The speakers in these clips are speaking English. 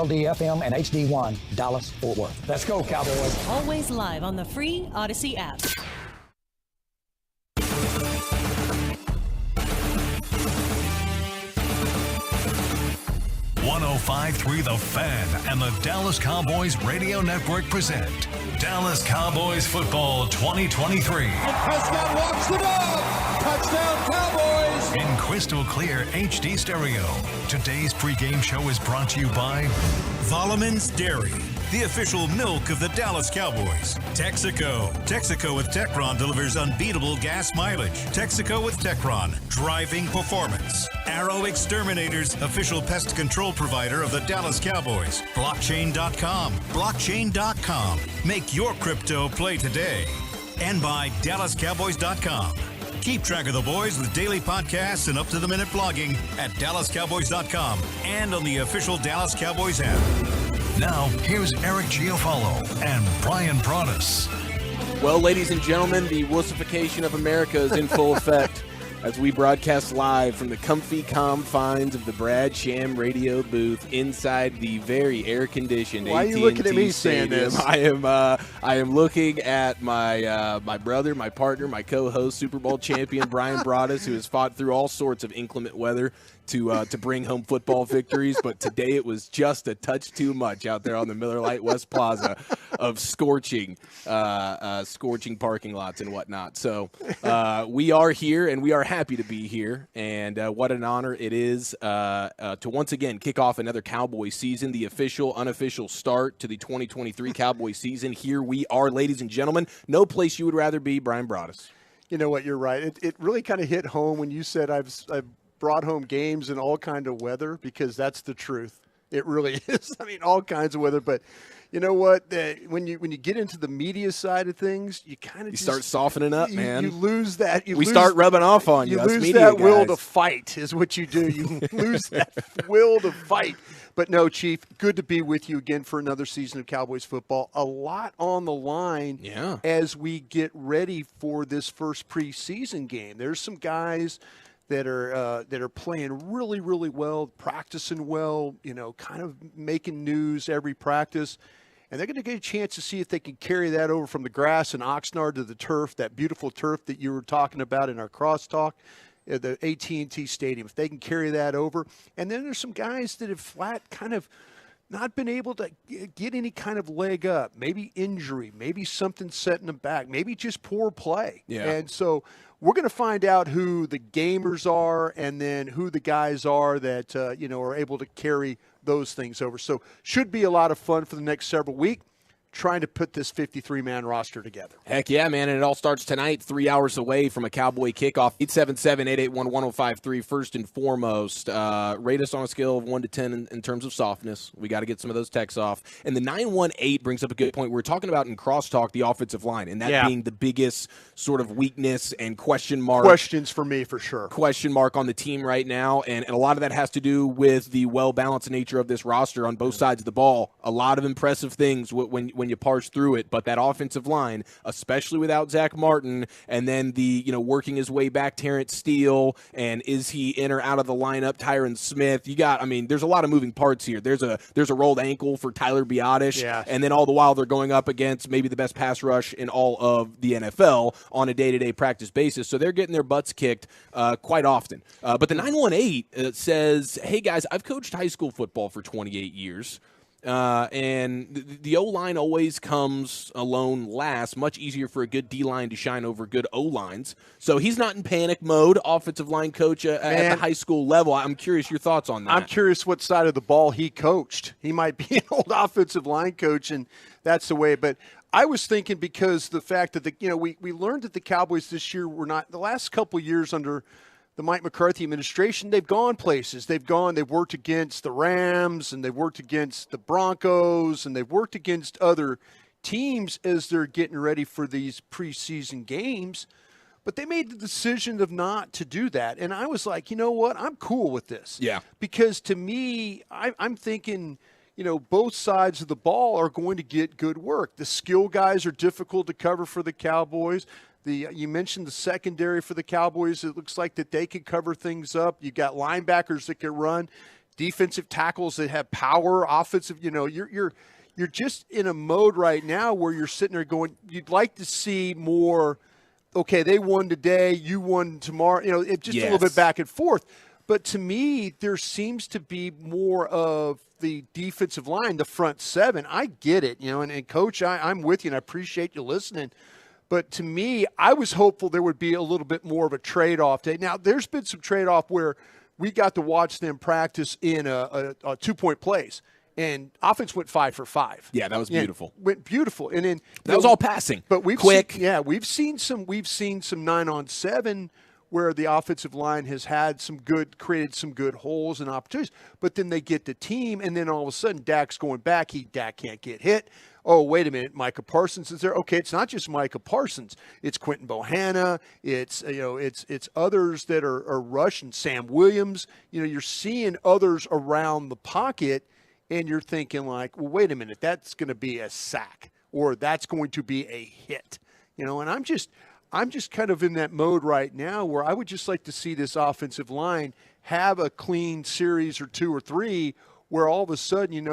WLD-FM and HD1, Dallas-Fort Worth. Let's go, Cowboys. Always live on the free Odyssey app. 105.3 The Fan and the Dallas Cowboys Radio Network present Dallas Cowboys Football 2023. And Prescott walks the dog. Touchdown, Cowboys. In crystal clear HD stereo. Today's pregame show is brought to you by Volleman's Dairy, the official milk of the Dallas Cowboys. Texaco. Texaco with Techron delivers unbeatable gas mileage. Texaco with Techron, driving performance. Arrow Exterminators, official pest control provider of the Dallas Cowboys. Blockchain.com. Blockchain.com. Make your crypto play today. And by DallasCowboys.com. Keep track of the boys with daily podcasts and up-to-the-minute blogging at DallasCowboys.com and on the official Dallas Cowboys app. Now, here's Eric Giafalo and Brian Broaddus. Well, ladies and gentlemen, the wussification of America is in full effect as we broadcast live from the comfy confines of the Brad Sham radio booth inside the very air-conditioned AT&T Why are you looking at me saying Stadium. this? I am looking at my brother, my partner, my co-host, Super Bowl champion Brian Broaddus, who has fought through all sorts of inclement weather to bring home football victories, but today it was just a touch too much out there on the Miller Lite West Plaza of scorching parking lots and whatnot. So we are here, and we are happy to be here, and what an honor it is to once again kick off another Cowboy season, the official, unofficial start to the 2023 Cowboy season. Here we are, ladies and gentlemen. No place you would rather be, Brian Broaddus. You know what? You're right. It really kind of hit home when you said I've brought home games in all kind of weather, because that's the truth. It really is. I mean, all kinds of weather. But you know what? When you get into the media side of things, you kind of start softening up, man. You lose that. We start rubbing off on you. You lose that will to fight is what you do. You lose that will to fight. But no, Chief, good to be with you again for another season of Cowboys football. A lot on the line as we get ready for this first preseason game. There's some guys that are playing really, really well, practicing well, kind of making news every practice. And they're going to get a chance to see if they can carry that over from the grass in Oxnard to the turf, that beautiful turf that you were talking about in our crosstalk, the AT&T Stadium, if they can carry that over. And then there's some guys that have flat kind of not been able to get any kind of leg up, maybe injury, maybe something setting them back, maybe just poor play. Yeah. And so we're going to find out who the gamers are and then who the guys are that, are able to carry those things over. So should be a lot of fun for the next several weeks, trying to put this 53-man roster together. Heck yeah, man, and it all starts tonight, 3 hours away from a Cowboy kickoff. 877-881-1053, first and foremost. Rate us on a scale of 1 to 10 in terms of softness. We got to get some of those texts off. And the 918 brings up a good point. We're talking about in crosstalk the offensive line, and that being the biggest sort of weakness and question mark. Questions for me, for sure. Question mark on the team right now, and a lot of that has to do with the well-balanced nature of this roster on both sides of the ball. A lot of impressive things when you parse through it, but that offensive line, especially without Zach Martin, and then the working his way back Terrence Steele, and is he in or out of the lineup Tyron Smith? There's a lot of moving parts here. There's a rolled ankle for Tyler Biadasz, and then all the while they're going up against maybe the best pass rush in all of the NFL on a day-to-day practice basis, so they're getting their butts kicked quite often. But the 918 says, hey guys, I've coached high school football for 28 years. And the O-line always comes alone last. Much easier for a good D-line to shine over good O-lines. So he's not in panic mode, offensive line coach at the high school level. I'm curious your thoughts on that. I'm curious what side of the ball he coached. He might be an old offensive line coach, and that's the way. But I was thinking because the fact that we learned that the Cowboys this year were not – the last couple of years under – the Mike McCarthy administration, they've gone places. They've worked against the Rams, and they've worked against the Broncos, and they've worked against other teams as they're getting ready for these preseason games. But they made the decision of not to do that. And I was like, you know what? I'm cool with this. Yeah. Because to me, I'm thinking, both sides of the ball are going to get good work. The skill guys are difficult to cover for the Cowboys. You mentioned the secondary for the Cowboys. It looks like that they can cover things up. You got linebackers that can run. defensive tackles that have power, offensive. You're just in a mode right now where you're sitting there going, you'd like to see more. Okay, they won today, you won tomorrow. It's just a little bit back and forth. But to me, there seems to be more of the defensive line, the front seven. I get it, and Coach, I'm with you, and I appreciate you listening. But to me, I was hopeful there would be a little bit more of a trade-off today. Now, there's been some trade-off where we got to watch them practice in a 2-point plays. And offense went 5 for 5. Yeah, that was beautiful. Went beautiful, and then that was all passing. But we've quick. We've seen some 9-on-7 where the offensive line has had created some good holes and opportunities. But then they get the team, and then all of a sudden Dak's going back. Dak can't get hit. Oh, wait a minute, Micah Parsons is there. Okay, it's not just Micah Parsons. It's Quentin Bohanna. It's others that are rushing. Sam Williams. You're seeing others around the pocket. And you're thinking like, well, wait a minute, that's going to be a sack or that's going to be a hit, and I'm just kind of in that mode right now where I would just like to see this offensive line have a clean series or 2 or 3 where all of a sudden,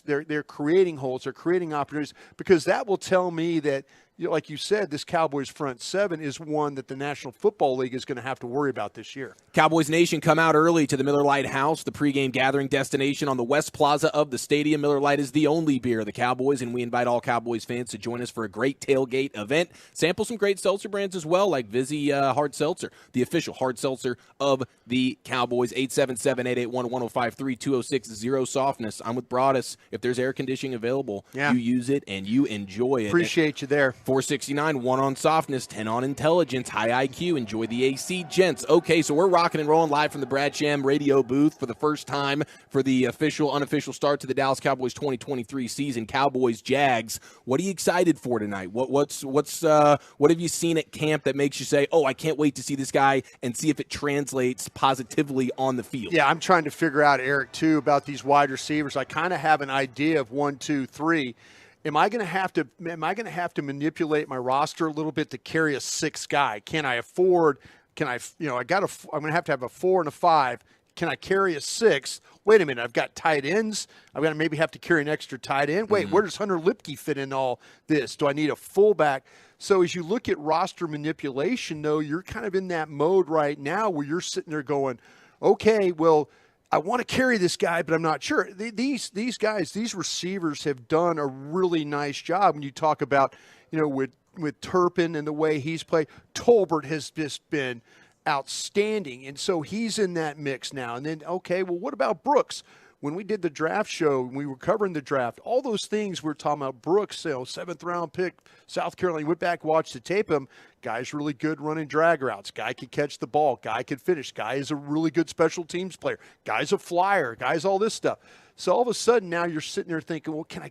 they're creating holes, they're creating opportunities, because that will tell me that, like you said, this Cowboys front seven is one that the National Football League is going to have to worry about this year. Cowboys Nation, come out early to the Miller Lite House, the pregame gathering destination on the West Plaza of the stadium. Miller Lite is the only beer of the Cowboys, and we invite all Cowboys fans to join us for a great tailgate event. Sample some great seltzer brands as well, like Vizzy Hard Seltzer, the official hard seltzer of the Cowboys. 877-881-1053, 206 softness. I'm with Broadus. If there's air conditioning available, you use it and you enjoy it. Appreciate you there. 469, 1 on softness, 10 on intelligence, high IQ. Enjoy the AC, gents. Okay, so we're rocking and rolling live from the Brad Sham radio booth for the first time for the unofficial start to the Dallas Cowboys 2023 season. Cowboys, Jags. What are you excited for tonight? What have you seen at camp that makes you say, oh, I can't wait to see this guy and see if it translates positively on the field? Yeah, I'm trying to figure out, Eric, too, about these wide receivers. I kind of have an idea of 1, 2, 3. Am I going to have to manipulate my roster a little bit to carry a 6th guy? Can I afford? I'm going to have a 4 and a 5. Can I carry a 6th? Wait a minute, I've got tight ends. I'm going to maybe have to carry an extra tight end. Wait, where does Hunter Lipke fit in all this? Do I need a fullback? So as you look at roster manipulation, though, you're kind of in that mode right now where you're sitting there going, okay, well, I want to carry this guy, but I'm not sure. These guys, these receivers have done a really nice job. When you talk about, with Turpin and the way he's played, Tolbert has just been outstanding. And so he's in that mix now. And then, okay, well, what about Brooks? When we did the draft show, when we were covering the draft, all those things we're talking about, Brooks, 7th-round pick, South Carolina, went back, watched the tape of him. Guy's really good running drag routes. Guy could catch the ball. Guy could finish. Guy is a really good special teams player. Guy's a flyer. Guy's all this stuff. So all of a sudden now you're sitting there thinking, well, can I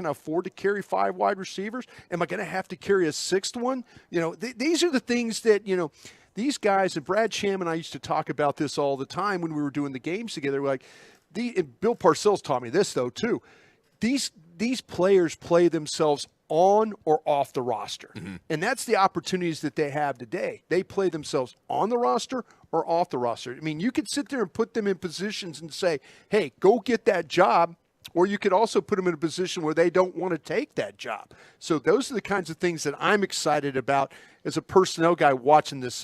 afford to carry 5 wide receivers? Am I going to have to carry a 6th one? These are the things that, these guys, and Brad Sham and I used to talk about this all the time when we were doing the games together. We're like, Bill Parcells taught me this, though, too. These players play themselves on or off the roster. Mm-hmm. And that's the opportunities that they have today. They play themselves on the roster or off the roster. I mean, you could sit there and put them in positions and say, hey, go get that job. Or you could also put them in a position where they don't want to take that job. So those are the kinds of things that I'm excited about as a personnel guy watching this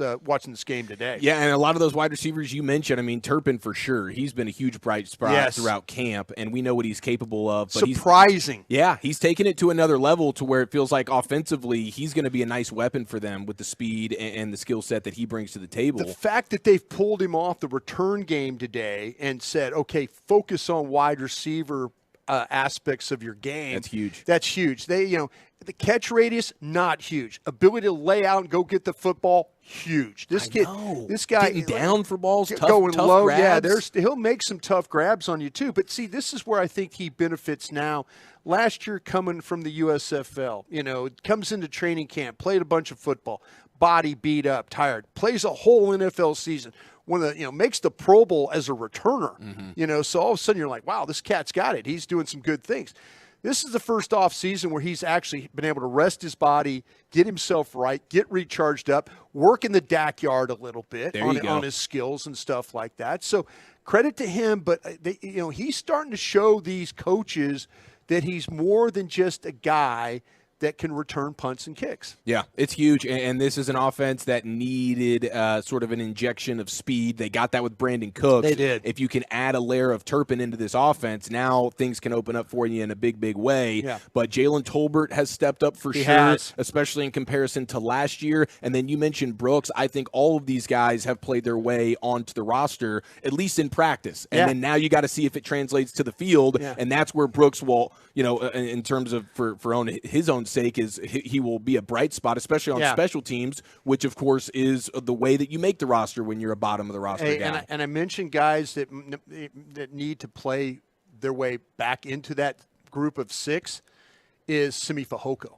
game today. Yeah, and a lot of those wide receivers you mentioned, I mean, Turpin for sure. He's been a huge bright spot throughout camp, and we know what he's capable of. But surprising. He's taken it to another level to where it feels like offensively he's going to be a nice weapon for them with the speed and the skill set that he brings to the table. The fact that they've pulled him off the return game today and said, okay, focus on wide receiver aspects of your game. That's huge. That's huge. They, the catch radius, not huge. Ability to lay out and go get the football, huge. This guy getting down for balls, tough low. grabs. Yeah, he'll make some tough grabs on you too. But see, this is where I think he benefits now. Last year, coming from the USFL, comes into training camp, played a bunch of football, body beat up, tired, plays a whole NFL season. Makes the Pro Bowl as a returner, so all of a sudden you're like, wow, this cat's got it. He's doing some good things. This is the first off season where he's actually been able to rest his body, get himself right, get recharged up, work in the DAC yard a little bit on his skills and stuff like that. So credit to him, but he's starting to show these coaches that he's more than just a guy that can return punts and kicks. Yeah, it's huge, and this is an offense that needed sort of an injection of speed. They got that with Brandon Cooks. They did. If you can add a layer of Turpin into this offense, now things can open up for you in a big, big way. Yeah. But Jalen Tolbert has stepped up for sure, especially in comparison to last year. And then you mentioned Brooks. I think all of these guys have played their way onto the roster, at least in practice. And then now you got to see if it translates to the field, and that's where Brooks will, in terms of for his own sake, is he will be a bright spot, especially on special teams, which of course is the way that you make the roster when you're a bottom of the roster guy. And I mentioned guys that need to play their way back into that group of 6 is Simi Fehoko.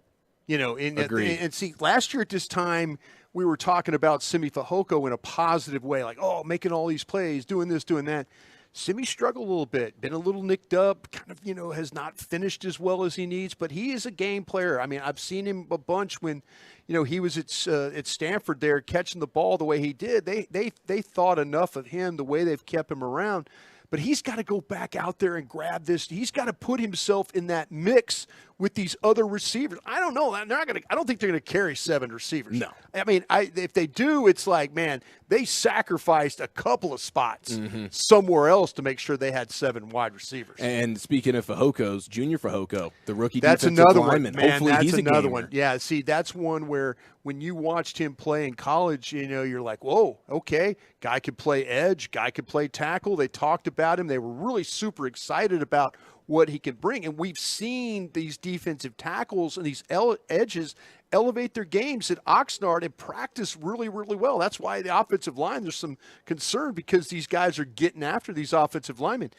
Agreed. And see, last year at this time we were talking about Simi Fehoko in a positive way, like making all these plays, doing this, doing that. Simi struggled a little bit, been a little nicked up, kind of, has not finished as well as he needs, but he is a game player. I mean, I've seen him a bunch when, he was at Stanford there catching the ball the way he did. They thought enough of him the way they've kept him around. But he's got to go back out there and grab this. He's got to put himself in that mix with these other receivers. I don't know. I don't think they're going to carry 7 receivers. No. I mean, if they do, it's like, man, they sacrificed a couple of spots somewhere else to make sure they had 7 wide receivers. And speaking of Fehokos, Junior Fehoko, the rookie that's defensive another lineman. One, man. Hopefully that's he's another a one. Yeah, see, that's one where when you watched him play in college, you're like, whoa, okay, guy could play edge, guy could play tackle. They talked about him. They were really super excited about what he can bring. And we've seen these defensive tackles and these edges elevate their games at Oxnard and practice really, really well. That's why the offensive line, there's some concern because these guys are getting after these offensive linemen.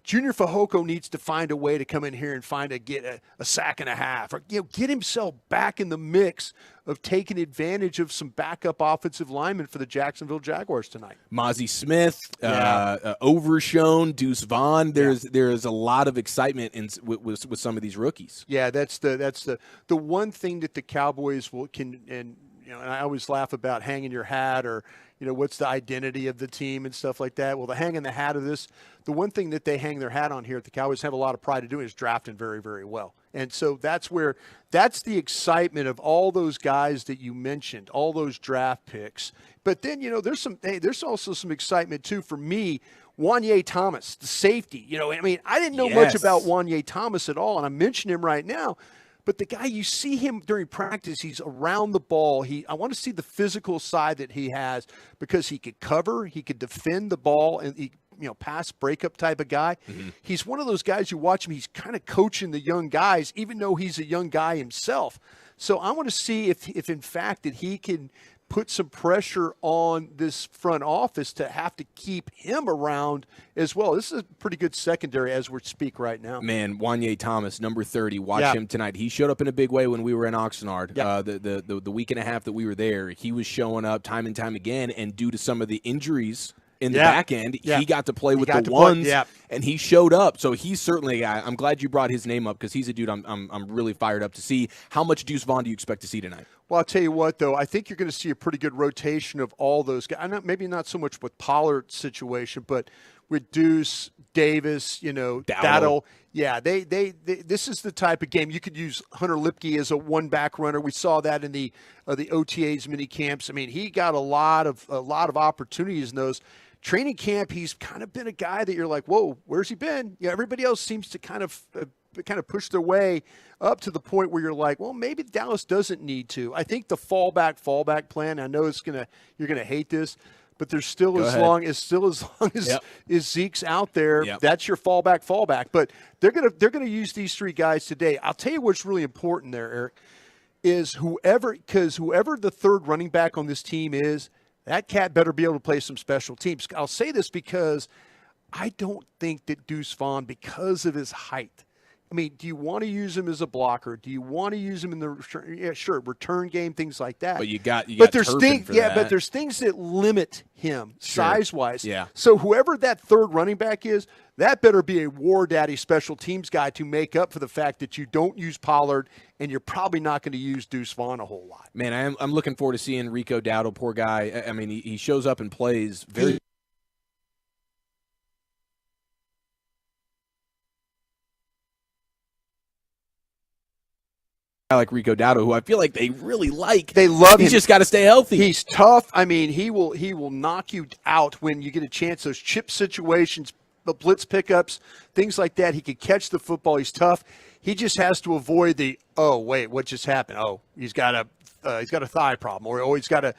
Junior Fehoko needs to find a way to come in here and get a sack and a half, or get himself back in the mix of taking advantage of some backup offensive linemen for the Jacksonville Jaguars tonight. Mozzie Smith, Overshown, Deuce Vaughn. There's a lot of excitement with some of these rookies. Yeah, that's the one thing that the Cowboys can, and I always laugh about hanging your hat or what's the identity of the team and stuff like that. Well, the hanging the hat of this, the one thing that they hang their hat on here at the Cowboys have a lot of pride of doing is drafting very, very well. And so that's the excitement of all those guys that you mentioned, all those draft picks. But then, there's also some excitement too for me. Wanye Thomas, the safety. I didn't know much about Wanye Thomas at all, and I mention him right now. But the guy, you see him during practice, he's around the ball. I want to see the physical side that he has because he could cover, he could defend the ball, and he, pass breakup type of guy. Mm-hmm. He's one of those guys, you watch him, he's kind of coaching the young guys, even though he's a young guy himself. So I want to see if in fact that he can put some pressure on this front office to have to keep him around as well. This is a pretty good secondary as we speak right now. Man, Wanye Thomas, number 30, watch him tonight. He showed up in a big way when we were in Oxnard. The week and a half that we were there, he was showing up time and time again, and due to some of the injuries in the back end, he got to play with the ones, and he showed up. So he's certainly a guy. I'm glad you brought his name up because he's a dude I'm really fired up to see. How much Deuce Vaughn do you expect to see tonight? Well, I'll tell you what, though. I think you're going to see a pretty good rotation of all those guys. Maybe not so much with Pollard's situation, but with Deuce, Davis, Dowdle. Yeah, this is the type of game. You could use Hunter Lipke as a one-back runner. We saw that in the OTAs mini camps. I mean, he got a lot of opportunities in those. Training camp, he's kind of been a guy that you're like, whoa, where's he been? Everybody else seems to kind of push their way up to the point where you're like, well, maybe Dallas doesn't need to. I think the fallback plan. I know you're gonna hate this, but there's still as long as Zeke's out there, that's your fallback. But they're gonna use these 3 guys today. I'll tell you what's really important there, Eric, is whoever the third running back on this team is, that cat better be able to play some special teams. I'll say this because I don't think that Deuce Vaughn, because of his height, I mean, do you want to use him as a blocker? Do you want to use him in the return game, things like that? But you got there's things, that. But there's things that limit him size-wise. Yeah. So whoever that third running back is, that better be a war daddy special teams guy to make up for the fact that you don't use Pollard and you're probably not going to use Deuce Vaughn a whole lot. Man, I'm looking forward to seeing Rico Dowdle, poor guy. I mean, he shows up and plays very like Rico Dowdle, who I feel like they really like. They love him. He's just got to stay healthy. He's tough. I mean, he will knock you out when you get a chance. Those chip situations, the blitz pickups, things like that. He could catch the football. He's tough. He just has to avoid the, oh, wait, what just happened? Oh, he's got a thigh problem, or he's got a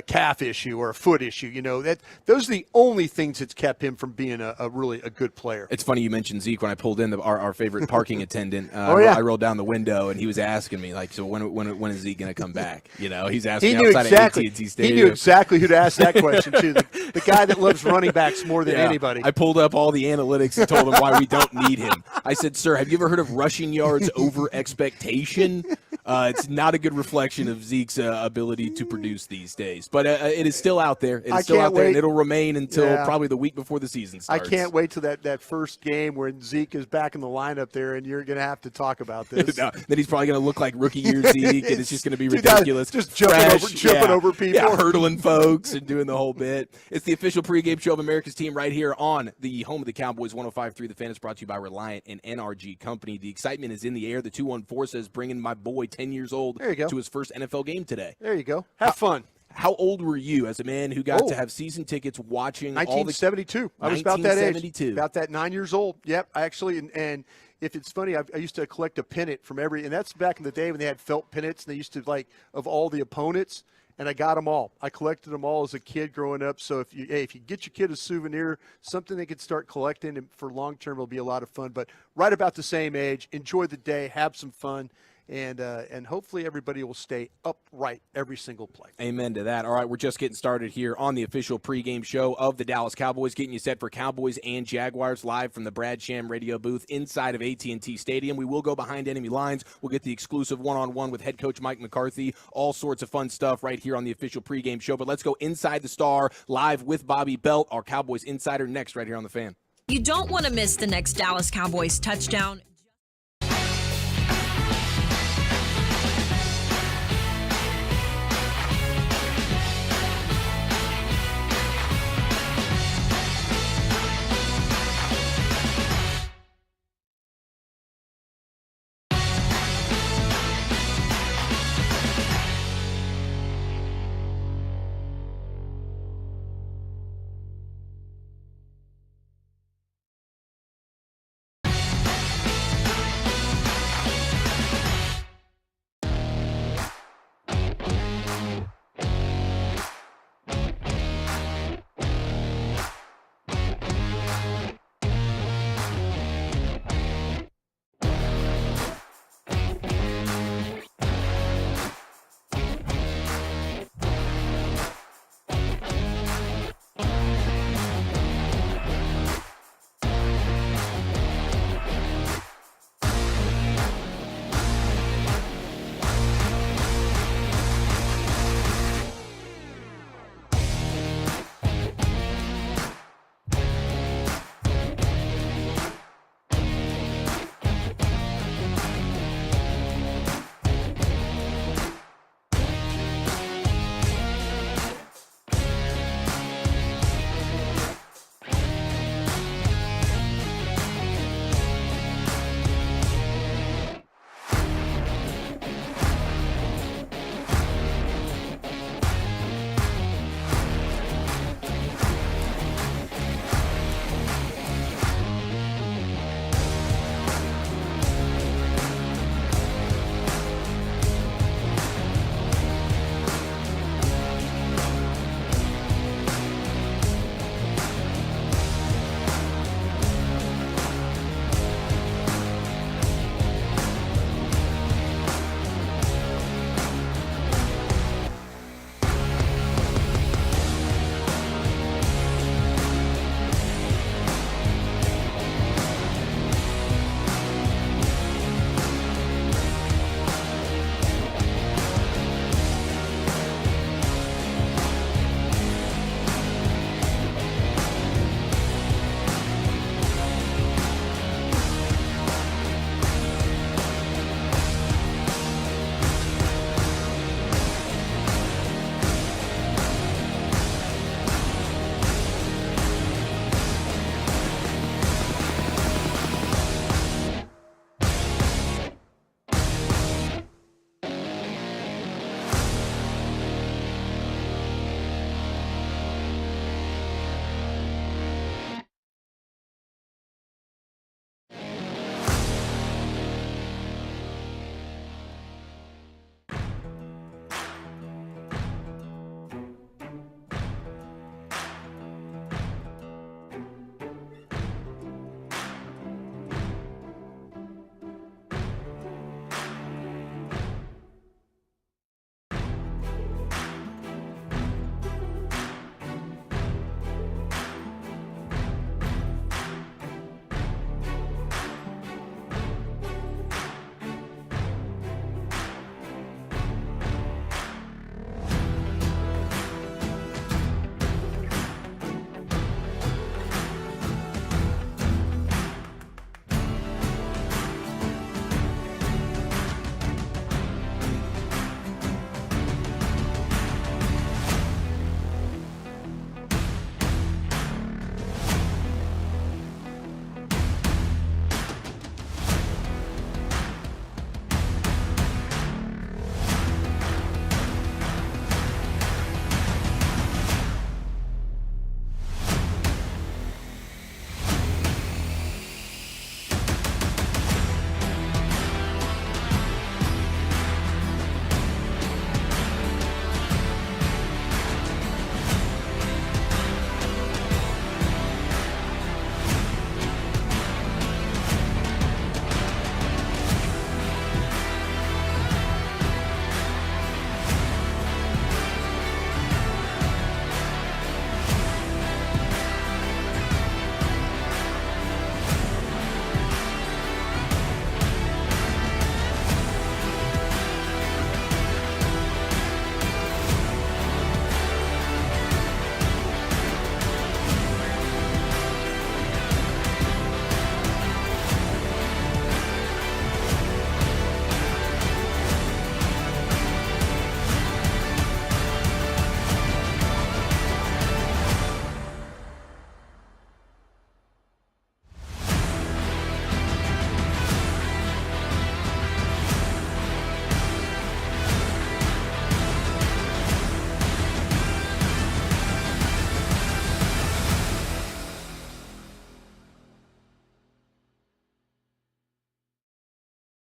calf issue or a foot issue. You know, those are the only things that's kept him from being a really good player. It's funny you mentioned Zeke. When I pulled in our favorite parking attendant, yeah. I rolled down the window and he was asking me like, so when is Zeke going to come back? You know, he's asking He me knew outside exactly. of AT&T Stadium. He knew exactly who to ask that question to. The guy that loves running backs more than anybody. I pulled up all the analytics and told him why we don't need him. I said, sir, have you ever heard of rushing yards over expectation? It's not a good reflection of Zeke's ability to produce these days. But it is still out there. It is still out there, and it'll remain until probably the week before the season starts. I can't wait till that first game when Zeke is back in the lineup there, and you're going to have to talk about this. No, then he's probably going to look like rookie year Zeke, and it's just going to be ridiculous. Just jumping over people. Hurdling folks and doing the whole bit. It's the official pregame show of America's team right here on the home of the Cowboys, 105.3 The Fan. Is brought to you by Reliant and NRG Company. The excitement is in the air. The 214 says bringing my boy 10 years old to his first NFL game today. There you go. Have fun. How old were you as a man who got to have season tickets watching 1972. I was about that age. 1972. About that 9 years old. Yep, actually. And if it's funny, I used to collect a pennant from and that's back in the day when they had felt pennants, and they used to, of all the opponents, and I got them all. I collected them all as a kid growing up. So if you get your kid a souvenir, something they could start collecting, and for long term, it'll be a lot of fun. But right about the same age, enjoy the day, have some fun. And hopefully everybody will stay upright every single play. Amen to that. All right, we're just getting started here on the official pregame show of the Dallas Cowboys, getting you set for Cowboys and Jaguars live from the Brad Sham radio booth inside of AT&T Stadium. We will go behind enemy lines. We'll get the exclusive one-on-one with head coach Mike McCarthy. All sorts of fun stuff right here on the official pregame show. But let's go inside the Star live with Bobby Belt, our Cowboys insider, next right here on The Fan. You don't want to miss the next Dallas Cowboys touchdown.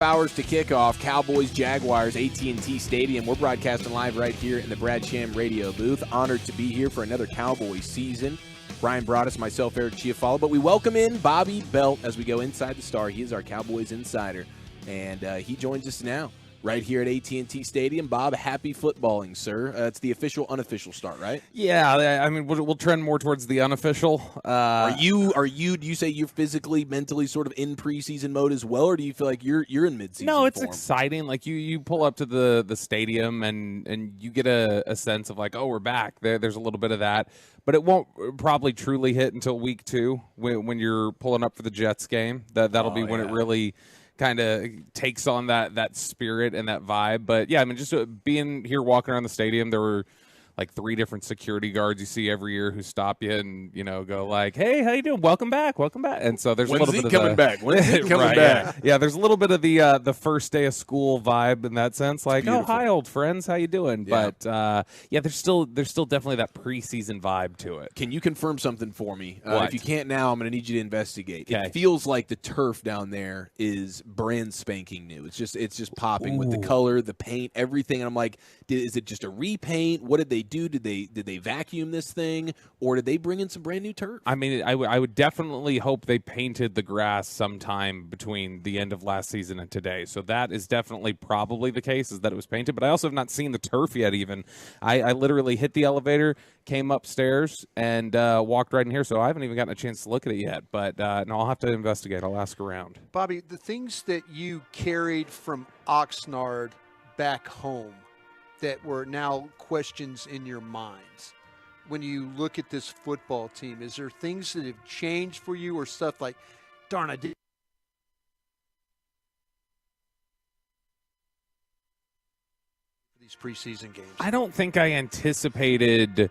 Hours to kick off, Cowboys Jaguars, AT&T Stadium. We're broadcasting live right here in the Brad Sham radio booth. Honored to be here for another Cowboys season. Brian Broaddus, myself, Eric Chiafalo. But we welcome in Bobby Belt as we go inside the Star. He is our Cowboys insider, and he joins us now right here at AT&T Stadium. Bob, happy footballing, sir. It's the official, unofficial start, right? Yeah, I mean, we'll trend more towards the unofficial. Do you say you're physically, mentally sort of in preseason mode as well, or do you feel like you're in midseason No, it's form? exciting. Like, you pull up to the stadium, and you get a sense of, like, oh, we're back. There's a little bit of that. But it won't probably truly hit until week 2 when you're pulling up for the Jets game. That'll be when it really kind of takes on that spirit and that vibe. But yeah, I mean, just being here walking around the stadium, there were like 3 different security guards you see every year who stop you and, go like, hey, how you doing? Welcome back. And so there's a little bit of coming back? When is he coming right, back? Yeah, there's a little bit of the first day of school vibe in that sense. Like, oh, hi, old friends. How you doing? Yeah. But, there's still definitely that preseason vibe to it. Can you confirm something for me? If you can't now, I'm going to need you to investigate. Okay. It feels like the turf down there is brand spanking new. It's just popping with the color, the paint, everything. And I'm like, is it just a repaint? What did they do? Did they vacuum this thing, or did they bring in some brand new turf? I mean, I would definitely hope they painted the grass sometime between the end of last season and today. So that is definitely probably the case, is that it was painted. But I also have not seen the turf yet even. I literally hit the elevator, came upstairs, and walked right in here. So I haven't even gotten a chance to look at it yet. But no, I'll have to investigate. I'll ask around. Bobby, the things that you carried from Oxnard back home that were now questions in your minds when you look at this football team, is there things that have changed for you, or stuff like, darn, I did these preseason games? I don't think I anticipated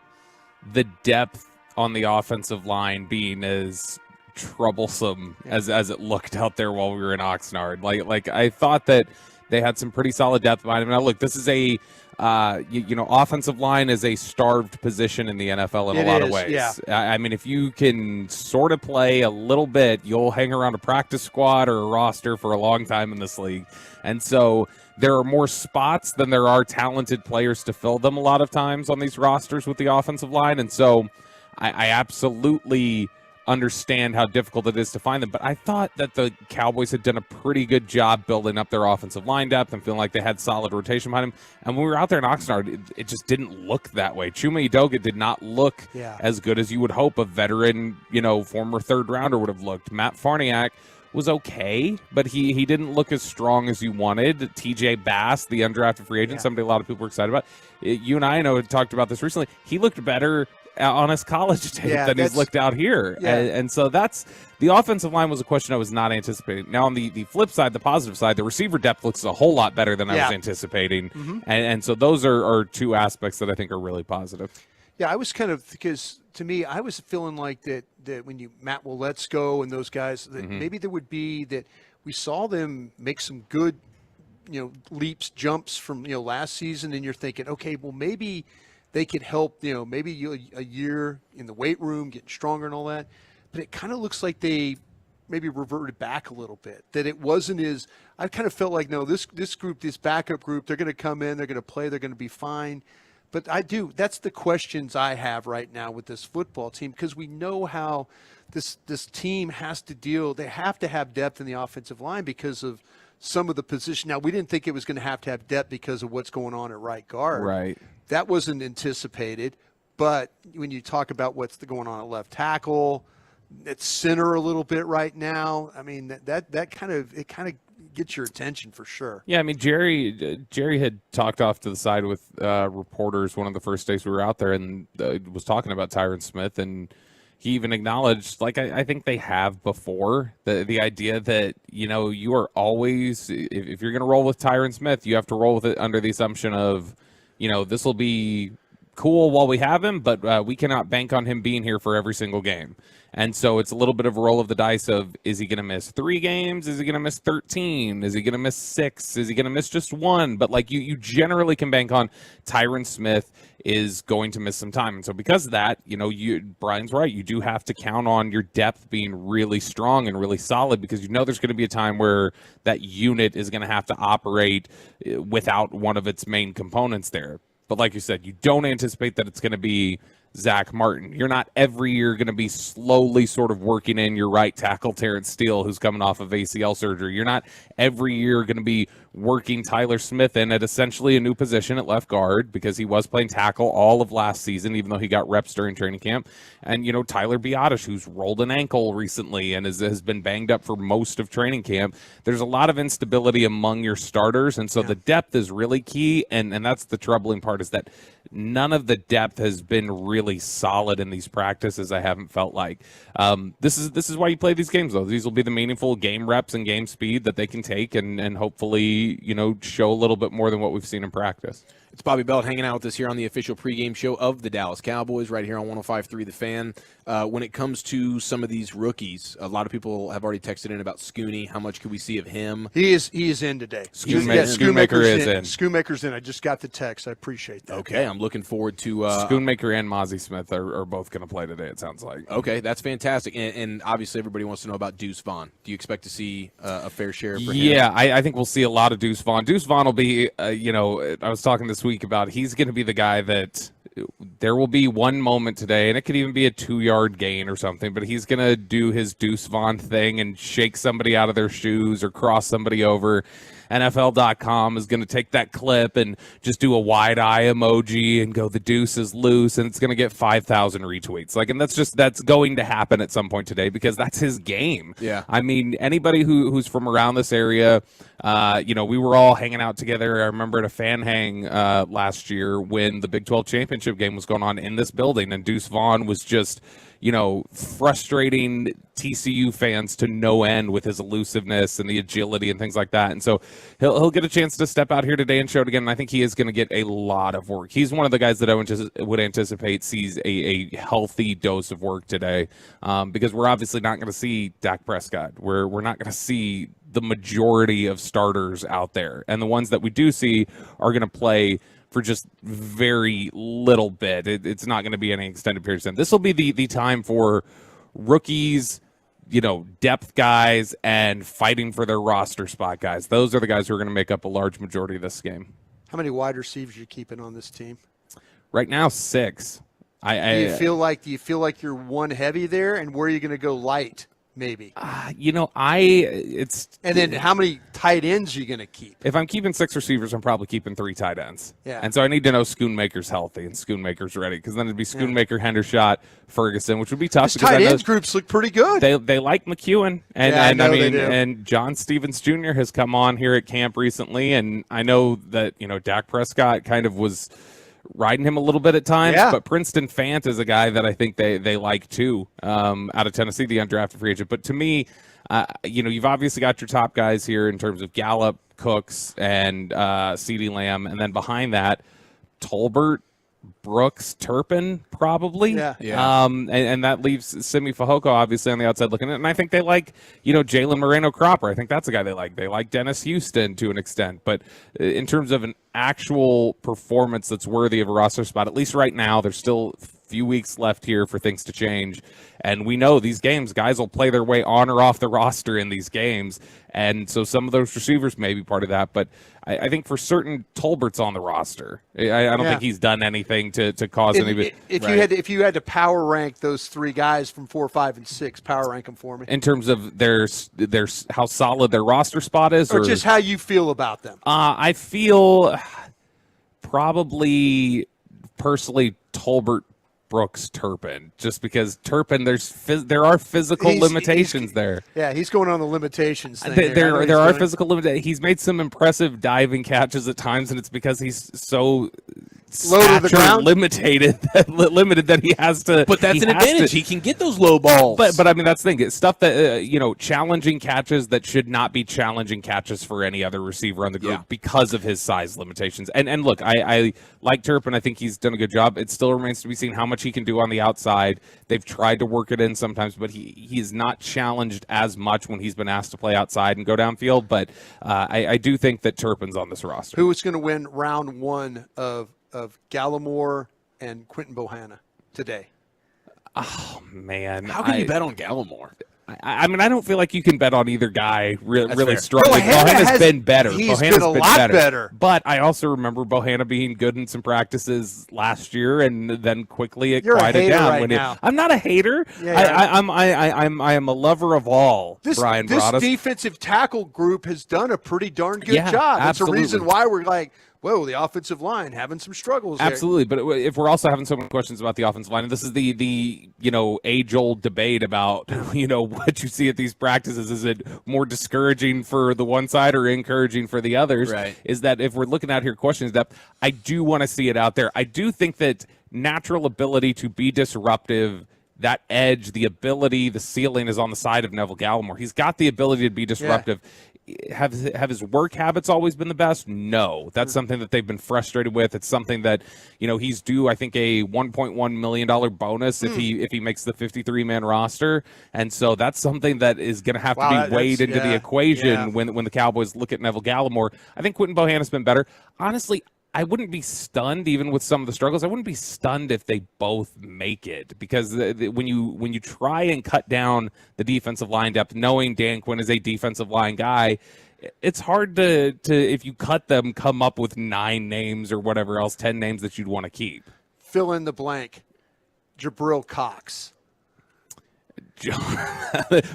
the depth on the offensive line being as troublesome as it looked out there while we were in Oxnard. Like I thought that they had some pretty solid depth behind them. Now, look, this is a offensive line is a starved position in the NFL in a lot of ways. Yeah. I mean, if you can sort of play a little bit, you'll hang around a practice squad or a roster for a long time in this league. And so there are more spots than there are talented players to fill them a lot of times on these rosters with the offensive line. And so I absolutely understand how difficult it is to find them, but I thought that the Cowboys had done a pretty good job building up their offensive line depth and feeling like they had solid rotation behind them. And when we were out there in Oxnard, it just didn't look that way. Chuma Edoga did not look as good as you would hope a veteran, former third rounder would have looked. Matt Farniak was okay, but he didn't look as strong as you wanted. TJ Bass, the undrafted free agent, somebody a lot of people were excited about. You and I know had talked about this recently. He looked better on his college tape than he's looked out here. Yeah. And so that's the offensive line was a question I was not anticipating. Now on the flip side, the positive side, the receiver depth looks a whole lot better than I was anticipating. Mm-hmm. And so those are 2 aspects that I think are really positive. Yeah, I was kind of, because to me, I was feeling like that when Matt Willet's go and those guys, that maybe there would be that we saw them make some good, leaps, jumps from, last season, and you're thinking, okay, well, maybe they could help, maybe a year in the weight room, getting stronger and all that. But it kind of looks like they maybe reverted back a little bit, that it wasn't as – I kind of felt like, no, this group, this backup group, they're going to come in, they're going to play, they're going to be fine. But that's the questions I have right now with this football team, because we know how this team has to deal – they have to have depth in the offensive line because of some of the position. Now, we didn't think it was going to have depth because of what's going on at right guard. Right. That wasn't anticipated, but when you talk about what's going on at left tackle, at center a little bit right now, I mean that kind of gets your attention for sure. Yeah, I mean Jerry had talked off to the side with reporters one of the first days we were out there, and was talking about Tyron Smith, and he even acknowledged, like I think they have before, the idea that you are always, if you're going to roll with Tyron Smith, you have to roll with it under the assumption of this will be cool while we have him, but we cannot bank on him being here for every single game. And so it's a little bit of a roll of the dice of, is he going to miss 3 games? Is he going to miss 13? Is he going to miss 6? Is he going to miss just 1? But like you generally can bank on Tyron Smith is going to miss some time. And so because of that, Brian's right. You do have to count on your depth being really strong and really solid, because there's going to be a time where that unit is going to have to operate without one of its main components there. But like you said, you don't anticipate that it's going to be Zach Martin. You're not every year going to be slowly sort of working in your right tackle Terrence Steele, who's coming off of ACL surgery. You're not every year going to be working Tyler Smith in at essentially a new position at left guard, because he was playing tackle all of last season, even though he got reps during training camp. And, Tyler Biotish, who's rolled an ankle recently and has been banged up for most of training camp. There's a lot of instability among your starters, and so the depth is really key, and that's the troubling part, is that none of the depth has been really solid in these practices. I haven't felt like. This is why you play these games, though. These will be the meaningful game reps and game speed that they can take and hopefully, show a little bit more than what we've seen in practice. It's Bobby Belt hanging out with us here on the official pregame show of the Dallas Cowboys right here on 105.3 The Fan. When it comes to some of these rookies, a lot of people have already texted in about Scooney. How much could we see of him? He is in today. Schoonmaker is in. Schoonmaker's in. I just got the text. I appreciate that. Okay, I'm looking forward to Schoonmaker and Mozzie Smith are both going to play today, it sounds like. Okay, that's fantastic. And obviously everybody wants to know about Deuce Vaughn. Do you expect to see a fair share for him? Yeah, I think we'll see a lot of Deuce Vaughn. Deuce Vaughn will be, I was talking this week about, he's going to be the guy that there will be one moment today, and it could even be a 2-yard gain or something, but he's going to do his Deuce Vaughn thing and shake somebody out of their shoes or cross somebody over. NFL.com is going to take that clip and just do a wide eye emoji and go, the deuce is loose, and it's going to get 5,000 retweets. And that's going to happen at some point today, because that's his game. Yeah. I mean, anybody who's from around this area, we were all hanging out together. I remember at a fan hang last year when the Big 12 championship game was going on in this building, and Deuce Vaughn was just frustrating TCU fans to no end with his elusiveness and the agility and things like that. And so he'll get a chance to step out here today and show it again. And I think he is going to get a lot of work. He's one of the guys that I would anticipate sees a healthy dose of work today, because we're obviously not going to see Dak Prescott. We're not going to see the majority of starters out there. And the ones that we do see are going to play for just very little bit. It's not going to be any extended period of time. This will be the time for rookies, depth guys, and fighting for their roster spot guys. Those are the guys who are going to make up a large majority of this game. How many wide receivers are you keeping on this team? Right now, 6. Do you feel like you're one heavy there, and where are you going to go light? Maybe. And then how many tight ends are you going to keep? If I'm keeping 6 receivers, I'm probably keeping 3 tight ends. Yeah. And so I need to know Schoonmaker's healthy and Schoonmaker's ready, because then it'd be Schoonmaker, Hendershot, Ferguson, which would be tough. His tight ends groups look pretty good. They like McEwen, and John Stevens Jr. has come on here at camp recently, and I know that Dak Prescott kind of was riding him a little bit at times, but Princeton Fant is a guy that I think they like too, out of Tennessee, the undrafted free agent. But to me, you've obviously got your top guys here in terms of Gallup, Cooks, and CeeDee Lamb, and then behind that, Tolbert, Brooks, Turpin, probably. Yeah. And that leaves Simi Fehoko obviously on the outside looking at it. And I think they like, Jalen Moreno-Cropper. I think that's a guy they like. They like Dennis Houston to an extent. But in terms of an actual performance that's worthy of a roster spot, at least right now, there's still a few weeks left here for things to change. And we know these games, guys will play their way on or off the roster in these games. And so some of those receivers may be part of that. But I think for certain, Tolbert's on the roster. I don't think he's done anything to cause anybody. If you had to power rank those 3 guys from 4, 5, and 6, power rank them for me. In terms of their how solid their roster spot is? Or just how you feel about them? I feel probably personally Tolbert, Brooks, Turpin, just because Turpin, there are physical limitations there. Yeah, he's going on the limitations thing. There are physical limitations. He's made some impressive diving catches at times, and it's because he's so stature limited that he has to. But that's an advantage. He can get those low balls. But I mean, that's the thing. It's stuff that challenging catches that should not be challenging catches for any other receiver on the group because of his size limitations. And look, I like Turpin. I think he's done a good job. It still remains to be seen how much he can do on the outside. They've tried to work it in sometimes, but he is not challenged as much when he's been asked to play outside and go downfield. But I do think that Turpin's on this roster. Who is going to win round one of Gallimore and Quentin Bohanna today? Oh, man. How can you bet on Gallimore? I mean, I don't feel like you can bet on either guy really strongly. Bohanna's been better. He's been a lot better. But I also remember Bohanna being good in some practices last year, and then quickly it quieted down. I'm not a hater. I am a lover of all. Brian Broaddus. This defensive tackle group has done a pretty darn good job. That's absolutely. the reason why we're like, whoa, the offensive line having some struggles. Absolutely, but if we're also having so many questions about the offensive line, and this is the age-old debate about what you see at these practices, is it more discouraging for the one side or encouraging for the others? Right. Is that if we're looking out here questions depth, I do want to see it out there. I do think that natural ability to be disruptive, that edge, the ability, the ceiling is on the side of Neville Gallimore. He's got the ability to be disruptive. Yeah. Have his work habits always been the best? No. That's something that they've been frustrated with. It's something that, he's due, I think, a $1.1 million bonus if he makes the 53-man roster. And so that's something that is going to have to be weighed into the equation when the Cowboys look at Neville Gallimore. I think Quentin Bohanna's been better. Honestly, I wouldn't be stunned, even with some of the struggles. I wouldn't be stunned if they both make it, because when you try and cut down the defensive line depth, knowing Dan Quinn is a defensive line guy, it's hard to if you cut them, come up with 9 names or whatever else, 10 names that you'd want to keep. Fill in the blank. Jabril Cox.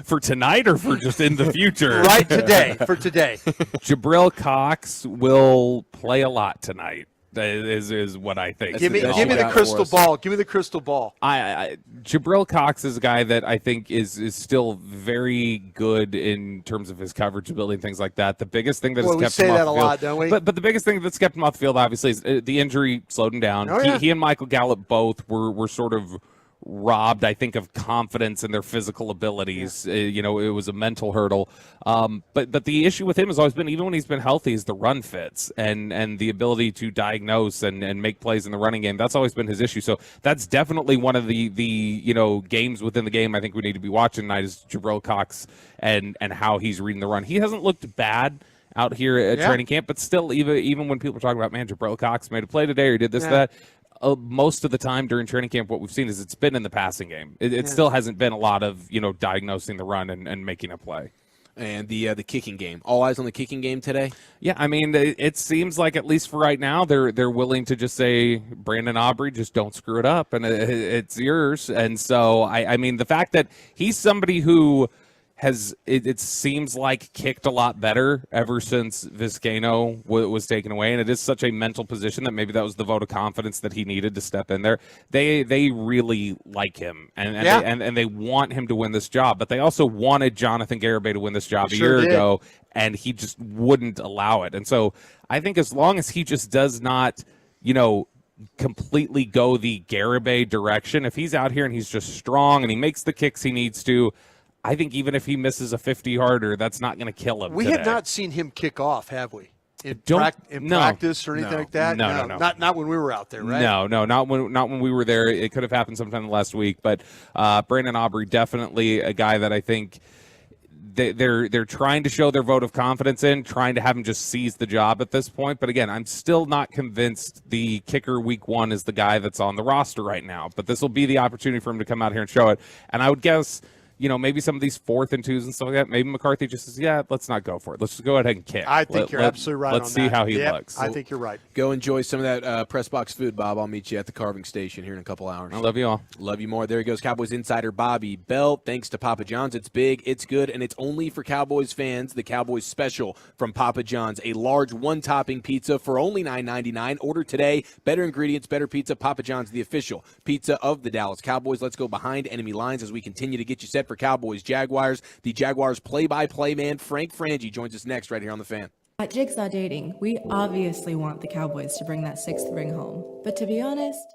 For tonight or for just in the future? Right today, for today. Jabril Cox will play a lot tonight. Is what I think. Give me the crystal ball. Give me the crystal ball. Jabril Cox is a guy that I think is still very good in terms of his coverage ability and things like that. The biggest thing that has kept him off the field, lot, don't we? But the biggest thing that's kept him off the field, obviously, is the injury slowed him down. He and Michael Gallup both were sort of robbed, I think, of confidence in their physical abilities. It was a mental hurdle. But the issue with him has always been, even when he's been healthy, is the run fits and the ability to diagnose and make plays in the running game. That's always been his issue. So that's definitely one of the games within the game I think we need to be watching tonight, is Jabril Cox and how he's reading the run. He hasn't looked bad out here at training camp, but still, even when people are talking about, man, Jabril Cox made a play today or did this, that, most of the time during training camp, what we've seen is it's been in the passing game. It still hasn't been a lot of diagnosing the run and making a play. And the kicking game. All eyes on the kicking game today? Yeah, I mean, it seems like, at least for right now, they're willing to just say, Brandon Aubrey, just don't screw it up, and it's yours. And so, I mean, the fact that he's somebody who has, it seems like, kicked a lot better ever since Vizcaino was taken away, and it is such a mental position that maybe that was the vote of confidence that he needed to step in there. They really like him, and they want him to win this job, but they also wanted Jonathan Garibay to win this job a year ago, and he just wouldn't allow it. And so I think as long as he just does not, completely go the Garibay direction, if he's out here and he's just strong and he makes the kicks he needs to, I think even if he misses a 50-yarder, that's not going to kill him. We have not seen him kick off, have we? In practice or anything like that? No. Not when we were out there, right? No, not when we were there. It could have happened sometime last week. But Brandon Aubrey, definitely a guy that I think they're trying to show their vote of confidence in, trying to have him just seize the job at this point. But again, I'm still not convinced the kicker week 1 is the guy that's on the roster right now. But this will be the opportunity for him to come out here and show it. And I would guess, maybe some of these 4th and 2s and stuff like that, maybe McCarthy just says, let's not go for it. Let's just go ahead and kick. I think you're absolutely right on that. Let's see how he looks. I think you're right. Go enjoy some of that press box food, Bob. I'll meet you at the carving station here in a couple hours. I love you all. Love you more. There he goes, Cowboys insider Bobby Belt. Thanks to Papa John's. It's big, it's good, and it's only for Cowboys fans. The Cowboys special from Papa John's. A large one-topping pizza for only $9.99. Order today. Better ingredients, better pizza. Papa John's, the official pizza of the Dallas Cowboys. Let's go behind enemy lines as we continue to get you set for Cowboys Jaguars. The Jaguars play-by-play man Frank Frangie joins us next right here on The Fan. At Jigsaw Dating, we obviously want the Cowboys to bring that 6th ring home. But to be honest,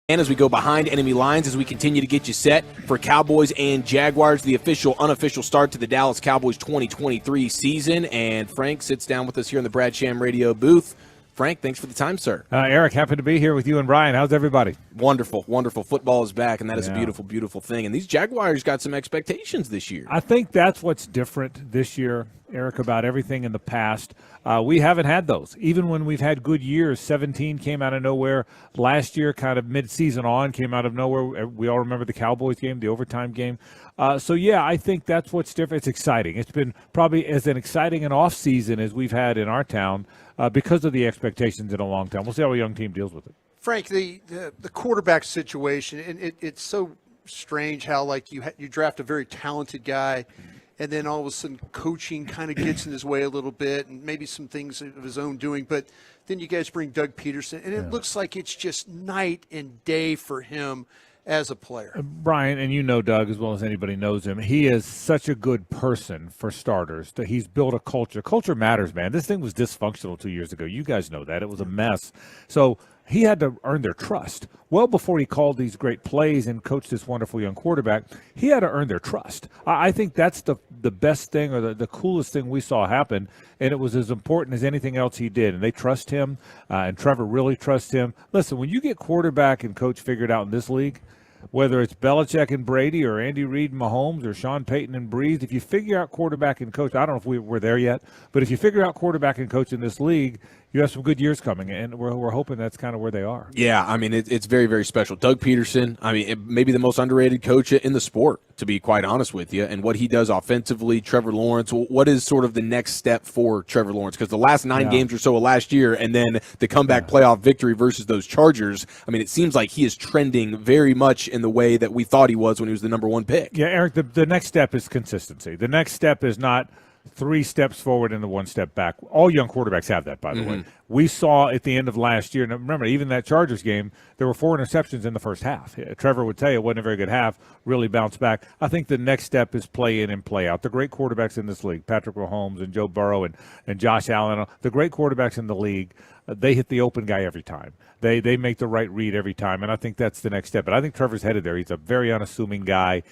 And as we go behind enemy lines, as we continue to get you set for Cowboys and Jaguars, the official, unofficial start to the Dallas Cowboys 2023 season. And Frank sits down with us here in the Brad Sham Radio booth. Frank, thanks for the time, sir. Eric, happy to be here with you and Brian. How's everybody? Wonderful, wonderful. Football is back, and that is a beautiful, beautiful thing. And these Jaguars got some expectations this year. I think that's what's different this year, Eric, about everything in the past. We haven't had those. Even when we've had good years, 17 came out of nowhere. Last year, kind of mid-season on, came out of nowhere. We all remember the Cowboys game, the overtime game. I think that's what's different. It's exciting. It's been probably as an exciting an off-season as we've had in our town because of the expectations in a long time. We'll see how a young team deals with it. Frank, the quarterback situation, and it's so strange how, like, you draft a very talented guy, and then all of a sudden coaching kind of gets in his way a little bit, and maybe some things of his own doing. But then you guys bring Doug Peterson, and it looks like it's just night and day for him as a player. Brian, and you know Doug as well as anybody knows him, he is such a good person for starters. That he's built a culture. Culture matters, man. This thing was dysfunctional 2 years ago. You guys know that. It was a mess. So he had to earn their trust. Well before he called these great plays and coached this wonderful young quarterback, he had to earn their trust. I think that's the best thing or the coolest thing we saw happen, and it was as important as anything else he did. And they trust him, and Trevor really trusts him. Listen, when you get quarterback and coach figured out in this league, whether it's Belichick and Brady or Andy Reid and Mahomes or Sean Payton and Breeze, if you figure out quarterback and coach, I don't know if we're there yet, but if you figure out quarterback and coach in this league, you have some good years coming, and we're hoping that's kind of where they are. Yeah, I mean, it's very, very special. Doug Peterson, I mean, maybe the most underrated coach in the sport, to be quite honest with you, and what he does offensively. Trevor Lawrence, what is sort of the next step for Trevor Lawrence? Because the last 9 games or so of last year, and then the comeback playoff victory versus those Chargers, I mean, it seems like he is trending very much in the way that we thought he was when he was the number one pick. Yeah, Eric, the next step is consistency. The next step is not 3 steps forward and 1 step back. All young quarterbacks have that, by the way. We saw at the end of last year, and remember, even that Chargers game, there were 4 interceptions in the first half. Trevor would tell you it wasn't a very good half, really bounced back. I think the next step is play in and play out. The great quarterbacks in this league, Patrick Mahomes and Joe Burrow and Josh Allen, the great quarterbacks in the league, they hit the open guy every time. They make the right read every time, and I think that's the next step. But I think Trevor's headed there. He's a very unassuming guy.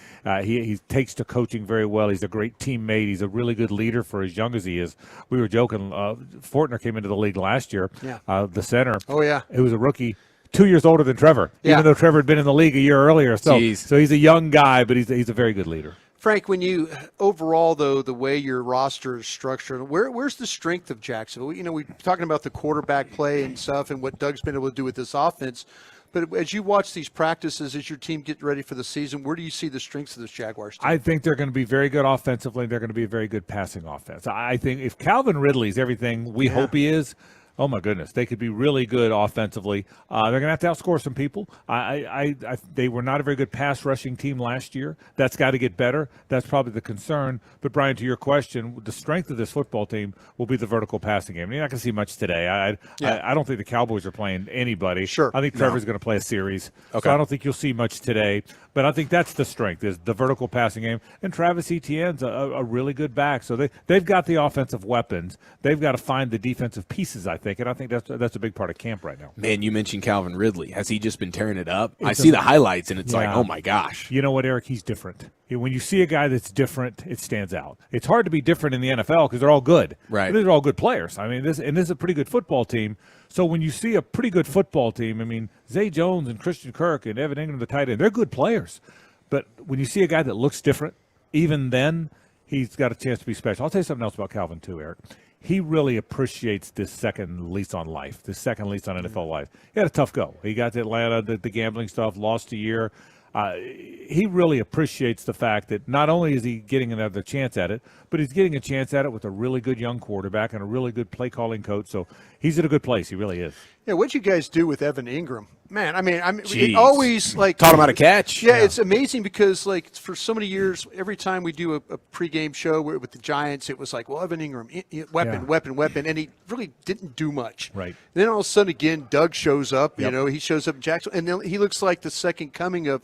He takes to coaching very well. He's a great teammate. He's a really good leader for as young as he is. We were joking. Fortner came into the league last year, the center. Oh, yeah. He was a rookie. 2 years older than Trevor, even though Trevor had been in the league a year earlier. So he's a young guy, but he's a very good leader. Frank, when you overall, though, the way your roster is structured, where's the strength of Jacksonville? You know, we're talking about the quarterback play and stuff and what Doug's been able to do with this offense. But as you watch these practices, as your team gets ready for the season, where do you see the strengths of this Jaguars team? I think they're going to be very good offensively. They're going to be a very good passing offense. I think if Calvin Ridley's everything we hope he is, oh, my goodness. They could be really good offensively. They're going to have to outscore some people. They were not a very good pass-rushing team last year. That's got to get better. That's probably the concern. But, Brian, to your question, the strength of this football team will be the vertical passing game. You're not going to see much today. I don't think the Cowboys are playing anybody. Sure. I think Trevor's going to play a series. Okay. So I don't think you'll see much today. But I think that's the strength, is the vertical passing game. And Travis Etienne's a really good back. So they've got the offensive weapons. They've got to find the defensive pieces, I think. And I think that's a big part of camp right now. Man, you mentioned Calvin Ridley. Has he just been tearing it up? I see the highlights, and it's like, oh, my gosh. You know what, Eric? He's different. When you see a guy that's different, it stands out. It's hard to be different in the NFL because they're all good. Right. They're all good players. I mean, this is a pretty good football team. So when you see a pretty good football team, I mean, Zay Jones and Christian Kirk and Evan Ingram, the tight end, they're good players. But when you see a guy that looks different, even then, he's got a chance to be special. I'll tell you something else about Calvin, too, Eric. He really appreciates this second lease on life, this second lease on NFL life. He had a tough go. He got to Atlanta, the gambling stuff, lost a year. He really appreciates the fact that not only is he getting another chance at it, but he's getting a chance at it with a really good young quarterback and a really good play-calling coach. So he's in a good place. He really is. Yeah, what'd you guys do with Evan Ingram? Man, I mean, it always, like... Taught him how to catch. Yeah, it's amazing because, like, for so many years, every time we do a pregame show with the Giants, it was like, well, Evan Ingram, weapon, and he really didn't do much. Right. Then all of a sudden, again, Doug shows up. You know, he shows up in Jacksonville, and then he looks like the second coming of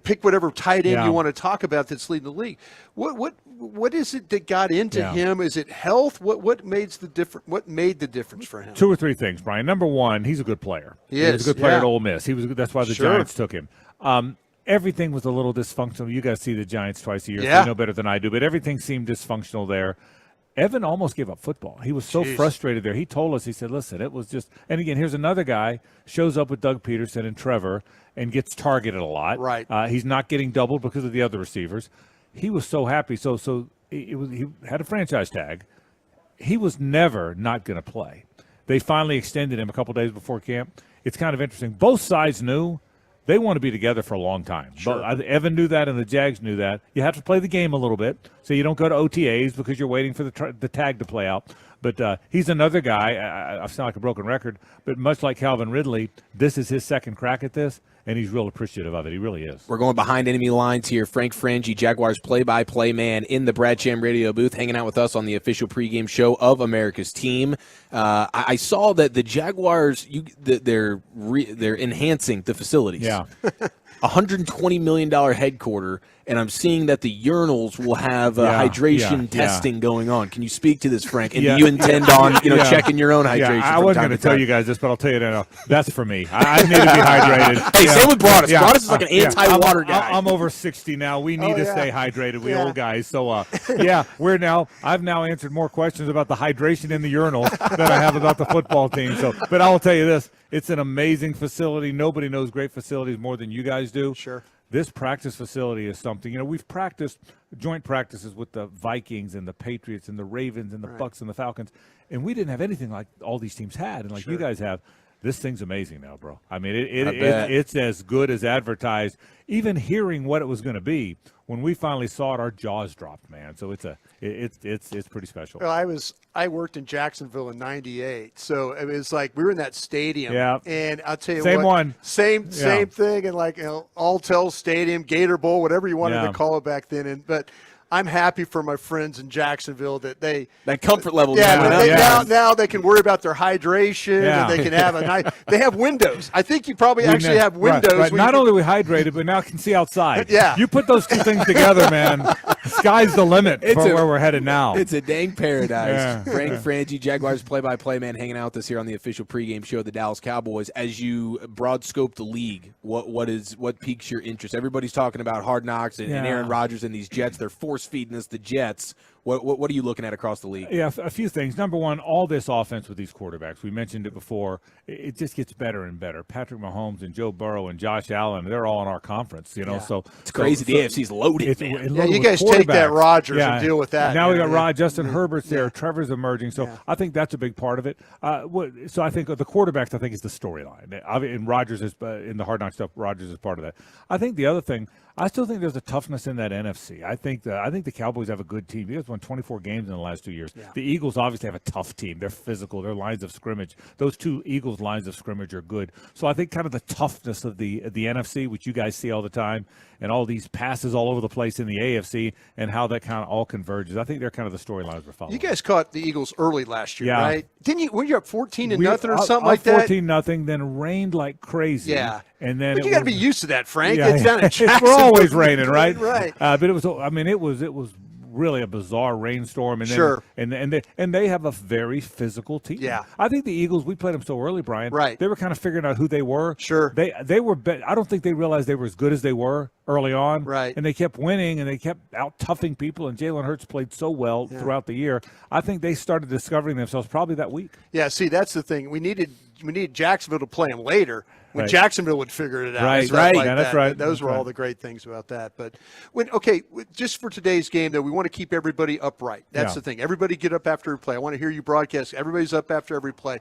pick whatever tight end you want to talk about that's leading the league. What what is it that got into him? Is it health? What made the difference for him? 2 or 3 things, Brian. Number one, he's a good player. He is a good player at Ole Miss. That's why the Sure. Giants took him. Everything was a little dysfunctional. You guys see the Giants twice a year, so you know better than I do, but everything seemed dysfunctional there. Evan almost gave up football. He was so frustrated there. He told us, he said, listen, it was just – and again, here's another guy, shows up with Doug Peterson and Trevor and gets targeted a lot. Right. He's not getting doubled because of the other receivers. He was so happy. He had a franchise tag. He was never not going to play. They finally extended him a couple days before camp. It's kind of interesting. Both sides knew they want to be together for a long time. Sure. But Evan knew that, and the Jags knew that. You have to play the game a little bit, so you don't go to OTAs because you're waiting for the tag to play out. But he's another guy. I sound like a broken record, but much like Calvin Ridley, this is his second crack at this, and he's real appreciative of it. He really is. We're going behind enemy lines here. Frank Frangie, Jaguars play-by-play man in the Brad Sham radio booth, hanging out with us on the official pregame show of America's team. I saw that the Jaguars, they're enhancing the facilities. Yeah. $120 million headquarter, and I'm seeing that the urinals will have hydration testing going on. Can you speak to this, Frank? And do you intend on checking your own hydration? I wasn't going to tell you guys this, but I'll tell you now. That's for me. I need to be hydrated. Hey, same with Broadus. Broadus is like an anti-water guy. I'm over 60 now. We need to stay hydrated. We old guys. So, I've now answered more questions about the hydration in the urinal than I have about the football team. So, but I will tell you this. It's an amazing facility. Nobody knows great facilities more than you guys do. Sure. This practice facility is something. We've practiced joint practices with the Vikings and the Patriots and the Ravens and the Bucks and the Falcons, and we didn't have anything like all these teams had and like you guys have. This thing's amazing now, bro. I mean, it's as good as advertised. Even hearing what it was going to be, when we finally saw it, our jaws dropped, man. So it's pretty special. Well, I worked in Jacksonville in '98, so it was like we were in that stadium. Yeah. And I'll tell you Same one. Same thing, and like Alltel Stadium, Gator Bowl, whatever you wanted to call it back then. But I'm happy for my friends in Jacksonville that that comfort level. Now they can worry about their hydration and they can have a nice. They have windows. I think you probably actually have windows. Right. Not only are we hydrated, but now can see outside. Yeah. You put those two things together, man. Sky's the limit for where we're headed now. It's a dang paradise. Frank Frangie, Jaguars play-by-play man, hanging out with us here on the official pregame show of the Dallas Cowboys. As you broad scope the league, what piques your interest? Everybody's talking about Hard Knocks and Aaron Rodgers and these Jets. They're force-feeding us the Jets. What are you looking at across the league? Yeah, a few things. Number one, all this offense with these quarterbacks. We mentioned it before. It just gets better and better. Patrick Mahomes and Joe Burrow and Josh Allen, they're all in our conference, So it's crazy. The AFC's loaded, man. You guys take that Rodgers and deal with that. Now we got Justin Herbert's there. Trevor's emerging. So I think that's a big part of it. So I think the quarterbacks, I think, is the storyline. And Rodgers is in the Hard Knock stuff. Rodgers is part of that. I think the other thing, I still think there's a toughness in that NFC. I think the Cowboys have a good team. You guys won 24 games in the last 2 years. Yeah. The Eagles obviously have a tough team. They're physical. Their lines of scrimmage. Those two Eagles lines of scrimmage are good. So I think kind of the toughness of the NFC, which you guys see all the time, and all these passes all over the place in the AFC, and how that kind of all converges. I think they're kind of the storylines we're following. You guys caught the Eagles early last year, right? Didn't you? Were you up 14-0 or something like that? 14-0 then rained like crazy. Yeah. And then but you got to be used to that, Frank. Yeah, it's down in Jacksonville. We're always raining, right? Right. But it was. I mean, it was really a bizarre rainstorm, and then, and they have a very physical team. Yeah, I think the Eagles. We played them so early, Brian. Right. They were kind of figuring out who they were. Sure. They were. I don't think they realized they were as good as they were early on. Right. And they kept winning, and they kept out toughing people. And Jalen Hurts played so well throughout the year. I think they started discovering themselves probably that week. Yeah. See, that's the thing. We needed Jacksonville to play them later. When Jacksonville would figure it out. Right. That's right. Those were all the great things about that. But just for today's game, though, we want to keep everybody upright. That's the thing. Everybody get up after every play. I want to hear you broadcast. Everybody's up after every play.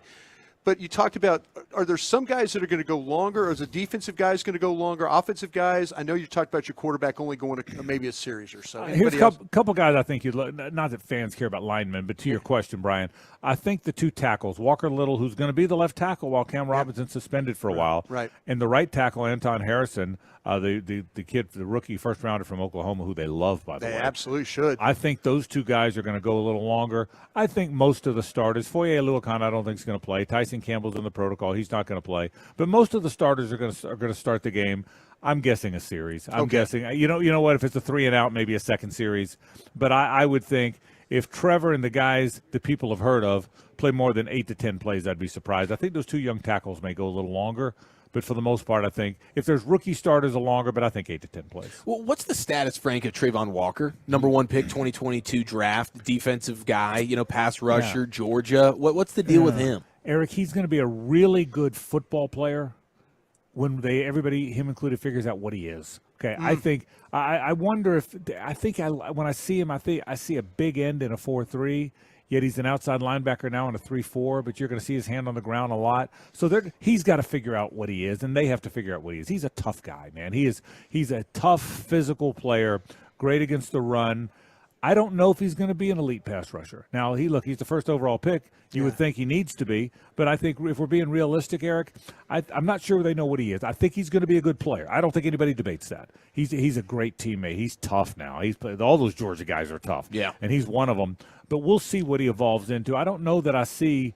But you talked about, are there some guys that are going to go longer? Or is the defensive guys going to go longer? Offensive guys? I know you talked about your quarterback only going to maybe a series or so. Here's a couple guys I think you'd look. Not that fans care about linemen, but to your question, Brian, I think the two tackles, Walker Little, who's going to be the left tackle while Cam Robinson's suspended for a while, and the right tackle, Anton Harrison, the kid, the rookie first rounder from Oklahoma, who they love, by the way. They absolutely should. I think those two guys are going to go a little longer. I think most of the starters, Foye Aluakon, I don't think is going to play. Tyson Tyson Campbell's in the protocol. He's not going to play. But most of the starters are going to start the game. I'm guessing a series. I'm guessing. You know what? If it's a 3-and-out, maybe a second series. But I would think if Trevor and the guys that people have heard of play more than 8 to 10 plays, I'd be surprised. I think those two young tackles may go a little longer. But for the most part, I think if there's rookie starters, a longer, but I think 8 to 10 plays. Well, what's the status, Frank, of Trayvon Walker? Number 1 pick, 2022 draft, defensive guy, pass rusher, Georgia. What's the deal with him? Eric, he's going to be a really good football player when everybody, him included, figures out what he is. Okay, I think I wonder when I see him, I see a big end in a 4-3. Yet he's an outside linebacker now in a 3-4, but you're going to see his hand on the ground a lot. So he's got to figure out what he is, and they have to figure out what he is. He's a tough guy, man. He's a tough physical player, great against the run. I don't know if he's going to be an elite pass rusher. Now, he's the first overall pick. You would think he needs to be, but I think if we're being realistic, Eric, I'm not sure they know what he is. I think he's going to be a good player. I don't think anybody debates that. He's a great teammate. He's tough now. All those Georgia guys are tough. Yeah. And he's one of them. But we'll see what he evolves into. I don't know that I see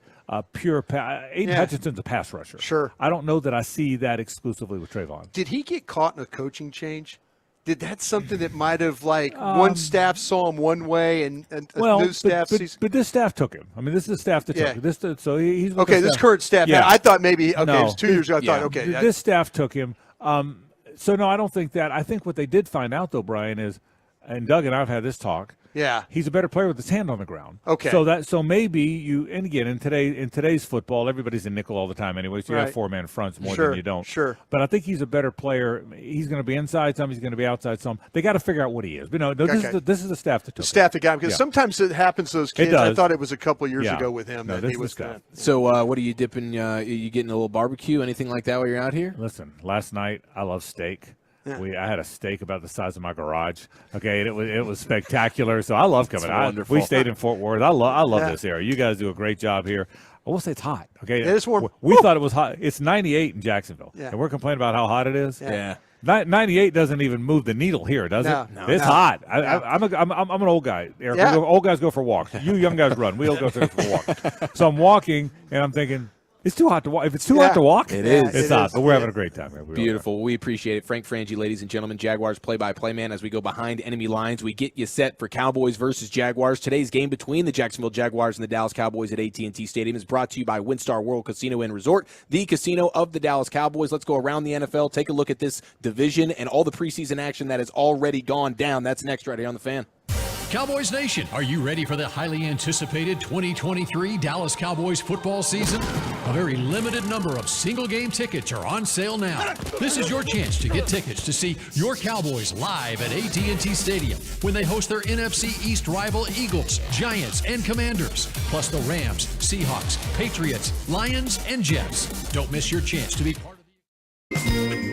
pure Aiden Hutchinson's a pass rusher. Sure. I don't know that I see that exclusively with Trayvon. Did he get caught in a coaching change? Did that something that might have one staff saw him one way and new staff sees? But this staff took him. I mean, this is the staff that took him. So he's okay. This current staff. Yeah. I thought maybe it was 2 years ago. I thought this staff took him. So no, I don't think that. I think what they did find out though, Brian, is, and Doug and I've had this talk. Yeah, he's a better player with his hand on the ground. Okay, so maybe you, and again in today's football, everybody's in nickel all the time anyway. So you have 4-man fronts more than you don't. Sure, but I think he's a better player. He's going to be inside some. He's going to be outside some. They got to figure out what he is. But this is the staff that took staff that got him, because sometimes it happens to those kids. I thought it was a couple of years ago with him that he was staff. So what are you dipping? Are you getting a little barbecue, anything like that while you're out here? Listen, last night I love steak. Yeah. I had a steak about the size of my garage. Okay, and it was spectacular. So I love coming out. We stayed in Fort Worth. I love this area. You guys do a great job here. I will say it's hot. Okay, it is warm. We thought it was hot. It's 98 in Jacksonville, and we're complaining about how hot it is. Yeah. 98 doesn't even move the needle here, does it? No, it's hot. I'm an old guy, Eric. Yeah. Old guys go for walks. You young guys run. We all go for walks. So I'm walking, and I'm thinking, it's too hot to walk. If it's too hot to walk, it's hot. But we're having a great time. Beautiful. We appreciate it. Frank Frangie, ladies and gentlemen, Jaguars play-by-play man. As we go behind enemy lines, we get you set for Cowboys versus Jaguars. Today's game between the Jacksonville Jaguars and the Dallas Cowboys at AT&T Stadium is brought to you by WinStar World Casino and Resort, the casino of the Dallas Cowboys. Let's go around the NFL, take a look at this division and all the preseason action that has already gone down. That's next right here on The Fan. Cowboys Nation, are you ready for the highly anticipated 2023 Dallas Cowboys football season? A very limited number of single-game tickets are on sale now. This is your chance to get tickets to see your Cowboys live at AT&T Stadium when they host their NFC East rival Eagles, Giants, and Commanders, plus the Rams, Seahawks, Patriots, Lions, and Jets. Don't miss your chance to be part of the...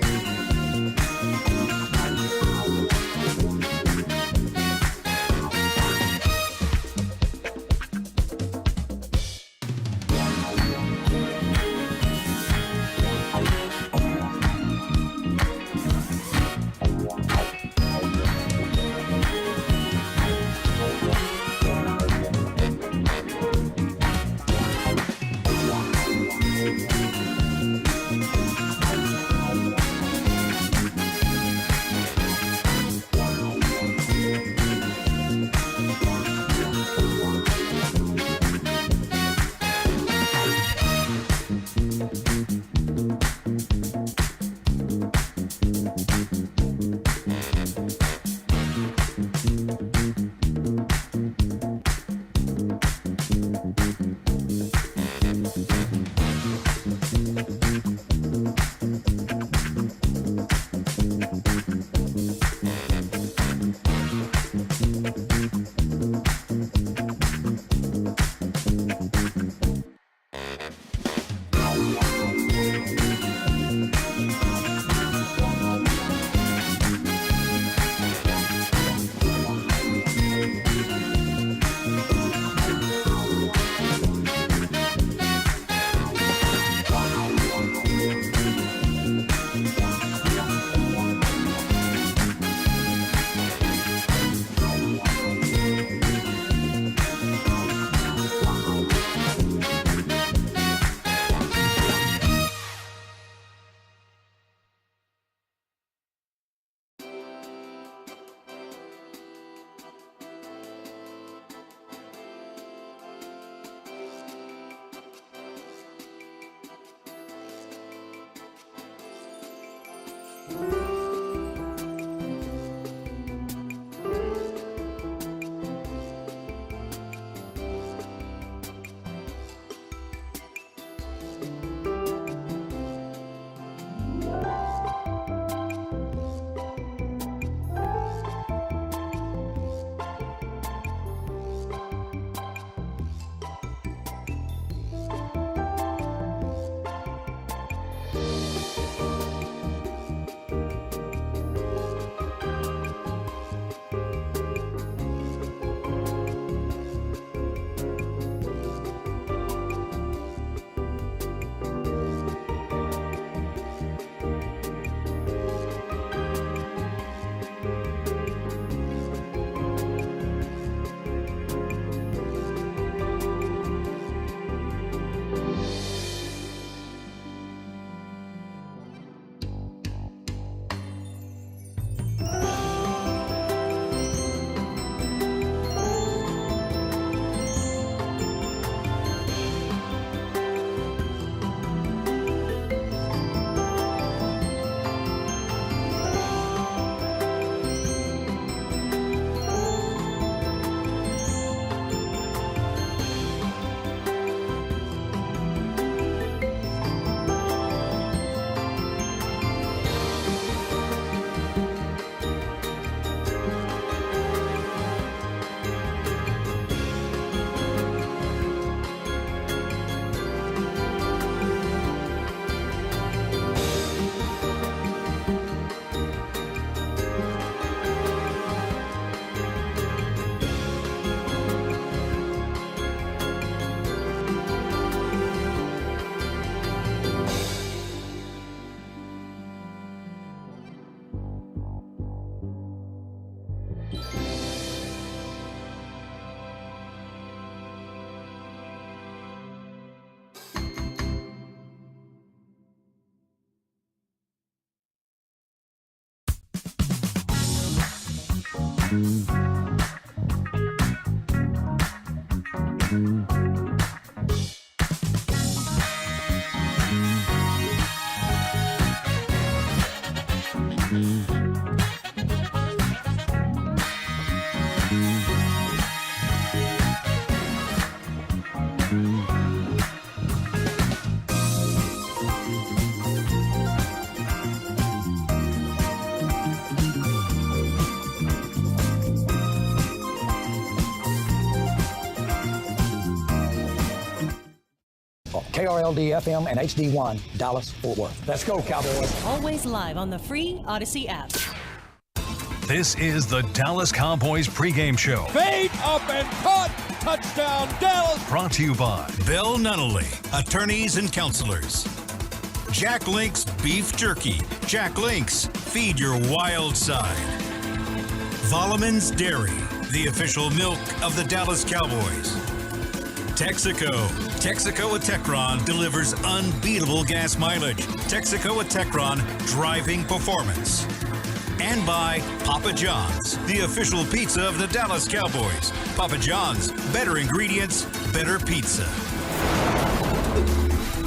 KRLD FM and HD1, Dallas, Fort Worth. Let's go, Cowboys. Always live on the free Odyssey app. This is the Dallas Cowboys pregame show. Fade up and caught. Touchdown, Dallas. Brought to you by Bill Nunnally, attorneys and counselors. Jack Link's Beef Jerky. Jack Link's, feed your wild side. Volleman's Dairy, the official milk of the Dallas Cowboys. Texaco. Texaco with Techron delivers unbeatable gas mileage. Texaco with Techron, driving performance. And by Papa John's, the official pizza of the Dallas Cowboys. Papa John's, better ingredients, better pizza.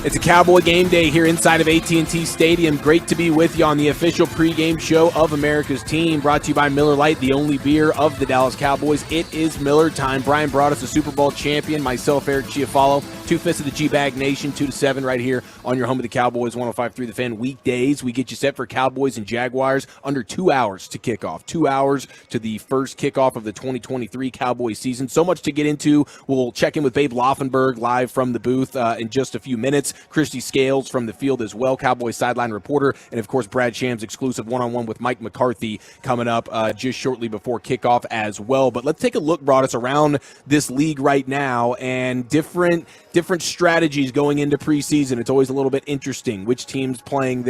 It's a Cowboy game day here inside of AT&T Stadium. Great to be with you on the official pregame show of America's team, brought to you by Miller Lite, the only beer of the Dallas Cowboys. It is Miller time. Brian brought us a Super Bowl champion, myself, Eric Chiafalo. 2 fists of the G-Bag Nation, 2 to 7 right here on your home of the Cowboys, 105.3 The Fan. Weekdays, we get you set for Cowboys and Jaguars under 2 hours to kick off. 2 hours to the first kickoff of the 2023 Cowboys season. So much to get into. We'll check in with Babe Laufenberg live from the booth in just a few minutes. Christy Scales from the field as well, Cowboys sideline reporter. And, of course, Brad Shams' exclusive one-on-one with Mike McCarthy coming up just shortly before kickoff as well. But let's take a look, Broadus, around this league right now and different strategies going into preseason. It's always a little bit interesting. Which team's playing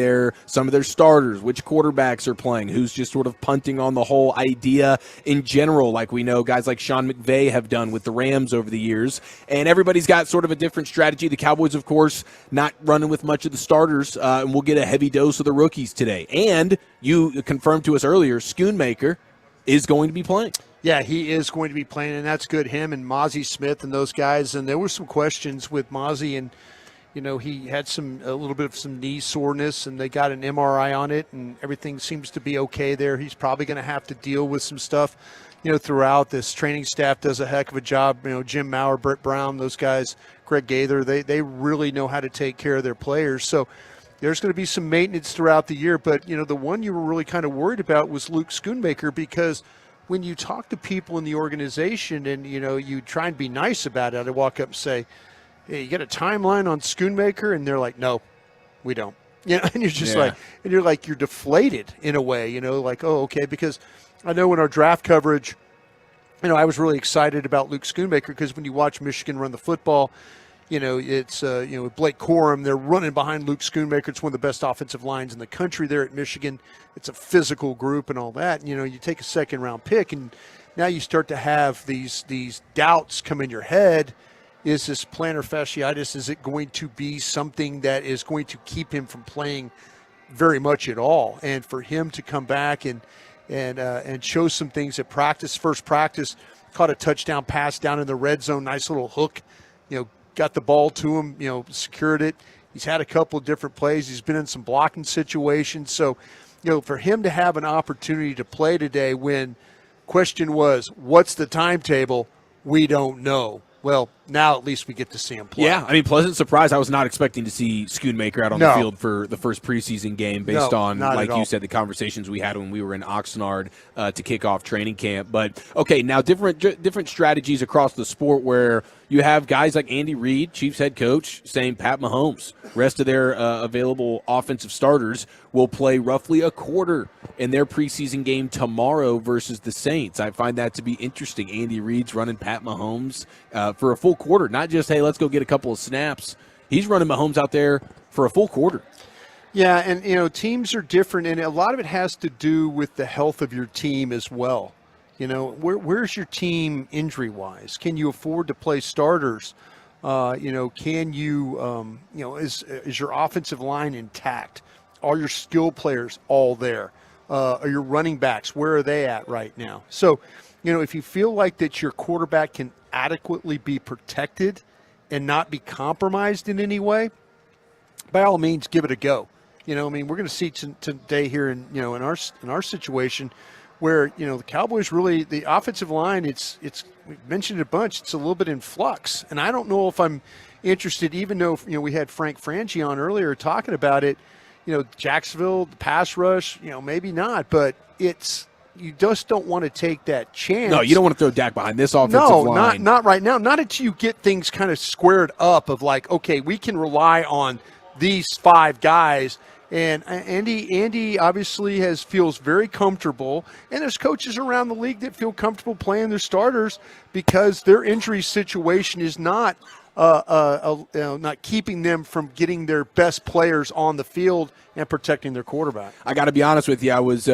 some of their starters, which quarterbacks are playing, who's just sort of punting on the whole idea in general, like we know guys like Sean McVay have done with the Rams over the years. And everybody's got sort of a different strategy. The Cowboys, of course, not running with much of the starters, and we'll get a heavy dose of the rookies today. And you confirmed to us earlier, Schoonmaker is going to be playing. Yeah, he is going to be playing, and that's good. Him and Mozzie Smith and those guys. And there were some questions with Mozzie, and he had a little bit of some knee soreness, and they got an MRI on it, and everything seems to be okay there. He's probably going to have to deal with some stuff, throughout. This training staff does a heck of a job. Jim Maurer, Brett Brown, those guys, Greg Gaither, they really know how to take care of their players. So there's going to be some maintenance throughout the year. But, the one you were really kind of worried about was Luke Schoonmaker, because when you talk to people in the organization and, you try and be nice about it, I walk up and say, hey, you got a timeline on Schoonmaker? And they're like, no, we don't. And you're just you're deflated in a way, like, oh, okay, because I know in our draft coverage, I was really excited about Luke Schoonmaker, because when you watch Michigan run the football, it's, with Blake Corum, they're running behind Luke Schoonmaker. It's one of the best offensive lines in the country there at Michigan. It's a physical group and all that. And, you take a second-round pick, and now you start to have these doubts come in your head. Is this plantar fasciitis, is it going to be something that is going to keep him from playing very much at all? And for him to come back and show some things at practice, first practice, caught a touchdown pass down in the red zone, nice little hook, got the ball to him, secured it. He's had a couple of different plays. He's been in some blocking situations. So, for him to have an opportunity to play today when question was, what's the timetable? We don't know. Well, now at least we get to see him play. Yeah, pleasant surprise. I was not expecting to see Schoonmaker out on the field for the first preseason game based on, like you said, the conversations we had when we were in Oxnard to kick off training camp. But, okay, now different strategies across the sport where you have guys like Andy Reid, Chiefs head coach, saying Pat Mahomes, rest of their available offensive starters will play roughly a quarter in their preseason game tomorrow versus the Saints. I find that to be interesting. Andy Reid's running Pat Mahomes for a full quarter, not just, hey, let's go get a couple of snaps. He's running Mahomes out there for a full quarter. Yeah, and, teams are different, and a lot of it has to do with the health of your team as well. Where's your team injury-wise? Can you afford to play starters? Can you, is your offensive line intact? Are your skill players all there? Are your running backs, where are they at right now? So, if you feel like that your quarterback can adequately be protected and not be compromised in any way, by all means, give it a go. We're going to see today here in our situation where, the Cowboys really, the offensive line, we've mentioned it a bunch, it's a little bit in flux. And I don't know if I'm interested, even though, we had Frank Franchi on earlier talking about it, Jacksonville, the pass rush, maybe not, but you just don't want to take that chance. No, you don't want to throw Dak behind this offensive line. Not right now. Not until you get things kind of squared up of like, okay, we can rely on these 5 guys. And Andy obviously feels very comfortable, and there's coaches around the league that feel comfortable playing their starters because their injury situation is not keeping them from getting their best players on the field and protecting their quarterback. I got to be honest with you, I was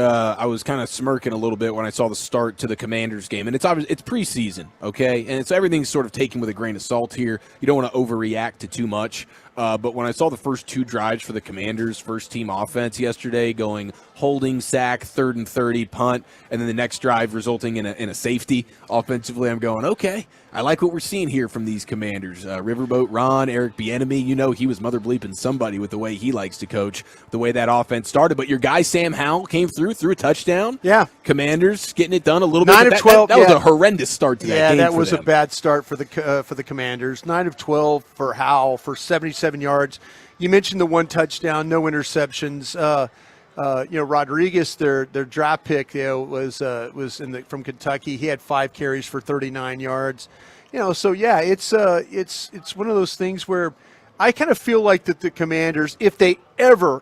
kind of smirking a little bit when I saw the start to the Commanders game, and it's preseason, okay, and so everything's sort of taken with a grain of salt here. You don't want to overreact to too much. But when I saw the first 2 drives for the Commanders' first-team offense yesterday, going holding, sack, 3rd and 30, punt, and then the next drive resulting in a safety offensively, I'm going, okay, I like what we're seeing here from these Commanders. Riverboat Ron, Eric Bieniemy, he was mother bleeping somebody with the way he likes to coach, the way that offense started. But your guy Sam Howell came through a touchdown. Yeah. Commanders getting it done a little bit. 9 of 12. That was a horrendous start to that game. Yeah, that was them. A bad start for the Commanders. 9 of 12 for Howell for 77 yards. You mentioned the 1 touchdown, no interceptions. Rodriguez, their draft pick, was from Kentucky. He had 5 carries for 39 yards. So yeah, it's one of those things where I kind of feel like that the Commanders, if they ever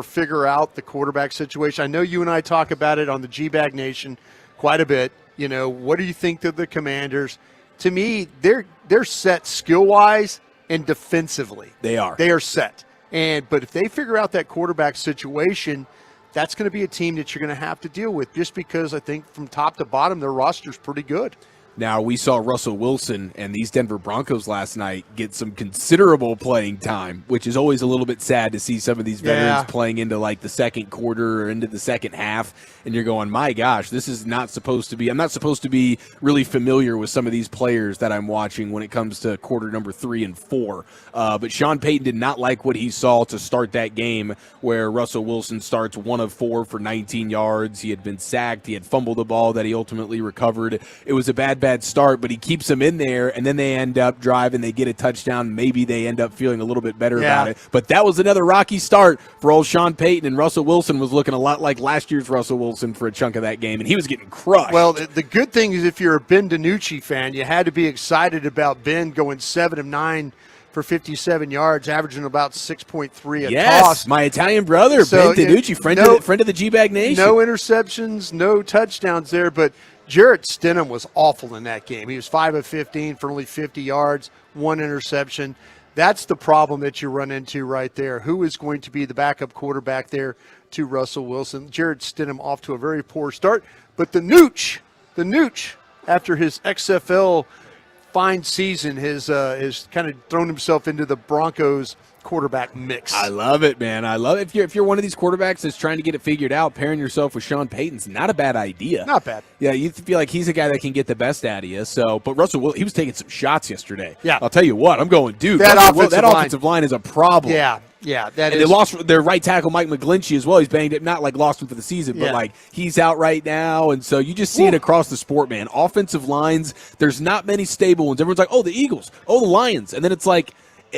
figure out the quarterback situation, I know you and I talk about it on the G-Bag Nation quite a bit. What do you think of the Commanders? To me, they're set skill-wise and defensively. They are set. But if they figure out that quarterback situation, that's going to be a team that you're going to have to deal with, just because I think from top to bottom their roster's pretty good. Now, we saw Russell Wilson and these Denver Broncos last night get some considerable playing time, which is always a little bit sad to see some of these veterans playing into like the second quarter or into the second half. And you're going, my gosh, this is not supposed to be – I'm not supposed to be really familiar with some of these players that I'm watching when it comes to quarter number 3 and 4. But Sean Payton did not like what he saw to start that game where Russell Wilson starts 1 of 4 for 19 yards. He had been sacked. He had fumbled the ball that he ultimately recovered. It was a bad start, but he keeps them in there, and then they end up driving. They get a touchdown. Maybe they end up feeling a little bit better about it. But that was another rocky start for old Sean Payton, and Russell Wilson was looking a lot like last year's Russell Wilson for a chunk of that game, and he was getting crushed. Well, the good thing is if you're a Ben DiNucci fan, you had to be excited about Ben going 7 of 9 for 57 yards, averaging about 6.3 a toss. My Italian brother, Ben DiNucci, friend of the G-Bag Nation. No interceptions, no touchdowns there, but Jarrett Stidham was awful in that game. He was 5 of 15 for only 50 yards, 1 interception. That's the problem that you run into right there. Who is going to be the backup quarterback there to Russell Wilson? Jarrett Stidham off to a very poor start. But the Nooch, after his XFL fine season, has kind of thrown himself into the Broncos quarterback mix. I love it, man. I love it. If you're one of these quarterbacks that's trying to get it figured out, pairing yourself with Sean Payton's not a bad idea. Not bad. Yeah, you feel like he's a guy that can get the best out of you. So, but Russell Wilson, he was taking some shots yesterday. Yeah, I'll tell you what, I'm going, dude. That offensive line is a problem. Yeah. They lost their right tackle, Mike McGlinchey, as well. He's banged up, not like lost him for the season, but like he's out right now. And so you just see it across the sport, man. Offensive lines, there's not many stable ones. Everyone's like, oh, the Eagles, oh, the Lions. And then it's like,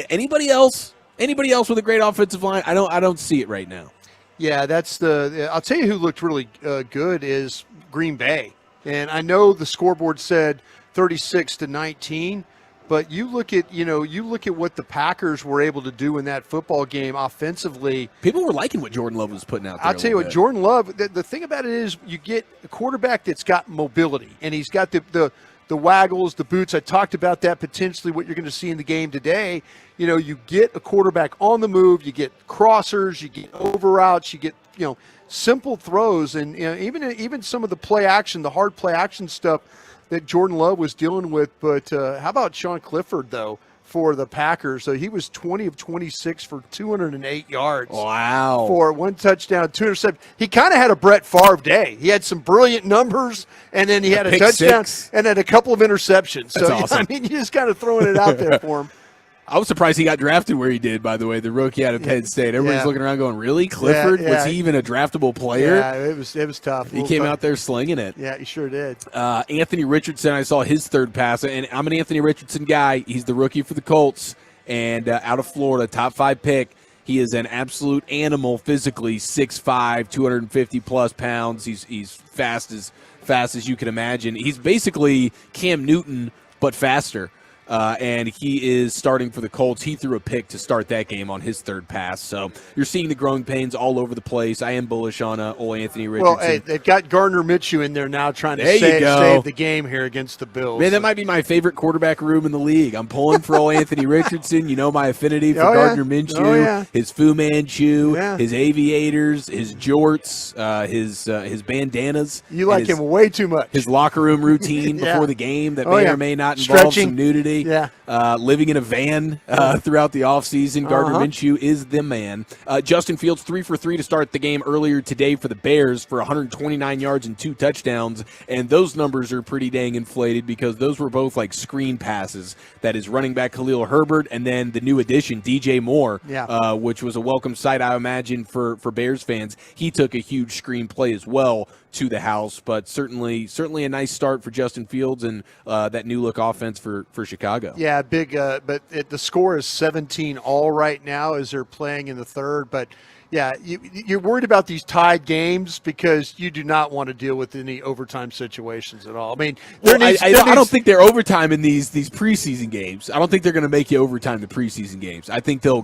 anybody else with a great offensive line? I don't see it right now. Yeah, I'll tell you who looked really good is Green Bay. And I know the scoreboard said 36-19. But you look at what the Packers were able to do in that football game offensively. People were liking what Jordan Love was putting out there. I'll tell you what, Jordan Love, the thing about it is you get a quarterback that's got mobility, and he's got the waggles, the boots. I talked about that potentially what you're going to see in the game today. You get a quarterback on the move, you get crossers, you get over routes, you get, simple throws, and even some of the play action, the hard play action stuff that Jordan Love was dealing with. But how about Sean Clifford, though, for the Packers? So he was 20 of 26 for 208 yards. Wow. For 1 touchdown, 2 interceptions. He kind of had a Brett Favre day. He had some brilliant numbers, and then he had a touchdown and then a couple of interceptions. That's so, awesome. you just kind of throwing it out there for him. I was surprised he got drafted where he did, by the way, the rookie out of Penn State. Everybody's looking around going, really? Clifford? Was he even a draftable player? Yeah, it was tough. He came out there slinging it. Yeah, he sure did. Anthony Richardson, I saw his third pass, and I'm an Anthony Richardson guy. He's the rookie for the Colts, and out of Florida, top 5 pick. He is an absolute animal physically, 6'5", 250-plus pounds. He's fast as you can imagine. He's basically Cam Newton, but faster. And he is starting for the Colts. He threw a pick to start that game on his third pass. So you're seeing the growing pains all over the place. I am bullish on old Anthony Richardson. Well, hey, they've got Gardner Minshew in there now trying to save the game here against the Bills. Man, that might be my favorite quarterback room in the league. I'm pulling for old Anthony Richardson. You know my affinity for Gardner Minshew, his Fu Manchu, his aviators, his jorts, his bandanas. You like him way too much. His locker room routine before the game that may or may not involve some nudity. Yeah. Living in a van throughout the offseason. Gardner Minshew is the man. Justin Fields 3 for 3 to start the game earlier today for the Bears for 129 yards and 2 touchdowns. And those numbers are pretty dang inflated because those were both like screen passes. That is running back Khalil Herbert and then the new addition, DJ Moore, which was a welcome sight, I imagine, for Bears fans. He took a huge screen play as well to the house, but certainly a nice start for Justin Fields and that new look offense for Chicago. Yeah, big. But the score is 17-all right now as they're playing in the third. But yeah, you're worried about these tied games because you do not want to deal with any overtime situations at all. I mean, I don't think they're overtime in these preseason games. I don't think they're going to make you overtime the preseason games. I think they'll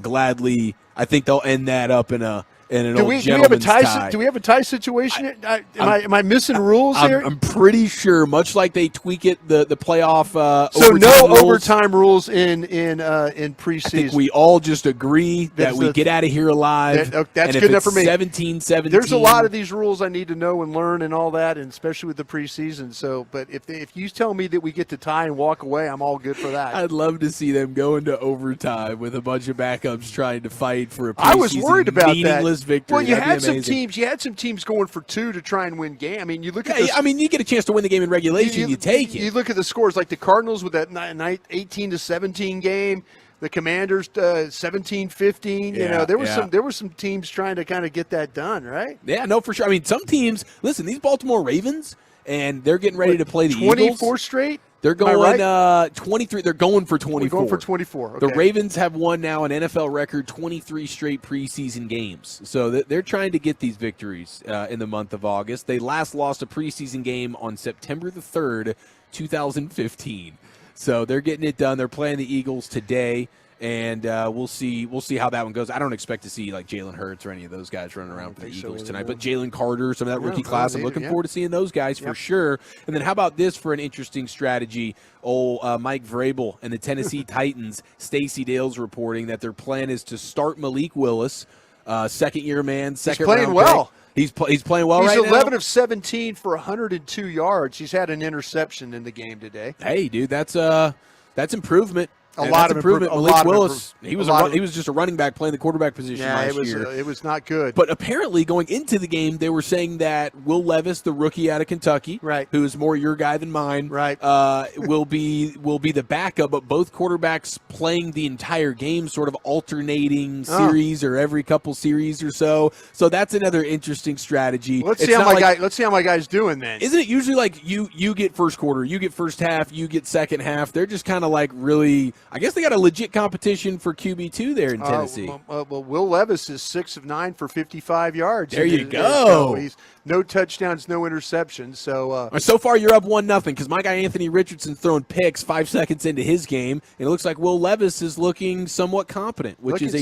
end that up in and an do old we gentleman's have a tie. Do we have a tie situation? Am I missing rules here? I'm pretty sure, much like they tweak it, the playoff. So no rules, overtime rules in preseason. I think we all just agree that we get out of here alive. That's and good enough for me. 17-17. There's a lot of these rules I need to know and learn and all that, and especially with the preseason. So, but if you tell me that we get to tie and walk away, I'm all good for that. I'd love to see them go into overtime with a bunch of backups trying to fight for a preseason I was worried about meaningless that. victory. Well, you That'd had be some amazing. teams. You had some teams going for 2 to try and win game. I mean, you look at. You get a chance to win the game in regulation. You take it. You look at the scores, like the Cardinals with that 18-17 game. The Commanders 17-15. There were some teams trying to kind of get that done, right? Yeah, no, for sure. I mean, some teams. Listen, these Baltimore Ravens, and they're getting ready to play the 24 Eagles. 24 straight. They're going 23. They're going for 24. We're going for 24. Okay. The Ravens have won now an NFL record 23 straight preseason games. So they're trying to get these victories in the month of August. They last lost a preseason game on September the 3rd, 2015. So they're getting it done. They're playing the Eagles today. And we'll see how that one goes. I don't expect to see like Jalen Hurts or any of those guys running around for the Eagles tonight. But Jalen Carter, some of that rookie class, I'm looking forward to seeing those guys for sure. And then how about this for an interesting strategy? Mike Vrabel and the Tennessee Titans. Stacey Dale's reporting that their plan is to start Malik Willis, second-year man, second round pick. He's playing well. He's playing well right now. He's 11 of 17 for 102 yards. He's had an interception in the game today. Hey, dude, that's improvement. A lot of improvement. Malik Willis, he was just a running back playing the quarterback position last year. It was not good. But apparently going into the game, they were saying that Will Levis, the rookie out of Kentucky, who is more your guy than mine, will be the backup. But both quarterbacks playing the entire game, sort of alternating series or every couple series or so. So that's another interesting strategy. Let's see how my guy's doing then. Isn't it usually like you get first quarter, you get first half, you get second half? They're just kind of like really. I guess they got a legit competition for QB2 there in Tennessee. Well, Will Levis is 6 of 9 for 55 yards. There you go. He's no touchdowns, no interceptions. So far you're up 1-0 because my guy Anthony Richardson's throwing picks 5 seconds into his game, and it looks like Will Levis is looking somewhat competent, which is a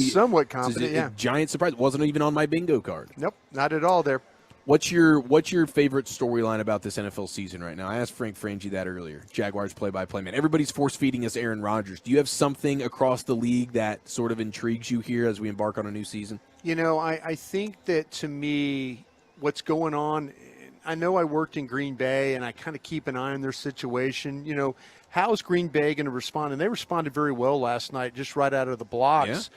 giant surprise. It wasn't even on my bingo card. Nope, not at all there. What's your favorite storyline about this NFL season right now? I asked Frank Frangie that earlier. Jaguars play-by-play man. Everybody's force-feeding us Aaron Rodgers. Do you have something across the league that sort of intrigues you here as we embark on a new season? I think that to me, what's going on, I know I worked in Green Bay and I kind of keep an eye on their situation. How is Green Bay going to respond? And they responded very well last night, just right out of the blocks.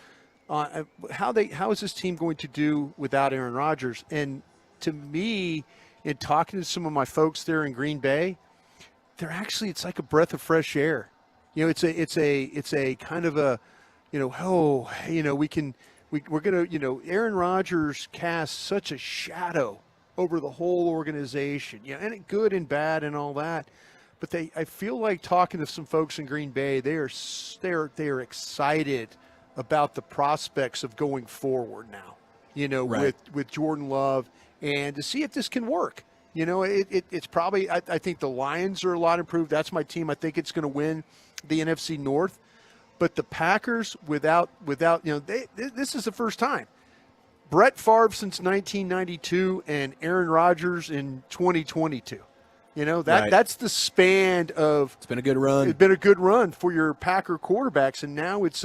Yeah. How is this team going to do without Aaron Rodgers? And to me, in talking to some of my folks there in Green Bay, it's like a breath of fresh air. It's a kind of a, we're gonna, Aaron Rodgers casts such a shadow over the whole organization, and good and bad and all that. But I feel like talking to some folks in Green Bay, they are excited about the prospects of going forward now. With Jordan Love. And to see if this can work. It's probably, I think the Lions are a lot improved. That's my team. I think it's going to win the NFC North. But the Packers, without this is the first time. Brett Favre since 1992 and Aaron Rodgers in 2022. That's the span of. It's been a good run. It's been a good run for your Packer quarterbacks. And now it's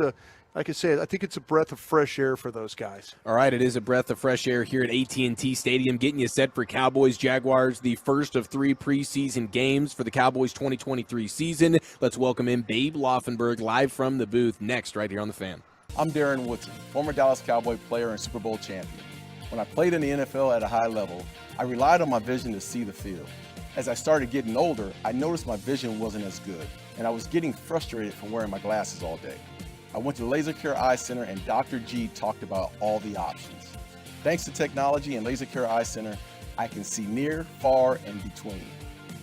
like I said, I think it's a breath of fresh air for those guys. All right, it is a breath of fresh air here at AT&T Stadium, getting you set for Cowboys-Jaguars, the first of 3 preseason games for the Cowboys 2023 season. Let's welcome in Babe Laufenberg live from the booth next right here on The Fan. I'm Darren Woodson, former Dallas Cowboy player and Super Bowl champion. When I played in the NFL at a high level, I relied on my vision to see the field. As I started getting older, I noticed my vision wasn't as good, and I was getting frustrated from wearing my glasses all day. I went to Laser Care Eye Center and Dr. G talked about all the options. Thanks to technology and Laser Care Eye Center, I can see near, far, and between.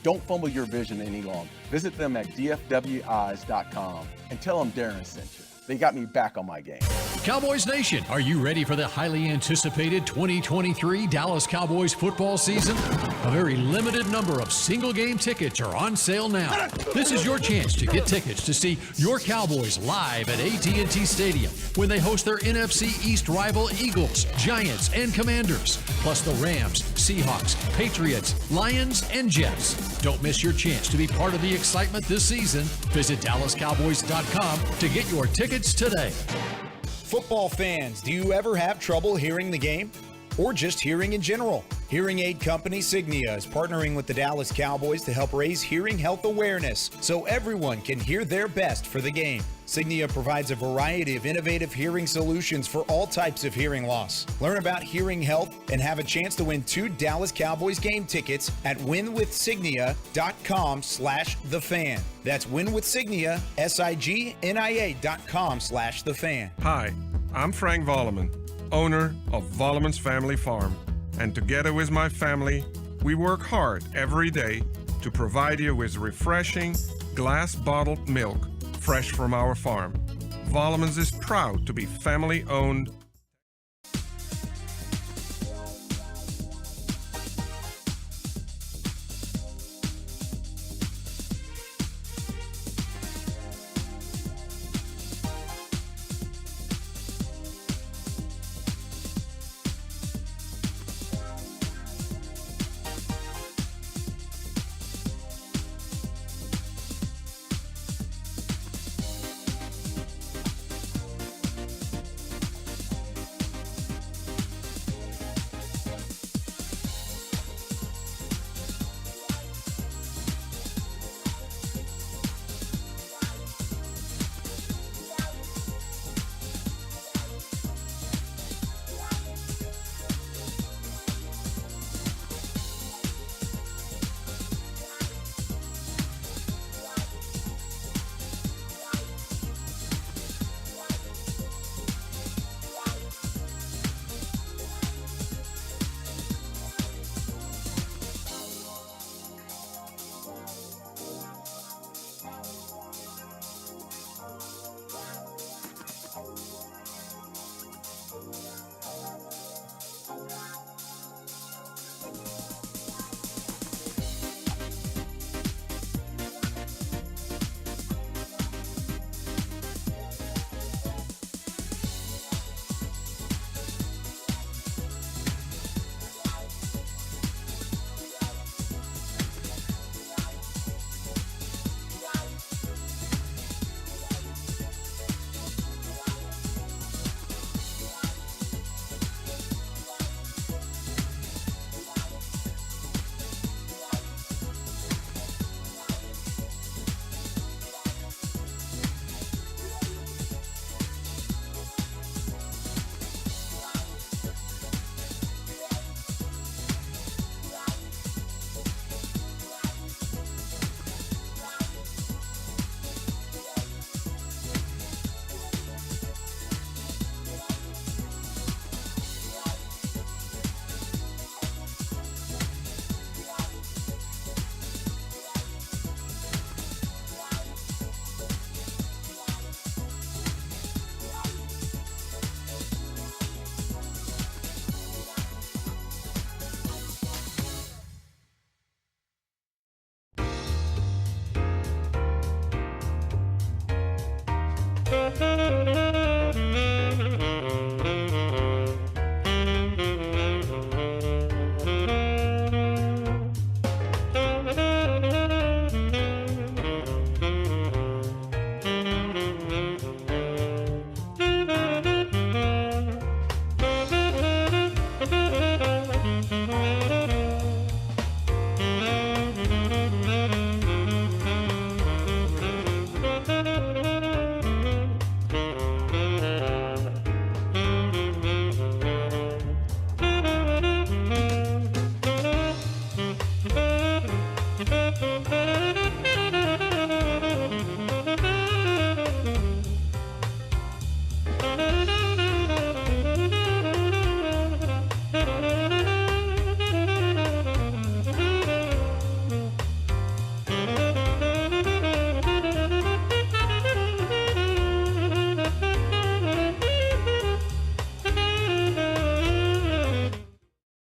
Don't fumble your vision any longer. Visit them at dfweyes.com and tell them Darren sent you. They got me back on my game. Cowboys Nation, are you ready for the highly anticipated 2023 Dallas Cowboys football season? A very limited number of single-game tickets are on sale now. This is your chance to get tickets to see your Cowboys live at AT&T Stadium when they host their NFC East rival Eagles, Giants, and Commanders, plus the Rams, Seahawks, Patriots, Lions, and Jets. Don't miss your chance to be part of the excitement this season. Visit DallasCowboys.com to get your tickets today. Football fans, do you ever have trouble hearing the game? Or just hearing in general? Hearing aid company Signia is partnering with the Dallas Cowboys to help raise hearing health awareness so everyone can hear their best for the game. Signia provides a variety of innovative hearing solutions for all types of hearing loss. Learn about hearing health and have a chance to win 2 Dallas Cowboys game tickets at winwithsignia.com/thefan. That's winwithsignia, SIGNIA.com/thefan. Hi, I'm Frank Volleman, owner of Volleman's Family Farm. And together with my family, we work hard every day to provide you with refreshing, glass-bottled milk fresh from our farm. Volleman's is proud to be family-owned.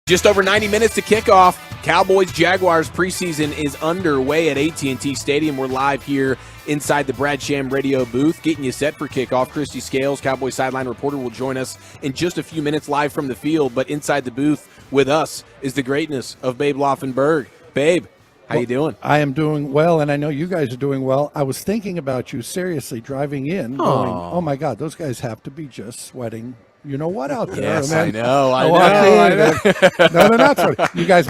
Just over 90 minutes to kick off. Cowboys Jaguars preseason is underway at AT&T Stadium. We're live here inside the Brad Sham radio booth, getting you set for kickoff. Christy Scales, Cowboys sideline reporter, will join us in just a few minutes live from the field. But inside the booth with us is the greatness of Babe Laufenberg. Babe, how you doing? I am doing well, and I know you guys are doing well. I was thinking about you seriously driving in, going, oh my God, those guys have to be just sweating. You know what out there? Yes, man. I know. No, they're not sweating. You guys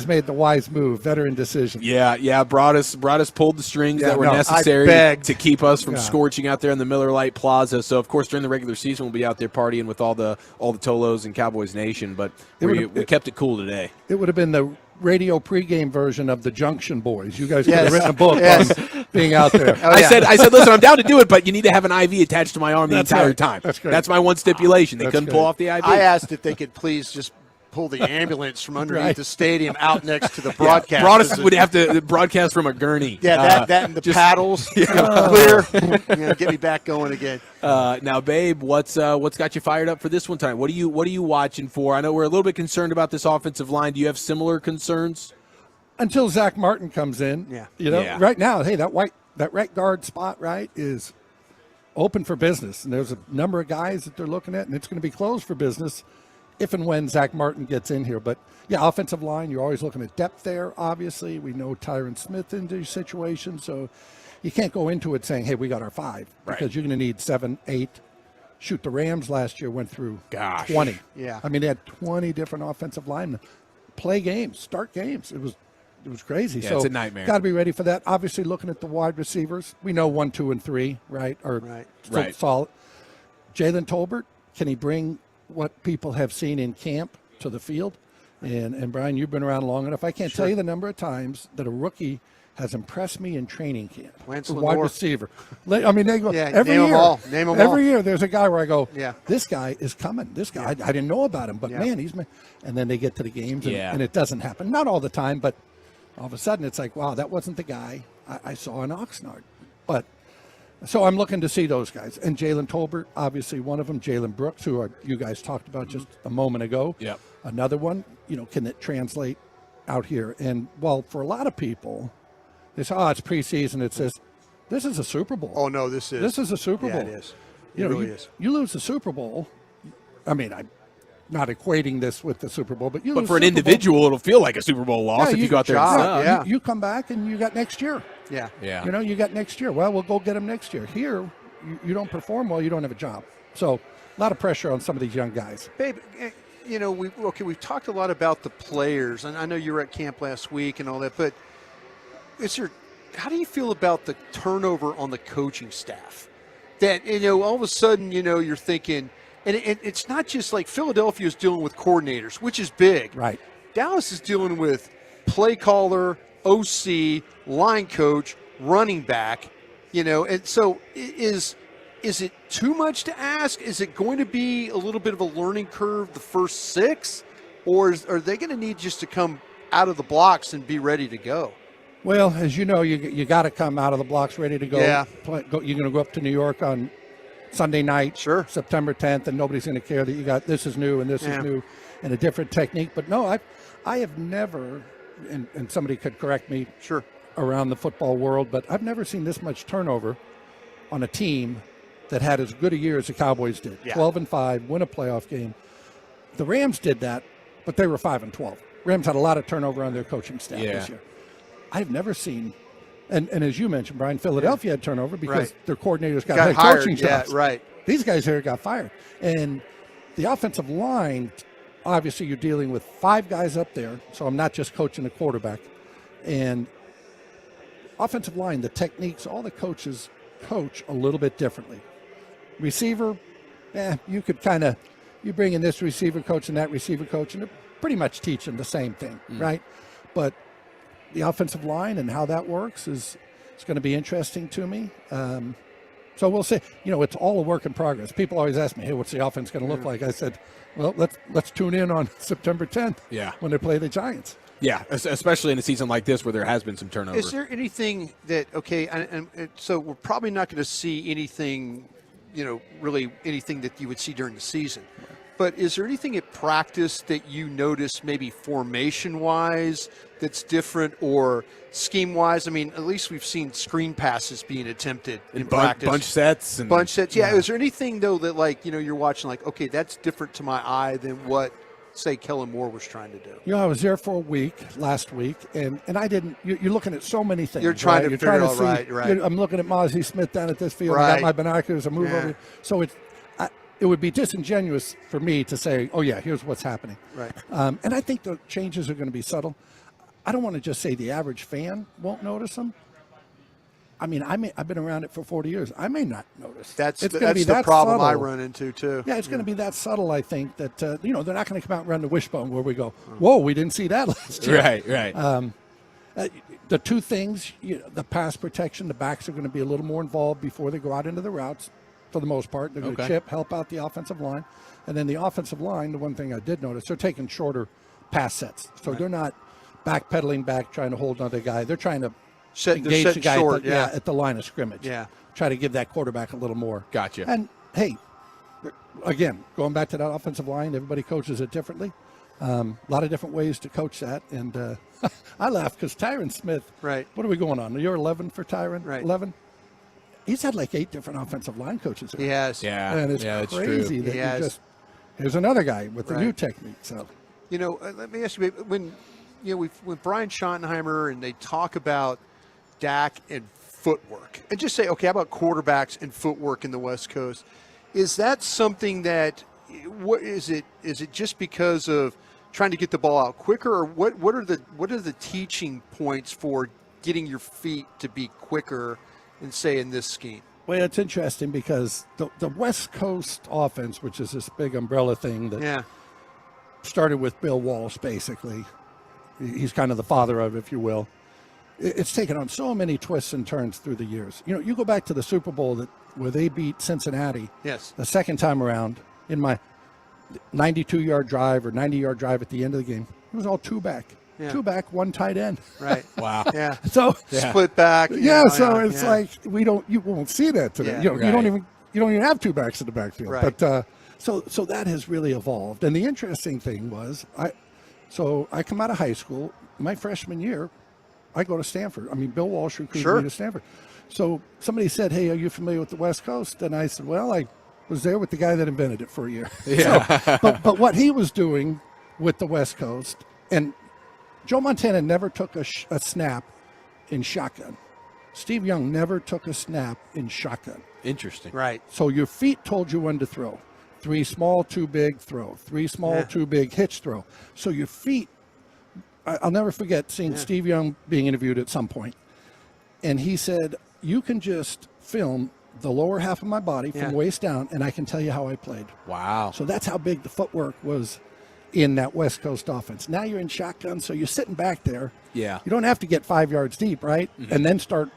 made the wise move, veteran decision. Yeah. Brought us pulled the strings that were necessary to keep us from scorching out there in the Miller Lite Plaza. So of course during the regular season we'll be out there partying with all the Tolos and Cowboys Nation, but we kept it cool today. It would have been the radio pregame version of the Junction Boys. You guys could have written a book on being out there. I said, listen, I'm down to do it, but you need to have an IV attached to my arm the entire time. That's great. That's my one stipulation. They couldn't pull off the IV. I asked if they could please just pull the ambulance from underneath the stadium out next to the broadcast. Broadus would have to broadcast from a gurney. Yeah, that and the paddles. Clear. Get me back going again. Now, Babe, what's got you fired up for this one time? What are you watching for? I know we're a little bit concerned about this offensive line. Do you have similar concerns? Until Zach Martin comes in. Yeah. Right now, hey, that right guard spot, is open for business. And there's a number of guys that they're looking at, and it's going to be closed for business if and when Zach Martin gets in here. But, offensive line, you're always looking at depth there, obviously. We know Tyron Smith in these situations, so you can't go into it saying, hey, we got our 5, because you're going to need 7, 8. Shoot, the Rams last year went through 20. Yeah. I mean, they had 20 different offensive linemen play games, start games. It was crazy. Yeah, it's a nightmare. Got to be ready for that. Obviously, looking at the wide receivers, we know 1, 2, and 3, are still solid. Jalen Tolbert, can he bring what people have seen in camp to the field? And Brian, you've been around long enough. I can't tell you the number of times that a rookie has impressed me in training camp. Lance wide Lenore. receiver. I mean, they go every name year. Them all. Name them every all. year, there's a guy where I go, Yeah. this guy is coming. This guy, I didn't know about him, but man, he's. And then they get to the games, and it doesn't happen. Not all the time, but all of a sudden it's like, wow, that wasn't the guy I saw in Oxnard. But so I'm looking to see those guys. And Jalen Tolbert, obviously one of them. Jalen Brooks, who you guys talked about just a moment ago. Yep. Another one, can it translate out here? And, well, for a lot of people, they say, it's preseason. It says, this is a Super Bowl. Oh, no, this is. This is a Super Bowl. Yeah, it is. It really is. You lose the Super Bowl. I mean, I'm not equating this with the Super Bowl, but for an individual, it'll feel like a Super Bowl loss if you go out there and you come back and you got next year. Yeah. You got next year. Well, we'll go get them next year. Here, you don't perform well, you don't have a job. So a lot of pressure on some of these young guys. Babe, we've talked a lot about the players, and I know you were at camp last week and all that, but how do you feel about the turnover on the coaching staff? That, all of a sudden, you're thinking, and it's not just like Philadelphia is dealing with coordinators, which is big. Right. Dallas is dealing with play caller, OC, line coach, running back, and so is it too much to ask? Is it going to be a little bit of a learning curve the first 6, or are they going to need just to come out of the blocks and be ready to go? Well, as you know, you got to come out of the blocks ready to go. Yeah. You're going to go up to New York on Sunday night, September 10th, and nobody's going to care that you got this is new and this is new and a different technique. But no, I have never, and somebody could correct me around the football world, but I've never seen this much turnover on a team that had as good a year as the Cowboys did. 12-5, win a playoff game. The Rams did that, but they were 5-12. Rams had a lot of turnover on their coaching staff this year. I've never seen, and as you mentioned, Brian, Philadelphia had turnover because their coordinators got head hired. coaching jobs. Yeah, right. These guys here got fired. And the offensive line, obviously you're dealing with 5 guys up there, so I'm not just coaching the quarterback. And offensive line, the techniques, all the coaches coach a little bit differently. Receiver, you could you bring in this receiver coach and that receiver coach, and pretty much teach them the same thing, right? But the offensive line and how that works is going to be interesting to me. So we'll see. It's all a work in progress. People always ask me, hey, what's the offense going to look like? I said, well, let's tune in on September 10th when they play the Giants. Yeah, especially in a season like this where there has been some turnover. Is there anything that, and so we're probably not going to see anything, really anything that you would see during the season. But is there anything at practice that you notice maybe formation-wise that's different or scheme-wise? I mean, at least we've seen screen passes being attempted in practice. Bunch sets. Bunch sets, yeah. Is there anything, though, that, like, you're watching like, okay, that's different to my eye than what, say, Kellen Moore was trying to do? I was there for a week last week, and I didn't. You're looking at so many things. You're trying to figure out, right. I'm looking at Mozzie Smith down at this field. Right. I got my binoculars. I move over. So it would be disingenuous for me to say, oh, yeah, here's what's happening. Right. And I think the changes are going to be subtle. I don't want to just say the average fan won't notice them. I mean, I've been around it for 40 years. I may not notice. That's the problem subtle. I run into, too. Yeah, it's going to be that subtle, I think, that, they're not going to come out and run the wishbone where we go, whoa, we didn't see that last year. Right. The two things, the pass protection, the backs are going to be a little more involved before they go out into the routes. For the most part, they're going to chip, help out the offensive line. And then the offensive line, the one thing I did notice, they're taking shorter pass sets. So they're not backpedaling back, trying to hold another guy. They're trying to engage the guy short, at the line of scrimmage. Yeah. Try to give that quarterback a little more. Gotcha. And, hey, again, going back to that offensive line, everybody coaches it differently. A lot of different ways to coach that. And I laugh because Tyron Smith, right. What are we going on? You're 11 for Tyron? Right. 11? He's had like 8 different offensive line coaches. He has. Yeah. And it's crazy that here's another guy with the new technique. So, let me ask you, when with Brian Schottenheimer and they talk about Dak and footwork, and just say, okay, how about quarterbacks and footwork in the West Coast? Is that something that, what is it? Is it just because of trying to get the ball out quicker, or what are the teaching points for getting your feet to be quicker? And say in this scheme? Well, it's interesting because the West Coast offense, which is this big umbrella thing that started with Bill Walsh, basically. He's kind of the father of it, if you will. It's taken on so many twists and turns through the years. You go back to the Super Bowl where they beat Cincinnati. Yes. The second time around in my 92-yard drive or 90-yard drive at the end of the game. It was all two back. Yeah. 2 back, 1 tight end. Right. Wow. Yeah. So split back. It's like you won't see that today. Yeah. You don't even have 2 backs in the backfield. Right. But so that has really evolved. And the interesting thing was I come out of high school. My freshman year, I go to Stanford. I mean, Bill Walsh recruited me to Stanford. So somebody said, "Hey, are you familiar with the West Coast?" And I said, "Well, I was there with the guy that invented it for a year." Yeah. So, but what he was doing with the West Coast, and Joe Montana never took a snap in shotgun. Steve Young never took a snap in shotgun. Interesting. Right. So your feet told you when to throw. 3 small, 2 big, throw. 3 small, 2 big, hitch throw. So your feet, I'll never forget seeing Steve Young being interviewed at some point. And he said, you can just film the lower half of my body from waist down, and I can tell you how I played. Wow. So that's how big the footwork was in that West Coast offense. Now you're in shotgun, so you're sitting back there. Yeah. You don't have to get 5 yards deep, right? Mm-hmm. And then start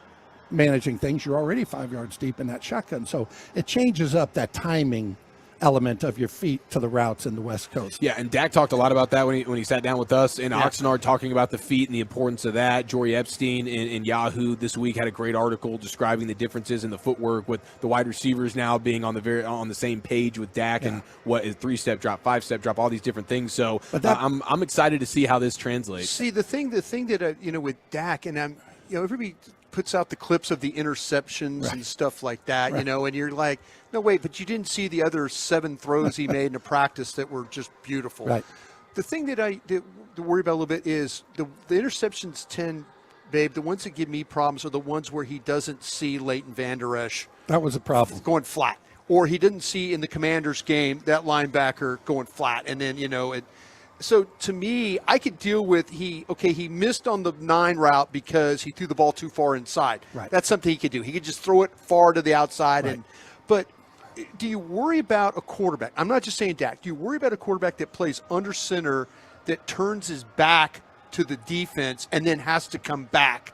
managing things. You're already 5 yards deep in that shotgun. So it changes up that timing element of your feet to the routes in the West Coast. Yeah, and Dak talked a lot about that when he sat down with us in Oxnard, talking about the feet and the importance of that. Jory Epstein in Yahoo this week had a great article describing the differences in the footwork with the wide receivers now being on the same page with Dak and what is 3-step drop, 5-step drop, all these different things. So I'm excited to see how this translates. See, the thing that with Dak, and everybody puts out the clips of the interceptions and stuff like that, and you're like, no, wait, but you didn't see the other 7 throws he made in a practice that were just beautiful. Right. The thing that I worry about a little bit is the interceptions tend, Babe, the ones that give me problems are the ones where he doesn't see Leighton Vander Esch. That was a problem. Going flat. Or he didn't see in the Commanders game that linebacker going flat. And then, so to me, I could deal with he missed on the 9 route because he threw the ball too far inside. Right. That's something he could do. He could just throw it far to the outside. But do you worry about a quarterback? I'm not just saying Dak. Do you worry about a quarterback that plays under center, that turns his back to the defense and then has to come back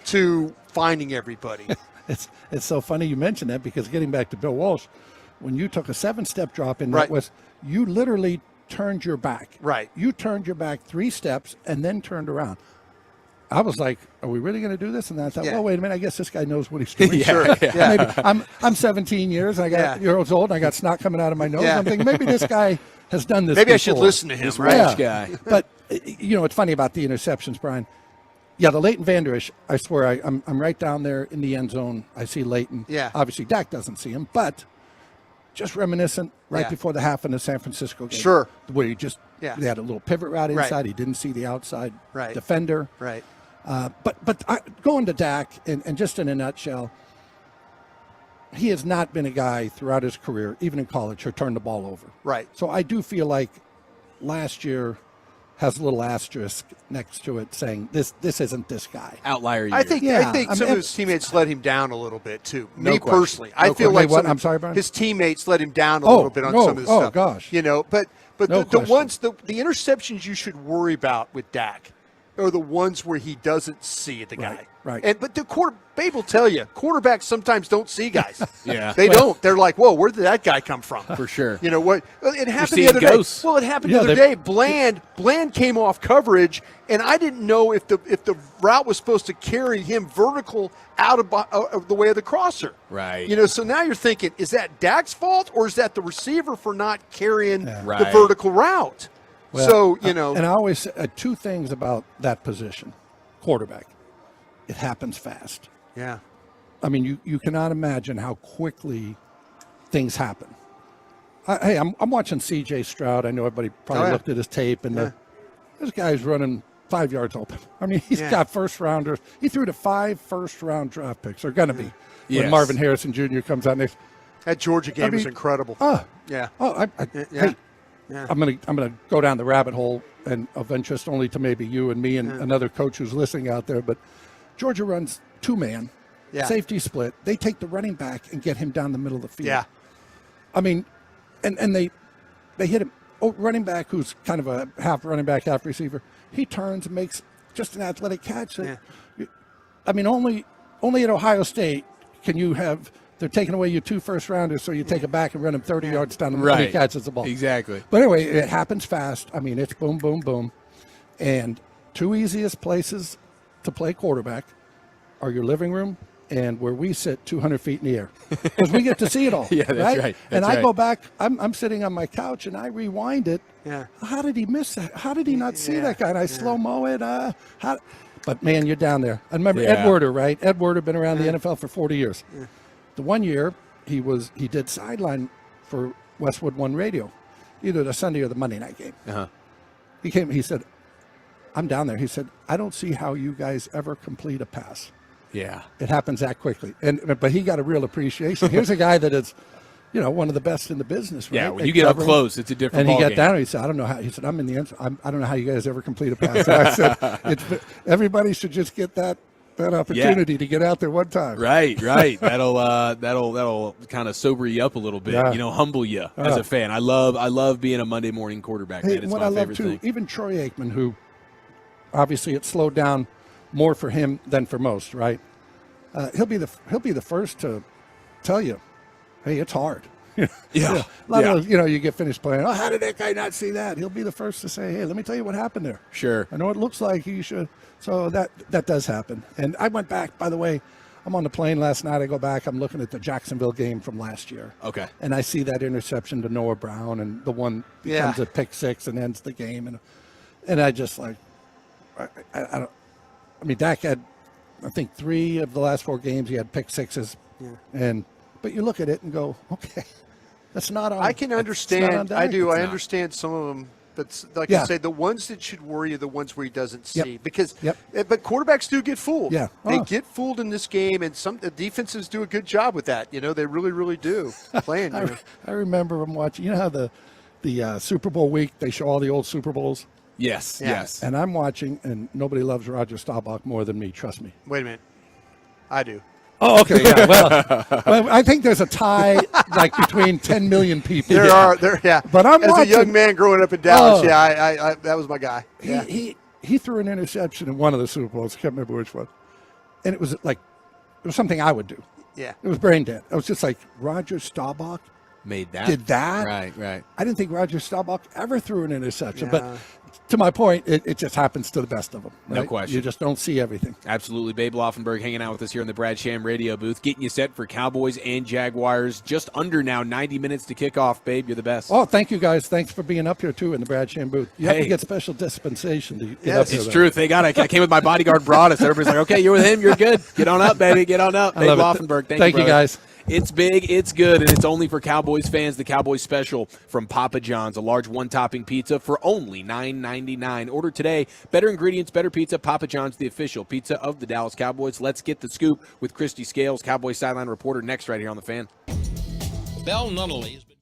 to finding everybody? It's so funny you mention that, because getting back to Bill Walsh, when you took a 7-step drop in that was, you literally turned your back. Right. You turned your back 3 steps and then turned around. I was like, are we really going to do this? And I thought, well, wait a minute, I guess this guy knows what he's doing. Maybe I'm 17 years, and I got years old, and I got snot coming out of my nose. I'm thinking, maybe this guy has done this Maybe before. I should listen to him, This right? Welch guy. But, it's funny about the interceptions, Brian. Yeah, the Leighton Vander Esch, I swear, I'm right down there in the end zone. I see Leighton. Yeah. Obviously, Dak doesn't see him, but just reminiscent Yeah. before the half in the San Francisco game. Sure. Where he had a little pivot route inside. Right. He didn't see the outside Right. defender. Right. Going to Dak, and just in a nutshell, he has not been a guy throughout his career, even in college, who turned the ball over. Right. So I do feel like last year has a little asterisk next to it saying this isn't this guy. Outlier year. I think some of his teammates let him down a little bit too. No Me question. personally, I feel like I'm sorry, Brian? his teammates let him down a little bit on some of the stuff. Oh gosh. But No the question. ones the interceptions you should worry about with Dak are the ones where he doesn't see the guy. Right. But Babe will tell you, quarterbacks sometimes don't see guys. Yeah. They don't. They're like, whoa, where did that guy come from? For sure. You know what? It happened the seeing other ghosts. day. Well, it happened the other day. Bland came off coverage, and I didn't know if the route was supposed to carry him vertical out of the way of the crosser. Right. So now you're thinking, is that Dak's fault, or is that the receiver for not carrying the Right. vertical route? Well, So, and I always say two things about that position, quarterback. It happens fast. Yeah. I mean, you cannot imagine how quickly things happen. I'm watching C.J. Stroud. I know everybody probably looked at his tape, and this guy's running 5 yards open. I mean, he's got first rounders. He threw to 5 first-round draft picks, or going to be, when Marvin Harrison Jr. comes out next. That Georgia game was incredible. Yeah. Hey, I'm gonna go down the rabbit hole and of interest only to maybe you and me and another coach who's listening out there. But Georgia runs 2-man, safety split. They take the running back and get him down the middle of the field. Yeah. I mean, and they hit him. Oh, running back who's kind of a half running back, half receiver. He turns and makes just an athletic catch. I mean, only at Ohio State can you have. They're taking away your 2 first-rounders, so you take it back and run him 30 yards down the middle. He catches the ball. Exactly. But anyway, it happens fast. I mean, it's boom, boom, boom. And 2 easiest places to play quarterback are your living room and where we sit 200 feet in the air. Because we get to see it all. Yeah, that's right. And That's I go right. back, I'm sitting on my couch, and I rewind it. Yeah. How did he miss that? How did he not see that guy? And I slow-mo it. But, man, you're down there. I remember Ed Werder, right? Ed Werder been around the NFL for 40 years. The one year he did sideline for Westwood One Radio, either the Sunday or the Monday night game. He said, I'm down there. He said, I don't see how you guys ever complete a pass. Yeah. It happens that quickly. But he got a real appreciation. Here's a guy that is, one of the best in the business. Right? Yeah, when you get up close, it's a different And he got ballgame. down and he said, I don't know how. He said, I'm in the end. I don't know how you guys ever complete a pass. And I said, everybody should just get that opportunity to get out there one time. Right. That'll kind of sober you up a little bit. Humble you as a fan. I love being a Monday morning quarterback. Hey, Man, it's what my I love favorite too, thing. even Troy Aikman, who obviously it slowed down more for him than for most, right? He'll be the first to tell you, hey, it's hard. Yeah. A lot of you get finished playing. Oh, how did that guy not see that? He'll be the first to say, hey, let me tell you what happened there. Sure. I know it looks like you should. So that does happen. And I went back, by the way, I'm on the plane last night. I go back, I'm looking at the Jacksonville game from last year. Okay. And I see that interception to Noah Brown, and the one becomes a pick six and ends the game. And I just like, I mean, Dak had, I think, 3 of the last 4 games he had pick sixes. Yeah. But you look at it and go, okay, that's not on. I can understand. I do. I understand some of them. But like you say, the ones that should worry are the ones where he doesn't see. Because, but quarterbacks do get fooled. Yeah. They get fooled in this game, and some defenses do a good job with that. They really, really do. Playing. I remember them watching. You know how the Super Bowl week, they show all the old Super Bowls? Yes, yes. And I'm watching, and nobody loves Roger Staubach more than me, trust me. Wait a minute. I do. Oh, okay. Yeah. Well, I think there's a tie between 10 million people. There are. But I'm as watching, a young man growing up in Dallas, I that was my guy. He threw an interception in one of the Super Bowls. I can't remember which one. And it was something I would do. Yeah. It was brain dead. I was just like, Roger Staubach made that. Did that. Right. I didn't think Roger Staubach ever threw an interception, Yeah. but to my point, it just happens to the best of them. Right? No question. You just don't see everything. Absolutely. Babe Laufenberg hanging out with us here in the Brad Sham radio booth, getting you set for Cowboys and Jaguars. Just under now 90 minutes to kick off, Babe. You're the best. Oh, thank you guys. Thanks for being up here, too, in the Brad Sham booth. You have to get special dispensation to get up here. It's true. Thank God I came with my bodyguard brought us. Everybody's like, okay, you're with him. You're good. Get on up, baby. Get on up. Babe Laufenberg. Thank you, guys. It's big, it's good, and it's only for Cowboys fans. The Cowboys Special from Papa John's, a large one-topping pizza for only $9.99. Order today. Better ingredients, better pizza. Papa John's, the official pizza of the Dallas Cowboys. Let's get the scoop with Christy Scales, Cowboys sideline reporter, next right here on The Fan. Bell Nunnally has been.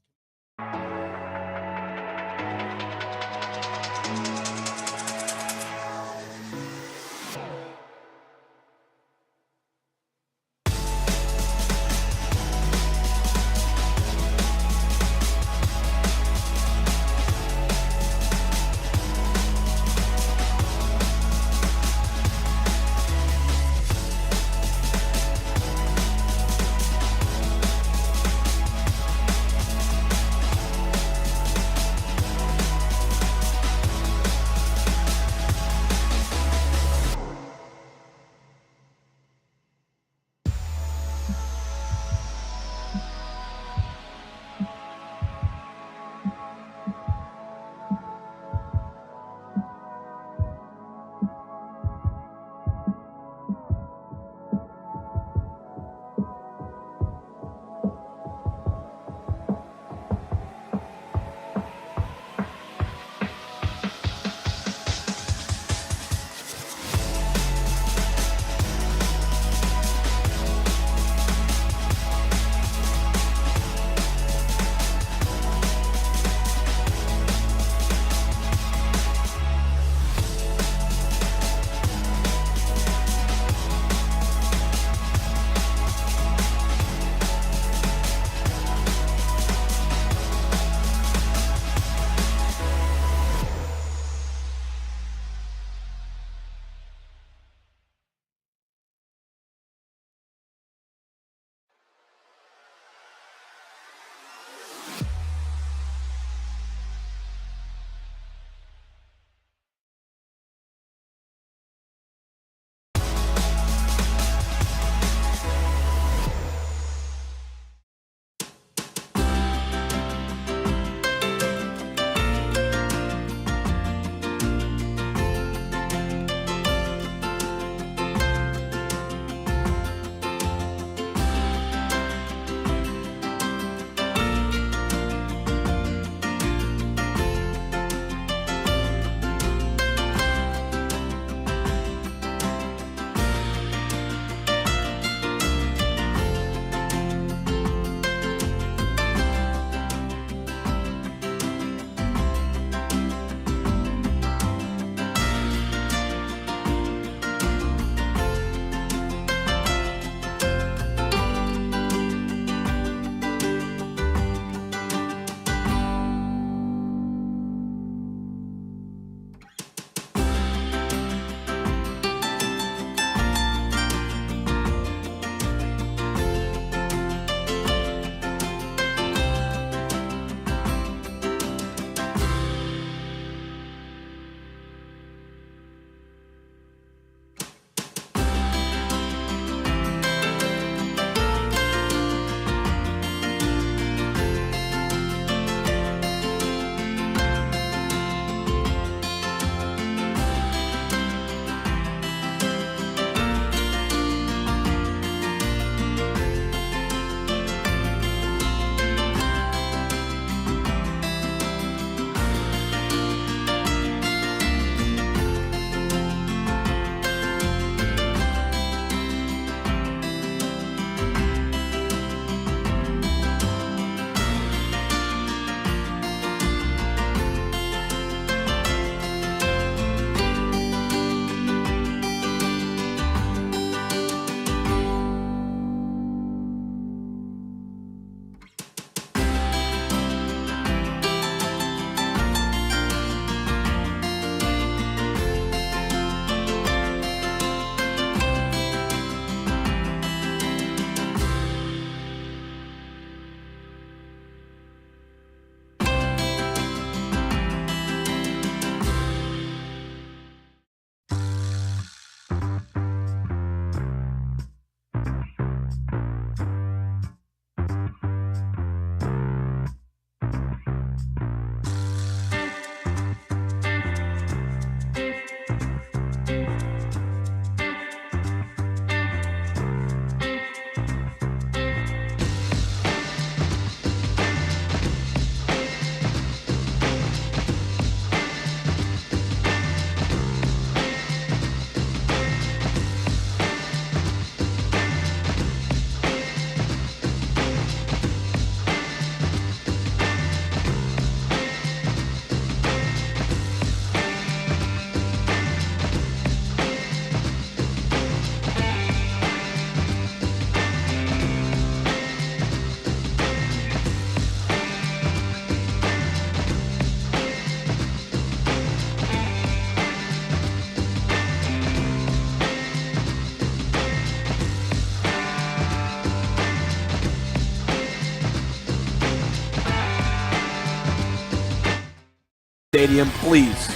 Stadium, please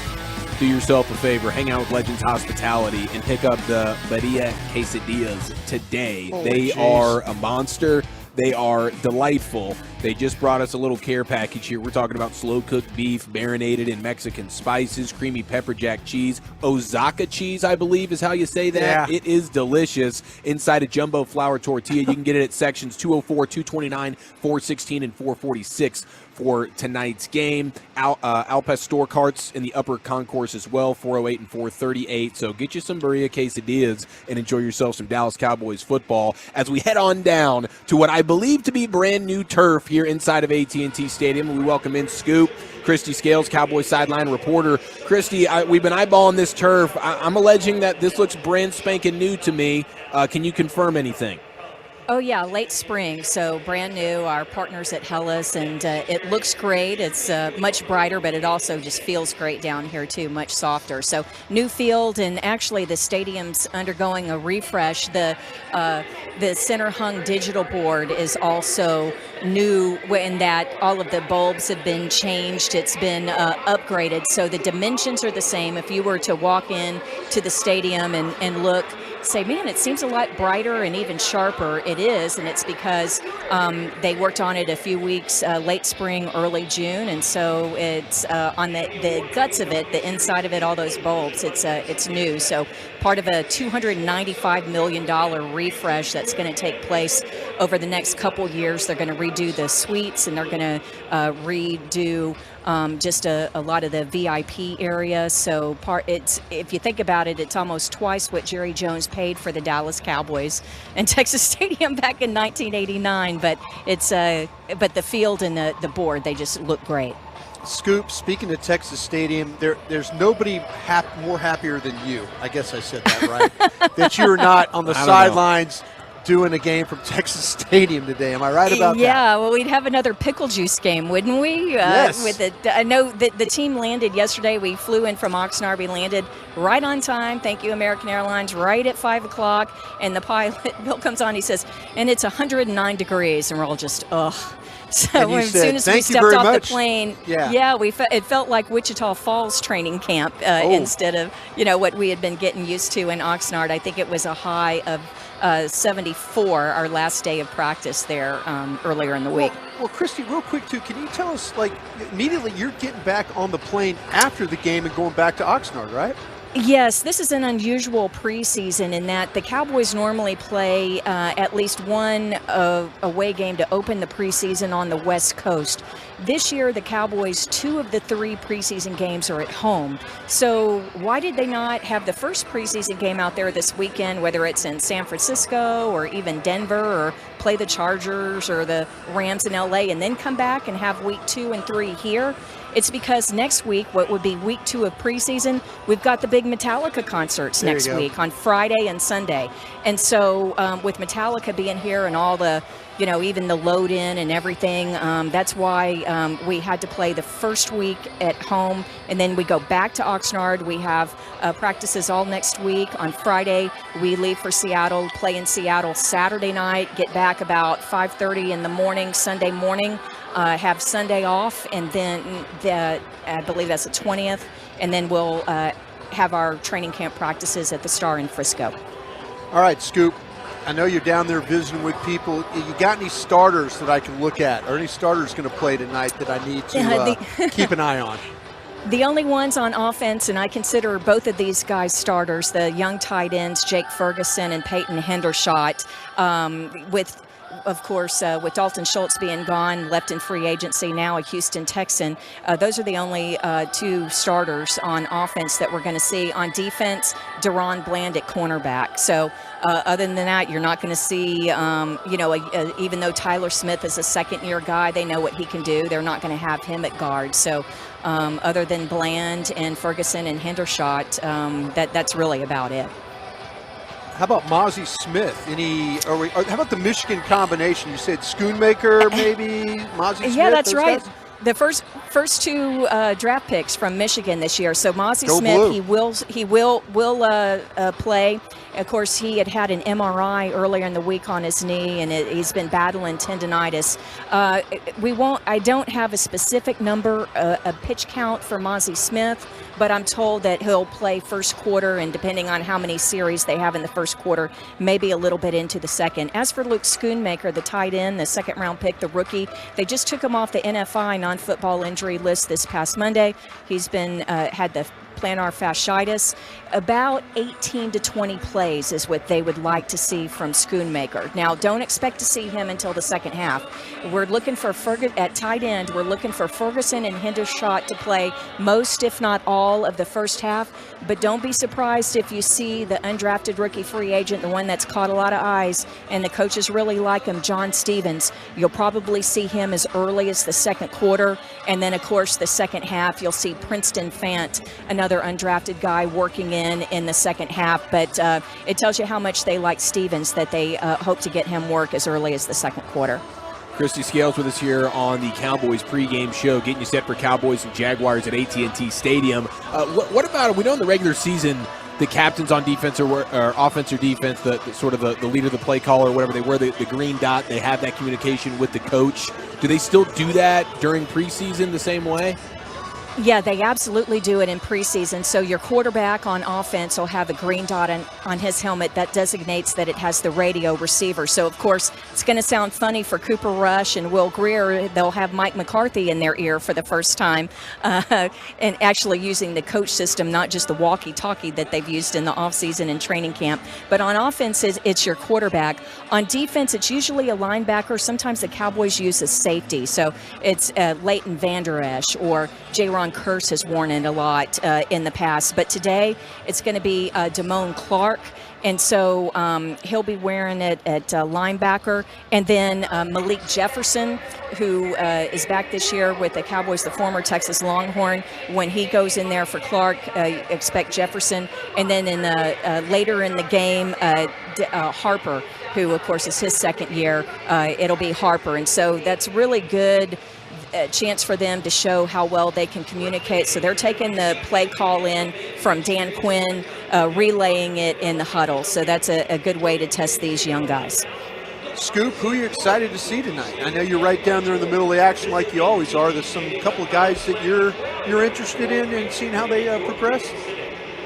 do yourself a favor, hang out with Legends Hospitality and pick up the Birria Quesadillas today. They are a monster. They are delightful. They just brought us a little care package here. We're talking about slow-cooked beef, marinated in Mexican spices, creamy pepper jack cheese, Osaka cheese, I believe is how you say that. Yeah. It is delicious. Inside a jumbo flour tortilla. You can get it at sections 204, 229, 416, and 446 for tonight's game. Al Pastor carts in the upper concourse as well, 408 and 438. So get you some Birria Quesadillas and enjoy yourself some Dallas Cowboys football as we head on down to what I believe to be brand new turf here inside of AT&T Stadium. We welcome in Scoop, Christy Scales, Cowboys sideline reporter. Christy, we've been eyeballing this turf. I'm alleging that this looks brand spanking new to me. Can you confirm anything? Oh, yeah, late spring, so brand new, our partners at Hellas, and it looks great. It's much brighter, but it also just feels great down here, too, much softer. So new field, and actually the stadium's undergoing a refresh. The center-hung digital board is also new in that all of the bulbs have been changed. It's been upgraded, so the dimensions are the same. If you were to walk in to the stadium and look, say, man, it seems a lot brighter and even sharper. It is, and it's because they worked on it a few weeks late spring, early June, and so it's on the guts of it, the inside of it, all those bulbs, it's new. So part of a $295 million refresh that's going to take place over the next couple years. They're going to redo the suites, and they're going to redo just a lot of the VIP area. So if you think about it, it's almost twice what Jerry Jones paid for the Dallas Cowboys and Texas Stadium back in 1989. But but the field and the board, they just look great. Scoop, speaking of Texas Stadium, there's nobody more happier than you. I guess I said that right. That you're not on the sidelines doing a game from Texas Stadium today. Am I right about that? Yeah, well, we'd have another pickle juice game, wouldn't we? Yes. I know that the team landed yesterday. We flew in from Oxnard. We landed right on time. Thank you, American Airlines, right at 5 o'clock. And the pilot, Bill, comes on. He says, and it's 109 degrees. And we're all just, ugh. So as soon as we stepped off the plane, it felt like Wichita Falls training camp instead of what we had been getting used to in Oxnard. I think it was a high of 74 our last day of practice there earlier in the week. Well, Christy, real quick too, can you tell us, immediately you're getting back on the plane after the game and going back to Oxnard, right? Yes, this is an unusual preseason in that the Cowboys normally play at least one away game to open the preseason on the West Coast. This year, the Cowboys, 2 of the 3 preseason games are at home. So why did they not have the first preseason game out there this weekend, whether it's in San Francisco or even Denver, or play the Chargers or the Rams in LA, and then come back and have week 2 and 3 here? It's because next week, what would be week 2 of preseason, we've got the big Metallica concerts next week on Friday and Sunday. And so with Metallica being here and all the, even the load in and everything, that's why we had to play the first week at home. And then we go back to Oxnard. We have practices all next week. On Friday, we leave for Seattle, play in Seattle Saturday night, get back about 5:30 in the morning, Sunday morning. Have Sunday off, and then I believe that's the 20th, and then we'll have our training camp practices at the Star in Frisco. All right, Scoop, I know you're down there visiting with people. You got any starters that I can look at, or any starters going to play tonight that I need to keep an eye on? The only ones on offense, and I consider both of these guys starters, the young tight ends, Jake Ferguson and Peyton Hendershot, of course, with Dalton Schultz being gone, left in free agency, now a Houston Texan. Those are the only 2 starters on offense that we're going to see. On defense, Deron Bland at cornerback. So other than that, you're not going to see, even though Tyler Smith is a second-year guy, they know what he can do. They're not going to have him at guard. So other than Bland and Ferguson and Hendershot, that's really about it. How about Mozzie Smith? How about the Michigan combination? You said Schoonmaker, maybe Mozzie Smith. Yeah, that's right. Guys? The first two draft picks from Michigan this year. So Mozzie Go Smith, Blue. he will play. Of course, he had an MRI earlier in the week on his knee, and he's been battling tendonitis. I don't have a specific number, a pitch count for Mozzie Smith, but I'm told that he'll play first quarter, and depending on how many series they have in the first quarter, maybe a little bit into the second. As for Luke Schoonmaker, the tight end, the second-round pick, the rookie, they just took him off the NFI non-football injury list this past Monday. He's been had the plantar fasciitis. About 18 to 20 plays is what they would like to see from Schoonmaker. Now, don't expect to see him until the second half. We're looking for at tight end. We're looking for Ferguson and Hendershot to play most, if not all, of the first half. But don't be surprised if you see the undrafted rookie free agent, the one that's caught a lot of eyes, and the coaches really like him, John Stevens. You'll probably see him as early as the second quarter. And then, of course, the second half, you'll see Princeton Fant, another undrafted guy, working in the second half. But it tells you how much they like Stevens, that they hope to get him work as early as the second quarter. Christy Scales with us here on the Cowboys pregame show, getting you set for Cowboys and Jaguars at AT&T Stadium. What about, we know in the regular season, the captains on defense or offense or defense, the sort of the leader, the play caller, whatever, they wear the green dot, they have that communication with the coach. Do they still do that during preseason the same way? Yeah, they absolutely do it in preseason. So your quarterback on offense will have a green dot on his helmet that designates that it has the radio receiver. So, of course, it's going to sound funny for Cooper Rush and Will Greer. They'll have Mike McCarthy in their ear for the first time, and actually using the coach system, not just the walkie-talkie that they've used in the offseason and training camp. But on offense, it's your quarterback. On defense, it's usually a linebacker. Sometimes the Cowboys use a safety. So it's Leighton Vander Esch, or Jaron Kearse has worn it a lot in the past. But today, it's going to be Damone Clark. And so he'll be wearing it at linebacker. And then Malik Jefferson, who is back this year with the Cowboys, the former Texas Longhorn. When he goes in there for Clark, expect Jefferson. And then later in the game, Harper, who, of course, is his second year. It'll be Harper. And so that's really good. A chance for them to show how well they can communicate. So they're taking the play call in from Dan Quinn, relaying it in the huddle. So that's a good way to test these young guys. Scoop, who are you excited to see tonight? I know you're right down there in the middle of the action like you always are. There's a couple of guys that you're interested in and seeing how they progress.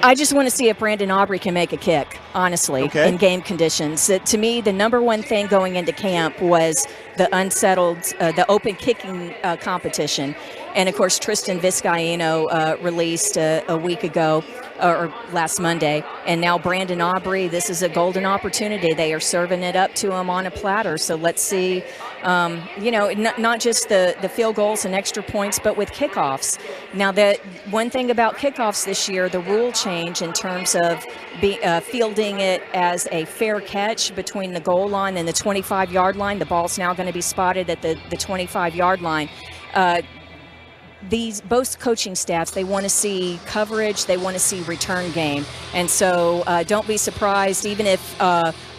I just want to see if Brandon Aubrey can make a kick, honestly, in game conditions. To me, the number one thing going into camp was the the open kicking competition. And, of course, Tristan Vizcaino released a week ago, or last Monday. And now Brandon Aubrey, this is a golden opportunity. They are serving it up to him on a platter. So let's see, not just the field goals and extra points, but with kickoffs. Now, the one thing about kickoffs this year, the rule change in terms of fielding it as a fair catch between the goal line and the 25-yard line. The ball's now going to be spotted at the 25-yard line. Both coaching staffs, they want to see coverage, they want to see return game. And so don't be surprised, even if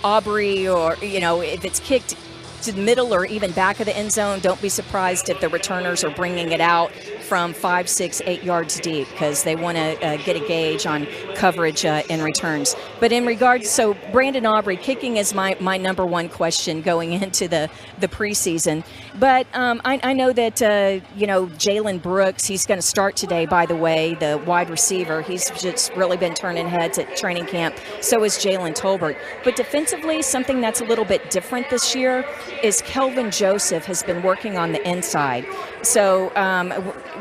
Aubrey or, if it's kicked to the middle or even back of the end zone, don't be surprised if the returners are bringing it out from 5, 6, 8 yards deep, because they want to get a gauge on coverage and returns. But in regards, so Brandon Aubrey, kicking is my number one question going into the preseason. But I know that, Jalen Brooks, he's going to start today, by the way, the wide receiver. He's just really been turning heads at training camp. So is Jalen Tolbert. But defensively, something that's a little bit different this year is Kelvin Joseph has been working on the inside. So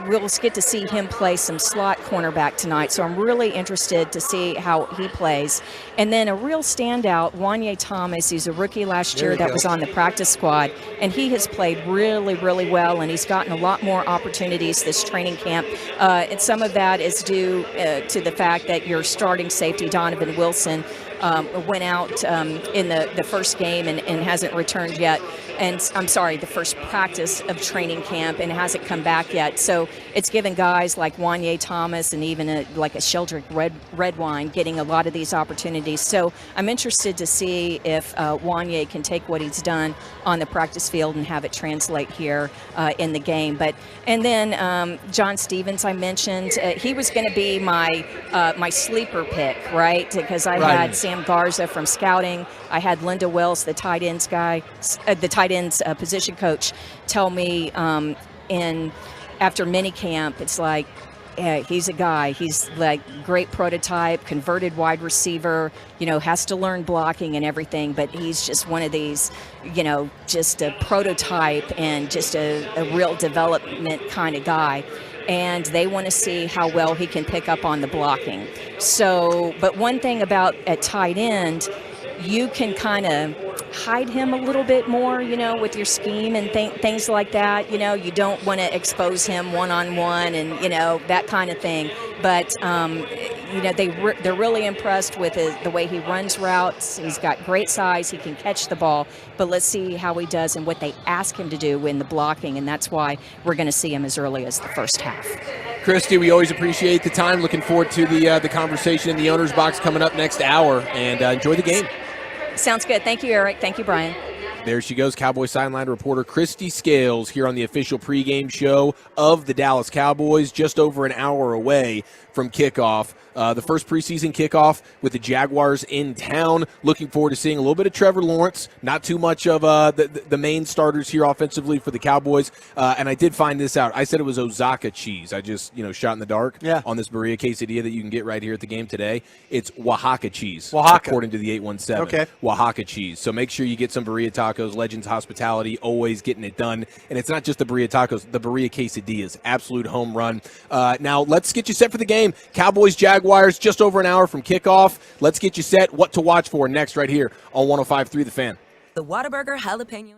we'll get to see him play some slot cornerback tonight. So I'm really interested to see how he plays. And then a real standout, Wanye Thomas. He's a rookie last year that was on the practice squad. And he has played really, really well. And he's gotten a lot more opportunities this training camp. And some of that is due to the fact that your starting safety, Donovan Wilson, went out in the first game and hasn't returned yet. And I'm sorry, the first practice of training camp and hasn't come back yet. So it's given guys like Wanye Thomas and even like a Sheldrick Redwine getting a lot of these opportunities. So I'm interested to see if Wanye can take what he's done on the practice field and have it translate here in the game. And then John Stevens, I mentioned, he was going to be my sleeper pick, right? Because I had Sam Garza from scouting. I had Linda Wells, the tight ends position coach, tell me after minicamp, it's like, he's a guy. He's like great prototype, converted wide receiver, has to learn blocking and everything, but he's just one of these, just a prototype and just a real development kind of guy. And they want to see how well he can pick up on the blocking. So, but one thing about at tight end, you can kind of hide him a little bit more, with your scheme and things like that. You don't want to expose him one-on-one and, that kind of thing. But, they're really impressed with the way he runs routes. He's got great size. He can catch the ball. But let's see how he does and what they ask him to do in the blocking. And that's why we're going to see him as early as the first half. Christy, we always appreciate the time. Looking forward to the conversation in the owner's box coming up next hour. And enjoy the game. Sounds good. Thank you, Eric. Thank you, Brian. There she goes, Cowboys sideline reporter Christy Scales here on the official pregame show of the Dallas Cowboys, just over an hour away from kickoff. The first preseason kickoff with the Jaguars in town. Looking forward to seeing a little bit of Trevor Lawrence. Not too much of the main starters here offensively for the Cowboys. And I did find this out. I said it was Osaka cheese. I just, shot in the dark on this burrito quesadilla that you can get right here at the game today. It's Oaxaca cheese, according to the 817. Okay. Oaxaca cheese. So make sure you get some burrito tacos. Legends Hospitality, always getting it done. And it's not just the burrito tacos, the burrito quesadillas. Absolute home run. Now, let's get you set for the game. Cowboys, Jaguars, just over an hour from kickoff. Let's get you set. What to watch for next right here on 105.3 The Fan. The Whataburger Jalapeno.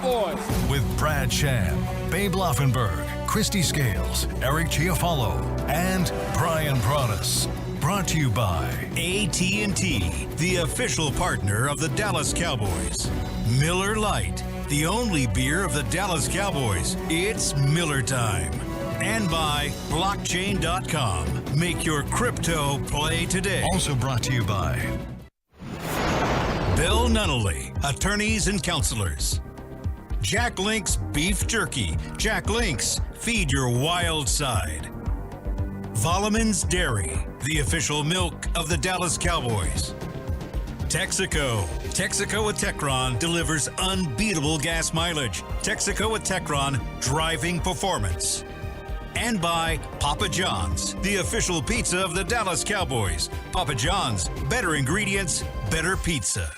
Cowboys. With Brad Sham, Babe Laufenberg, Christy Scales, Eric Chiafalo, and Brian Broaddus. Brought to you by AT&T, the official partner of the Dallas Cowboys. Miller Lite, the only beer of the Dallas Cowboys. It's Miller time. And by blockchain.com. Make your crypto play today. Also brought to you by Bill Nunnally, attorneys and counselors. Jack Link's Beef Jerky. Jack Link's, feed your wild side. Volleman's Dairy, the official milk of the Dallas Cowboys. Texaco. Texaco with Techron delivers unbeatable gas mileage. Texaco with Techron, driving performance. And by Papa John's, the official pizza of the Dallas Cowboys. Papa John's, better ingredients, better pizza.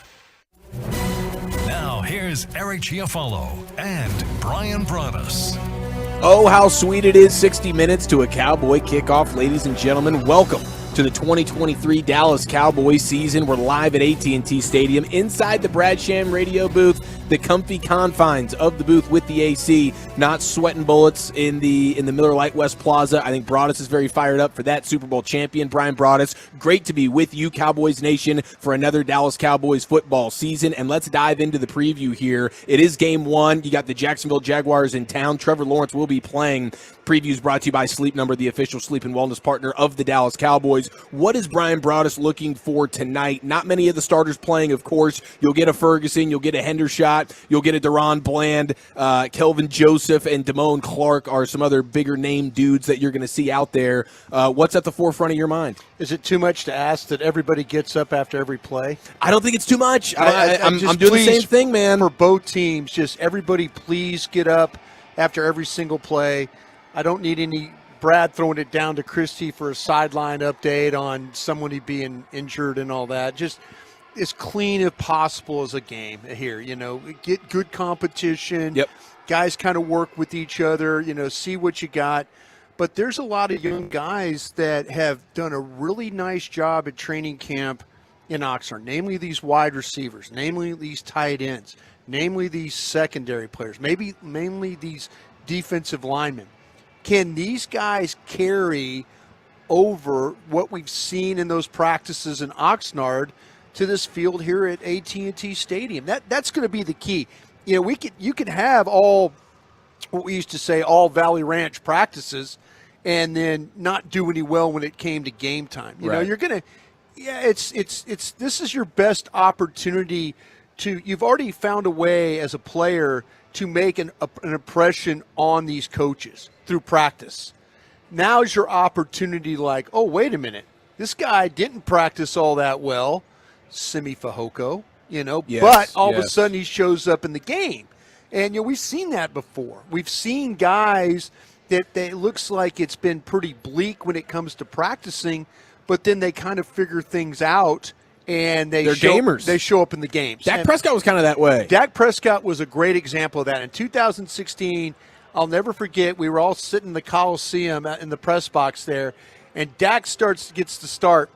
Now here's Eric Chiafalo and Brian Broaddus. Oh, how sweet it is, 60 minutes to a Cowboy kickoff. Ladies and gentlemen, welcome to the 2023 Dallas Cowboys season. We're live at AT&T Stadium inside the Brad Sham radio booth, the comfy confines of the booth with the AC, not sweating bullets in the Miller Lite West Plaza. I think Broaddus is very fired up for that. Super Bowl champion Brian Broaddus, great to be with you, Cowboys Nation, for another Dallas Cowboys football season. And let's dive into the preview here. It is game one. You got the Jacksonville Jaguars in town. Trevor Lawrence will be playing. Previews brought to you by Sleep Number, the official sleep and wellness partner of the Dallas Cowboys. What is Brian Broaddus looking for tonight? Not many of the starters playing, of course. You'll get a Ferguson, you'll get a Hendershot, you'll get a Deron Bland, Kelvin Joseph, and Damone Clark are some other bigger name dudes that you're going to see out there. What's at the forefront of your mind? Is it too much to ask that everybody gets up after every play? I don't think it's too much. I'm doing the same thing, man. For both teams, just everybody please get up after every single play. I don't need any Brad throwing it down to Christy for a sideline update on somebody being injured and all that. Just as clean as possible as a game here. Get good competition. Yep. Guys kind of work with each other, see what you got. But there's a lot of young guys that have done a really nice job at training camp in Oxnard, namely these wide receivers, namely these tight ends, namely these secondary players, mainly these defensive linemen. Can these guys carry over what we've seen in those practices in Oxnard to this field here at AT&T Stadium? That's going to be the key. You could have all what we used to say all Valley Ranch practices and then not do any well when it came to game time. You're going to this is your best opportunity you've already found a way as a player to make an impression on these coaches through practice. Now's your opportunity oh, wait a minute. This guy didn't practice all that well, Simi Fehoko, but all of a sudden he shows up in the game. And, we've seen that before. We've seen guys that it looks like it's been pretty bleak when it comes to practicing, but then they kind of figure things out. And they're gamers. They show up in the games. Dak Prescott was kind of that way. Dak Prescott was a great example of that. In 2016, I'll never forget, we were all sitting in the Coliseum in the press box there, and Dak gets to start,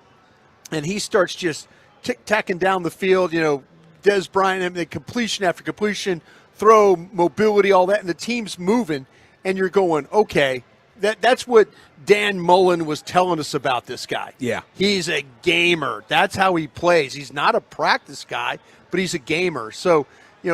and he starts just tick-tacking down the field, Des Bryant, the completion after completion, throw, mobility, all that, and the team's moving, and you're going, okay, that's what Dan Mullen was telling us about this guy. Yeah. He's a gamer. That's how he plays. He's not a practice guy, but he's a gamer. So,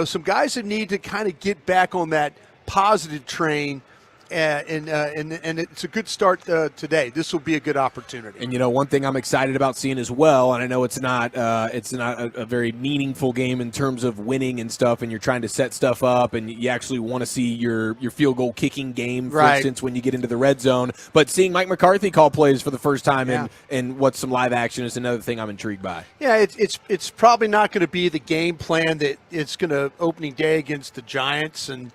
some guys that need to kind of get back on that positive train, and it's a good start today. This will be a good opportunity. And one thing I'm excited about seeing as well, and I know it's not a very meaningful game in terms of winning and stuff, and you're trying to set stuff up, and you actually want to see your field goal kicking game, for instance, when you get into the red zone. But seeing Mike McCarthy call plays for the first time in what's some live action is another thing I'm intrigued by. Yeah, it's probably not going to be the game plan that it's going to opening day against the Giants and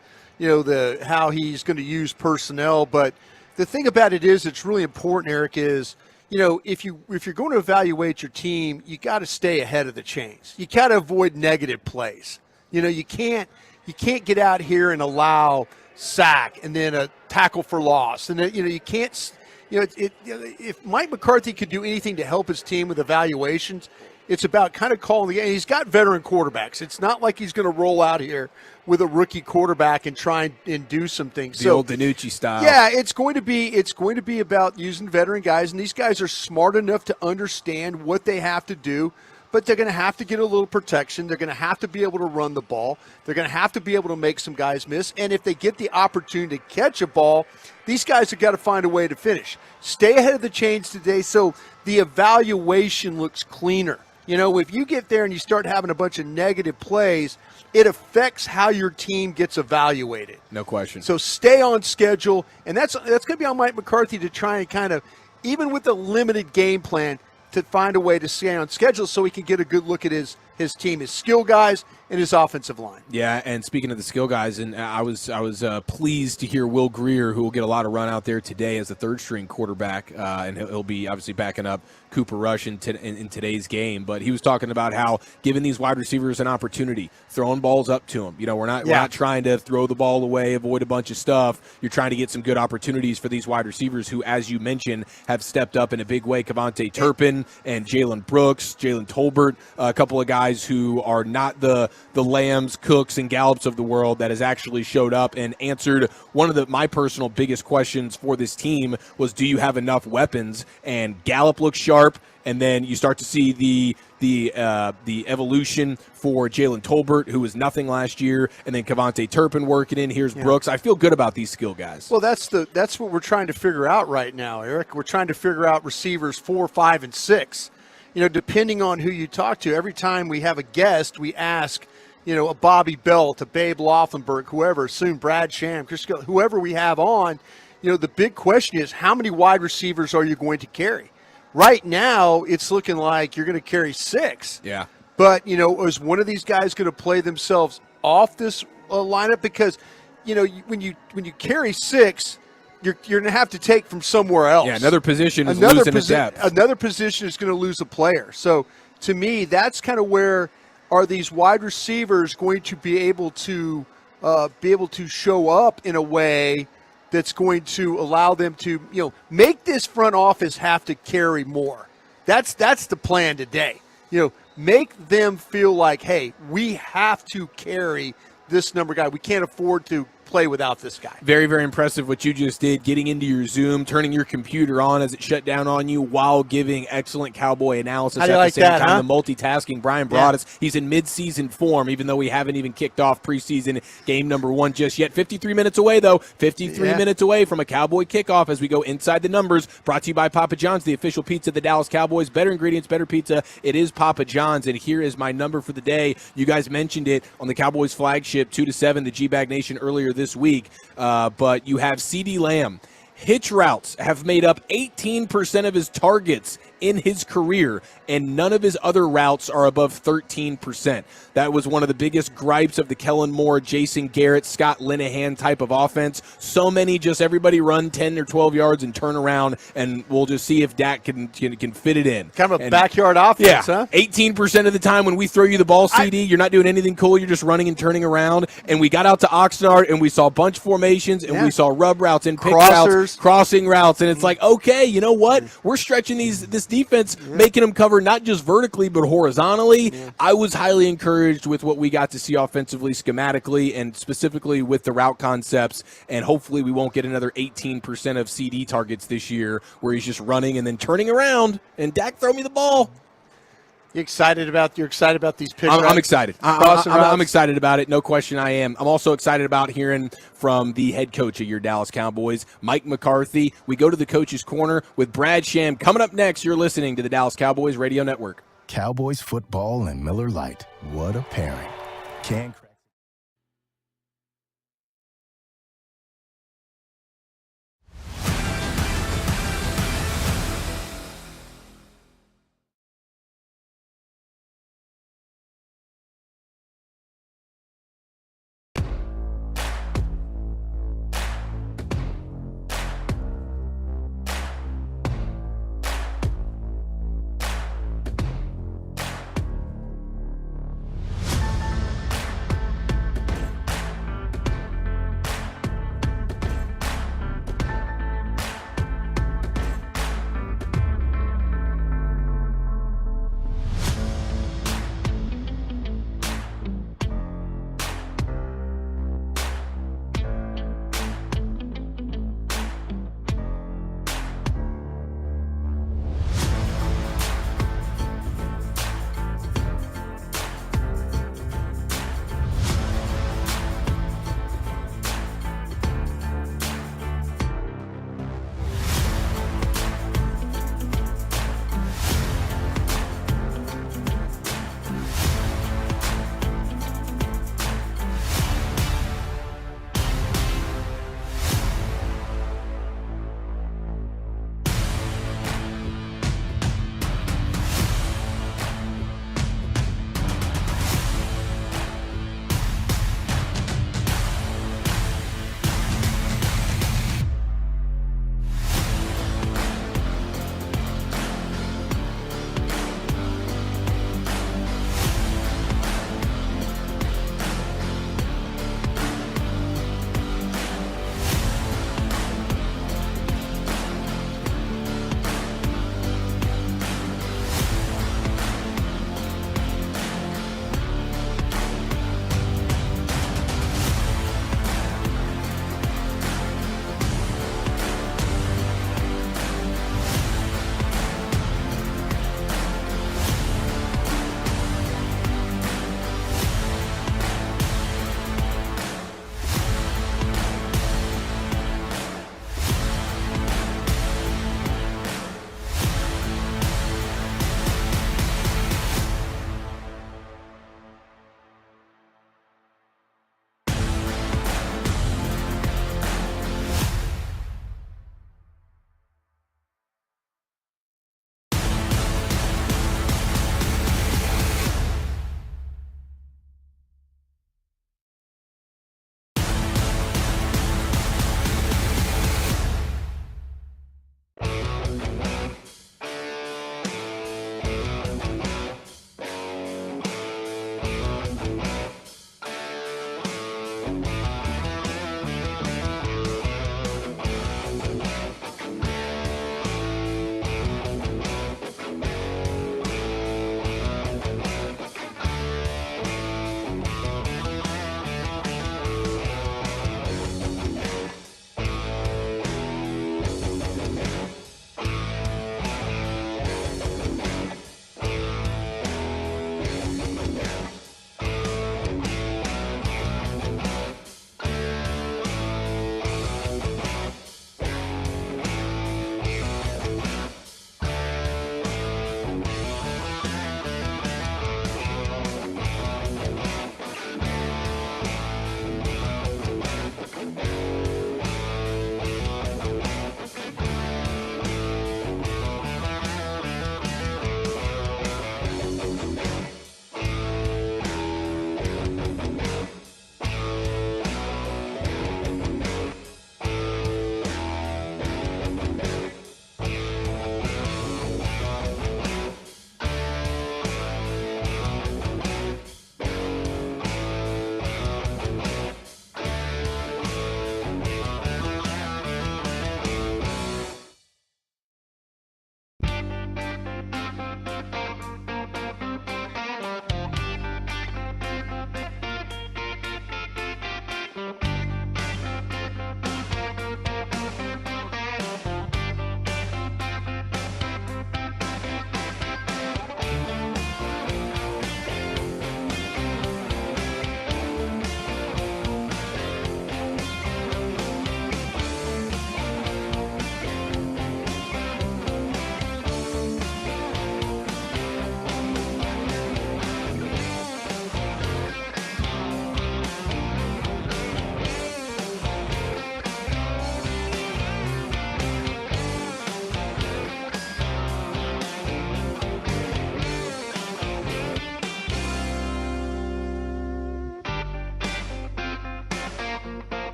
how he's going to use personnel. But the thing about it is, it's really important, Eric, is, if you're going to evaluate your team, you got to stay ahead of the chains. You got to avoid negative plays. You can't get out here and allow sack and then a tackle for loss. And then, you can't, if Mike McCarthy could do anything to help his team with evaluations, It's about kind of calling the game. He's got veteran quarterbacks. It's not like he's going to roll out here with a rookie quarterback and try and do some things. The old Danucci style. Yeah, it's going to be about using veteran guys, and these guys are smart enough to understand what they have to do. But they're going to have to get a little protection. They're going to have to be able to run the ball. They're going to have to be able to make some guys miss. And if they get the opportunity to catch a ball, these guys have got to find a way to finish. Stay ahead of the chains today so the evaluation looks cleaner. You know, if you get there and you start having a bunch of negative plays, it affects how your team gets evaluated. No question. So stay on schedule. And that's going to be on Mike McCarthy to try and kind of, even with a limited game plan, to find a way to stay on schedule so he can get a good look at his team, his skill guys, and his offensive line. Yeah, and speaking of the skill guys, and I was pleased to hear Will Greer, who will get a lot of run out there today as the third-string quarterback, and he'll be obviously backing up Cooper Rush in today's game. But he was talking about how giving these wide receivers an opportunity, throwing balls up to them. You know, we're not trying to throw the ball away, avoid a bunch of stuff. You're trying to get some good opportunities for these wide receivers who, as you mentioned, have stepped up in a big way. Kevontae Turpin and Jalen Brooks, Jalen Tolbert, a couple of guys who are not the Lambs, Cooks, and Gallups of the world that has actually showed up and answered one of my personal biggest questions for this team was, do you have enough weapons? And Gallup looks sharp, and then you start to see the evolution for Jalen Tolbert, who was nothing last year, and then Kevontae Turpin working in. Here's Brooks. I feel good about these skill guys. Well, that's what we're trying to figure out right now, Eric. We're trying to figure out receivers 4, 5, and 6. You know, depending on who you talk to, every time we have a guest, we ask, you know, a Bobby Belt, a Babe Laufenberg, whoever, soon Brad Sham, Chris, whoever we have on, you know, the big question is how many wide receivers are you going to carry? Right now, it's looking like you're going to carry 6. Yeah. But, you know, is one of these guys going to play themselves off this lineup? Because, you know, when you carry 6, you're going to have to take from somewhere else. Yeah, another position is losing its depth. Another position is going to lose a player. So, to me, that's kind of where are these wide receivers going to be able to show up in a way that's going to allow them to, you know, make this front office have to carry more. That's the plan today. You know, make them feel like, hey, we have to carry this number guy. We can't afford to play without this guy. Very, very impressive what you just did, getting into your Zoom, turning your computer on as it shut down on you while giving excellent Cowboy analysis at the same time. The multitasking. Brian Broaddus, he's in mid-season form, even though we haven't even kicked off preseason game number 1 just yet. 53 minutes away, though. 53 minutes away from a Cowboy kickoff as we go inside the numbers. Brought to you by Papa John's, the official pizza of the Dallas Cowboys. Better ingredients, better pizza. It is Papa John's, and here is my number for the day. You guys mentioned it on the Cowboys flagship, 2-7, the G-Bag Nation earlier this week. But you have CeeDee Lamb. Hitch routes have made up 18% of his targets in his career, and none of his other routes are above 13%. That was one of the biggest gripes of the Kellen Moore, Jason Garrett, Scott Linehan type of offense. So many, just everybody run 10 or 12 yards and turn around, and we'll just see if Dak can fit it in. Kind of a backyard offense, huh? 18% of the time when we throw you the ball, CD, you're not doing anything cool. You're just running and turning around. And we got out to Oxnard, and we saw bunch formations, and we saw rub routes and pick routes, crossing routes, and it's like, okay, you know what? We're stretching this defense, making them cover not just vertically but horizontally. I was highly encouraged with what we got to see offensively, schematically, and specifically with the route concepts, and hopefully we won't get another 18% of CD targets this year where he's just running and then turning around, and Dak, throw me the ball. You're excited about these picks? I'm excited. I'm excited about it. No question I am. I'm also excited about hearing from the head coach of your Dallas Cowboys, Mike McCarthy. We go to the Coach's Corner with Brad Sham. Coming up next, you're listening to the Dallas Cowboys Radio Network. Cowboys football and Miller Lite. What a pairing.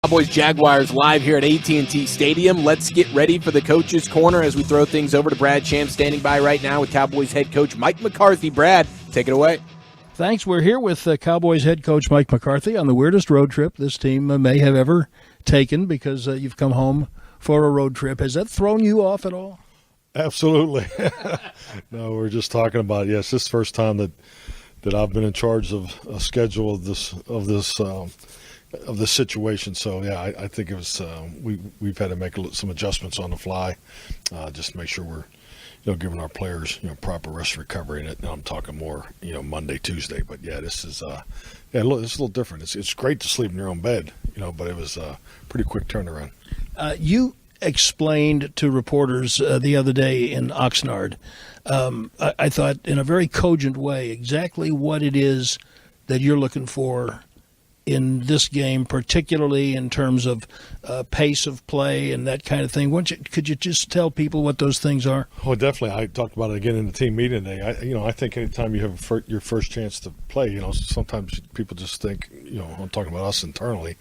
Cowboys Jaguars live here at AT&T Stadium. Let's get ready for the Coach's Corner as we throw things over to Brad Sham, standing by right now with Cowboys head coach Mike McCarthy. Brad, take it away. Thanks. We're here with Cowboys head coach Mike McCarthy on the weirdest road trip this team may have ever taken, because you've come home for a road trip. Has that thrown you off at all? Absolutely. No, we're just talking about, yes, this is the first time that I've been in charge of a schedule of this situation. So yeah, I think it was we've had to make some adjustments on the fly, just to make sure we're giving our players proper rest and recovery. And now I'm talking more Monday, Tuesday. But yeah, this is it's a little different. It's great to sleep in your own bed, but it was a pretty quick turnaround. You explained to reporters the other day in Oxnard, I thought in a very cogent way, exactly what it is that you're looking for in this game, particularly in terms of pace of play and that kind of thing. Could you just tell people what those things are? Oh, definitely. I talked about it again in the team meeting today. I think anytime you have your first chance to play, sometimes people just think, I'm talking about us internally,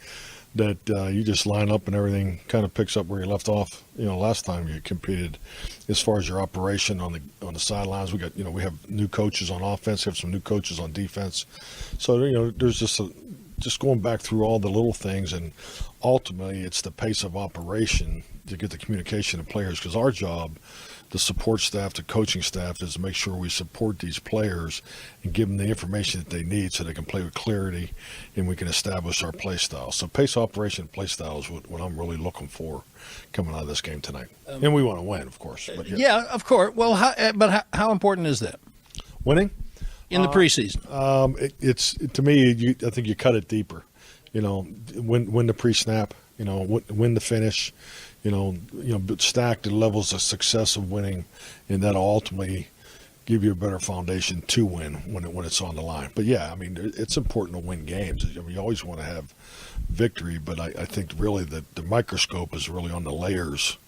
that you just line up and everything kind of picks up where you left off. Last time you competed, as far as your operation on the sidelines, we have new coaches on offense, we have some new coaches on defense. So there's just going back through all the little things, and ultimately it's the pace of operation to get the communication to players, because our job, the support staff, the coaching staff, is to make sure we support these players and give them the information that they need so they can play with clarity and we can establish our play style. So pace operation and play style is what I'm really looking for coming out of this game tonight. And we want to win, of course. But yeah, of course. Well, how important is that? Winning? In the preseason? It's to me, I think you cut it deeper. Win the pre-snap, win the finish, stack the levels of success of winning, and that'll ultimately give you a better foundation to win when it's on the line. But yeah, it's important to win games. You always want to have victory, but I think really the microscope is really on the layers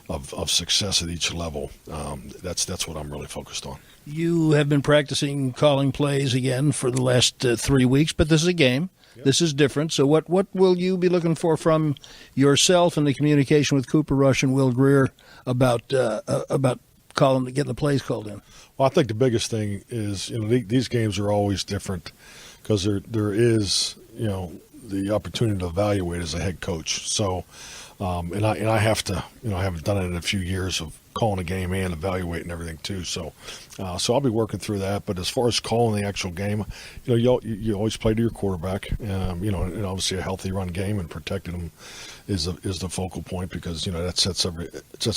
of success at each level. That's what I'm really focused on. You have been practicing calling plays again for the last 3 weeks, but this is a game. Yep. This is different. So what will you be looking for from yourself and the communication with Cooper Rush and Will Greer about getting the plays called in? Well, I think the biggest thing is these games are always different because there is the opportunity to evaluate as a head coach. So and I have to I haven't done it in a few years of calling a game and evaluating everything too. So I'll be working through that. But as far as calling the actual game, you always play to your quarterback. And obviously a healthy run game and protecting them is the focal point, because that sets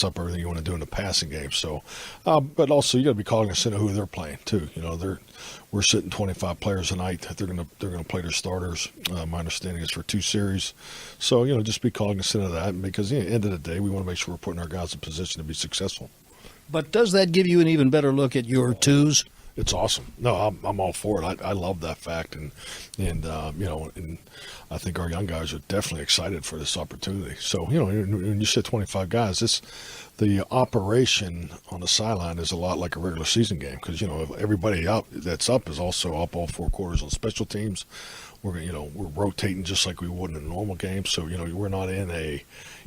up everything you want to do in the passing game. So, but also you got to be cognizant of who they're playing too. We're sitting 25 players a night. They're gonna play their starters. My understanding is for 2 series. So just be cognizant of that, because at the end of the day, we want to make sure we're putting our guys in position to be successful. But does that give you an even better look at your twos? It's awesome. No, I'm all for it. I love that fact, and I think our young guys are definitely excited for this opportunity. So when you sit 25 guys, the operation on the sideline is a lot like a regular season game, because everybody that's up is also up all 4 quarters on special teams. We're rotating just like we would in a normal game. So we're not in a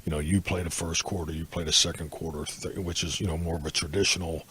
you play the first quarter, you play the second quarter, which is more of a traditional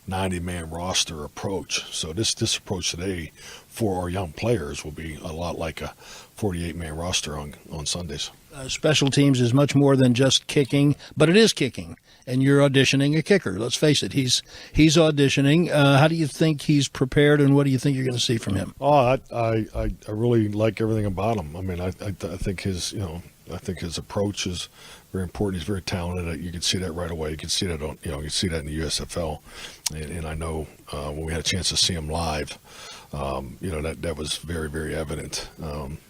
90-man roster approach. So this approach today for our young players will be a lot like a 48-man roster on Sundays. Special teams is much more than just kicking, but it is kicking, and you're auditioning a kicker. Let's face it, he's auditioning. How do you think he's prepared, and what do you think you're going to see from him? Oh, I really like everything about him. I think his approach is very important. He's very talented. You can see that right away. You can see that you can see that in the USFL, and I know when we had a chance to see him live, that was very, very evident.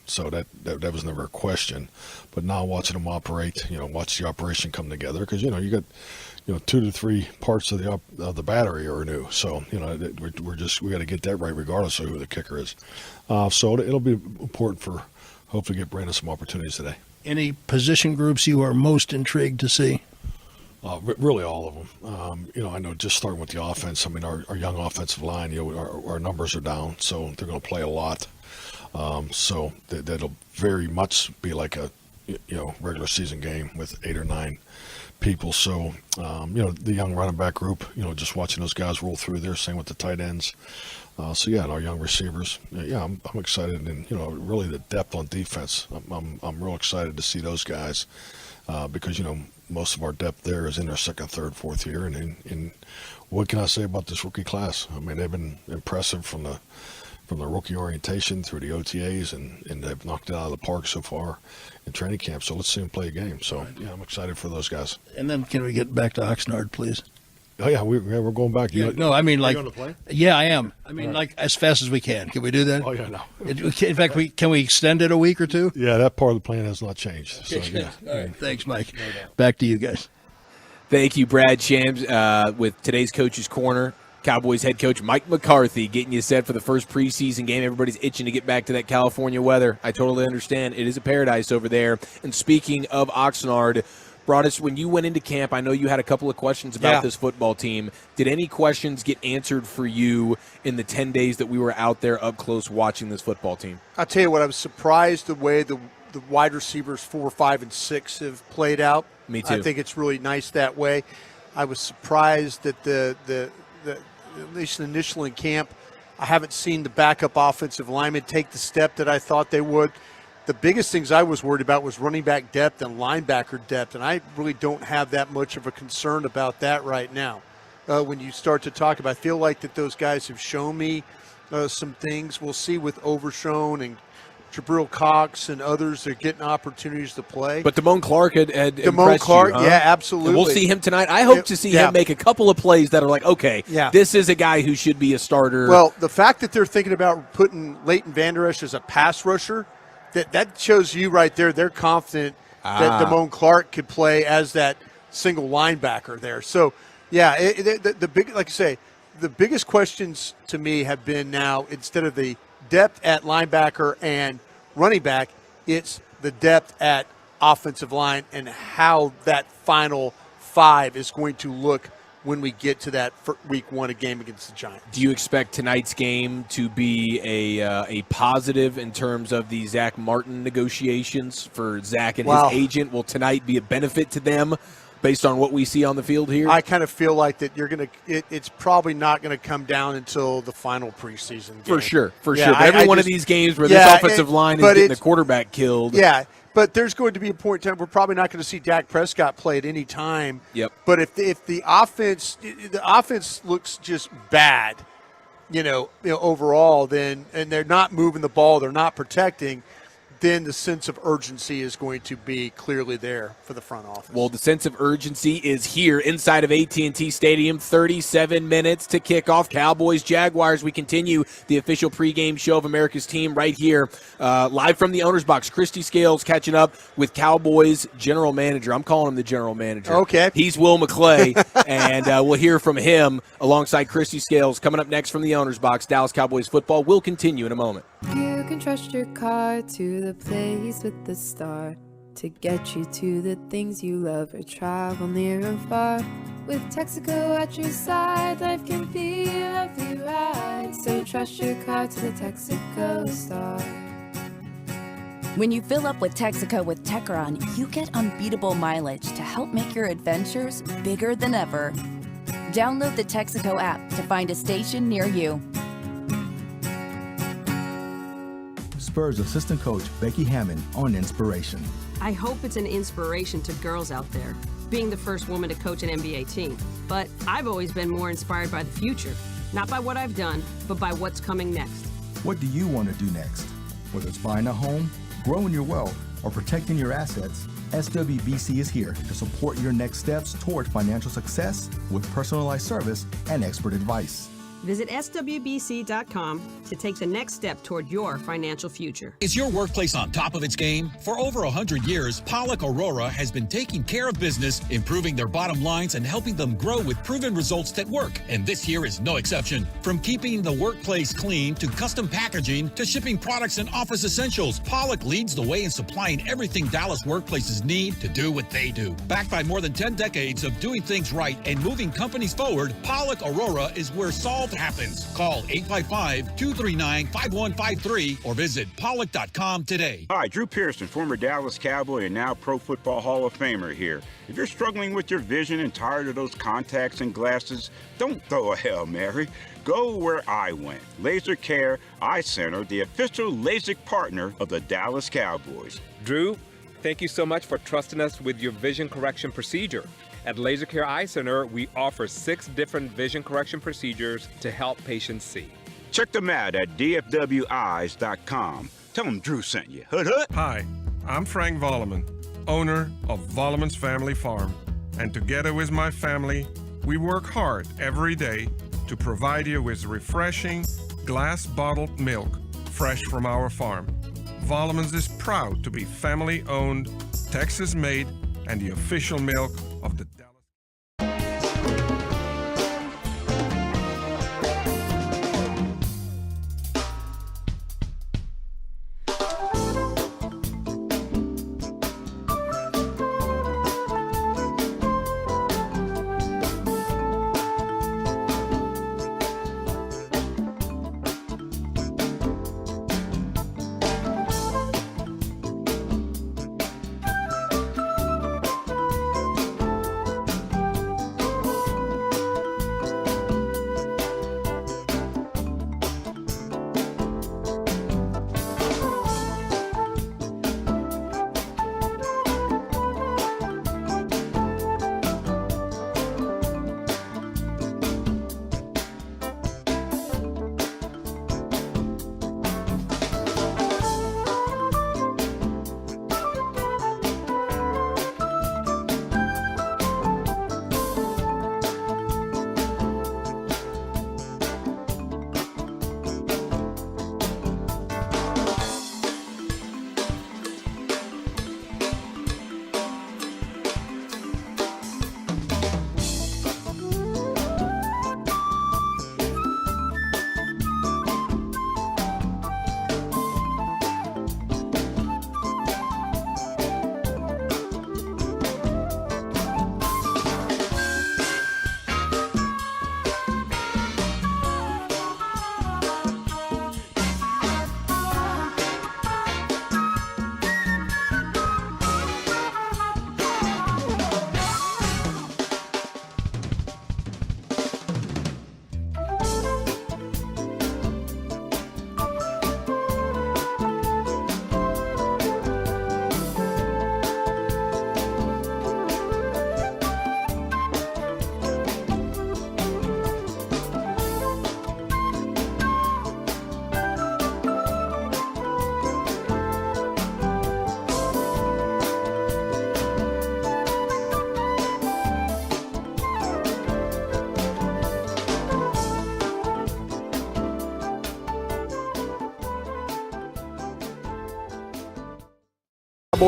So that was never a question. But now watching him operate, watch the operation come together, because you got 2 to 3 parts of the battery are new. So we got to get that right regardless of who the kicker is. So it'll be important for hopefully get Brandon some opportunities today. Any position groups you are most intrigued to see? Really all of them. I know just starting with the offense, our young offensive line, our numbers are down, so they're going to play a lot. So that'll very much be like a regular season game with 8 or 9 people. So, the young running back group, just watching those guys roll through there, same with the tight ends. And our young receivers. I'm excited, and really the depth on defense. I'm real excited to see those guys because most of our depth there is in their second, third, fourth year. And what can I say about this rookie class? I mean, they've been impressive from the rookie orientation through the OTAs, and they've knocked it out of the park so far in training camp. So let's see them play a game. So I'm excited for those guys. And then can we get back to Oxnard, please? Oh yeah, we're going back. No, I mean, are like, you on the plane? Yeah, I am. I mean, like, as fast as we can. Can we do that? Oh yeah, no. In fact, can we extend it a week or two? Yeah, that part of the plan has not changed. So, yeah. All right, thanks, Mike. Back to you guys. Thank you, Brad Shams, with today's Coach's Corner. Cowboys head coach Mike McCarthy getting you set for the first preseason game. Everybody's itching to get back to that California weather. I totally understand. It is a paradise over there. And speaking of Oxnard, Broadus, when you went into camp, I know you had a couple of questions about this football team. Did any questions get answered for you in the 10 days that we were out there up close watching this football team? I'll tell you what, I was surprised the way the wide receivers 4, 5, and 6 have played out. Me too. I think it's really nice that way. I was surprised that the at least initially in camp, I haven't seen the backup offensive linemen take the step that I thought they would. The biggest things I was worried about was running back depth and linebacker depth, and I really don't have that much of a concern about that right now. When you start to talk about, I feel like that those guys have shown me some things. We'll see with Overshone and Jabril Cox and others, they're getting opportunities to play. But Damone Clark had Damone Clark, you, huh? yeah, absolutely. And we'll see him tonight. I hope to see him make a couple of plays that are like, okay, this is a guy who should be a starter. Well, the fact that they're thinking about putting Leighton Vander Esch as a pass rusher, that shows you right there they're confident that Damone Clark could play as that single linebacker there. So, the big, like I say, the biggest questions to me have been now, instead of the depth at linebacker and running back, it's the depth at offensive line and how that final 5 is going to look when we get to that week 1 game against the Giants. Do you expect tonight's game to be a positive in terms of the Zach Martin negotiations for Zach and his agent? Will tonight be a benefit to them based on what we see on the field here? I kind of feel like that it's probably not going to come down until the final preseason game. For sure. But every one of these games where this offensive line is getting the quarterback killed. Yeah, but there's going to be a point in time we're probably not going to see Dak Prescott play at any time. Yep. But if the offense looks just bad, overall, then and they're not moving the ball, they're not protecting, then the sense of urgency is going to be clearly there for the front office. Well, the sense of urgency is here inside of AT&T Stadium. 37 minutes to kick off. Cowboys, Jaguars. We continue the official pregame show of America's team right here, live from the owner's box. Christy Scales catching up with Cowboys general manager. I'm calling him the general manager. Okay. He's Will McClay, and we'll hear from him alongside Christy Scales. Coming up next from the owner's box, Dallas Cowboys football will continue in a moment. You can trust your car to the place with the star to get you to the things you love or travel near and far. With Texaco at your side, life can be a lovely ride. So trust your car to the Texaco star. When you fill up with Texaco with Techron, you get unbeatable mileage to help make your adventures bigger than ever. Download the Texaco app to find a station near you. Spurs assistant coach Becky Hammond on inspiration. I hope it's an inspiration to girls out there, being the first woman to coach an NBA team. But I've always been more inspired by the future, not by what I've done, but by what's coming next. What do you want to do next? Whether it's buying a home, growing your wealth, or protecting your assets, SWBC is here to support your next steps toward financial success with personalized service and expert advice. Visit SWBC.com to take the next step toward your financial future. Is your workplace on top of its game? For over 100 years, Pollock Aurora has been taking care of business, improving their bottom lines, and helping them grow with proven results that work. And this year is no exception. From keeping the workplace clean to custom packaging to shipping products and office essentials, Pollock leads the way in supplying everything Dallas workplaces need to do what they do. Backed by more than 10 decades of doing things right and moving companies forward, Pollock Aurora is where solve health happens. Call 855-239-5153 or visit Pollock.com today. Hi, Drew Pearson, former Dallas Cowboy and now Pro Football Hall of Famer here. If you're struggling with your vision and tired of those contacts and glasses, don't throw a Hail Mary. Go where I went. Laser Care Eye Center, the official LASIK partner of the Dallas Cowboys. Drew, thank you so much for trusting us with your vision correction procedure. At Laser Care Eye Center, we offer 6 different vision correction procedures to help patients see. Check them out at dfweyes.com. Tell them Drew sent you. Hood hood. Hi, I'm Frank Volleman, owner of Volleman's Family Farm. And together with my family, we work hard every day to provide you with refreshing, glass-bottled milk fresh from our farm. Volleman's is proud to be family-owned, Texas-made, and the official milk of the Dallas.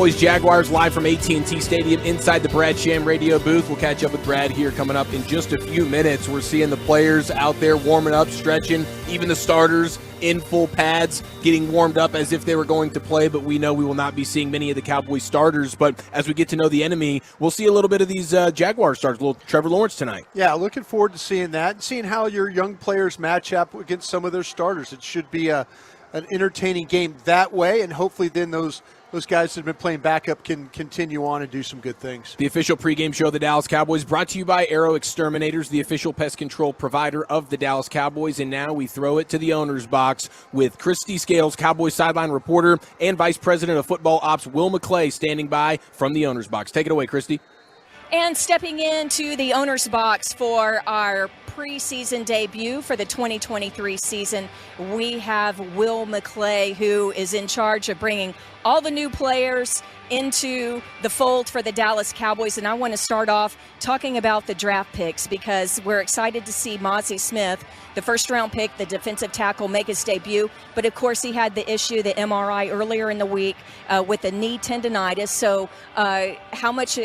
Cowboys Jaguars live from AT&T Stadium inside the Brad Sham radio booth. We'll catch up with Brad here coming up in just a few minutes. We're seeing the players out there warming up, stretching, even the starters in full pads, getting warmed up as if they were going to play, but we know we will not be seeing many of the Cowboys starters. But as we get to know the enemy, we'll see a little bit of these Jaguar starters, a little Trevor Lawrence tonight. Yeah, looking forward to seeing that and seeing how your young players match up against some of their starters. It should be an entertaining game that way, and hopefully then those guys that have been playing backup can continue on and do some good things. The official pregame show of the Dallas Cowboys brought to you by Aero Exterminators, the official pest control provider of the Dallas Cowboys. And now we throw it to the owner's box with Christy Scales, Cowboys sideline reporter, and Vice President of Football Ops, Will McClay, standing by from the owner's box. Take it away, Christy. And stepping into the owner's box for our preseason debut for the 2023 season, we have Will McClay, who is in charge of bringing all the new players into the fold for the Dallas Cowboys. And I want to start off talking about the draft picks because we're excited to see Mozzie Smith, the first-round pick, the defensive tackle, make his debut. But, of course, he had the issue, the MRI earlier in the week with the knee tendonitis. So how much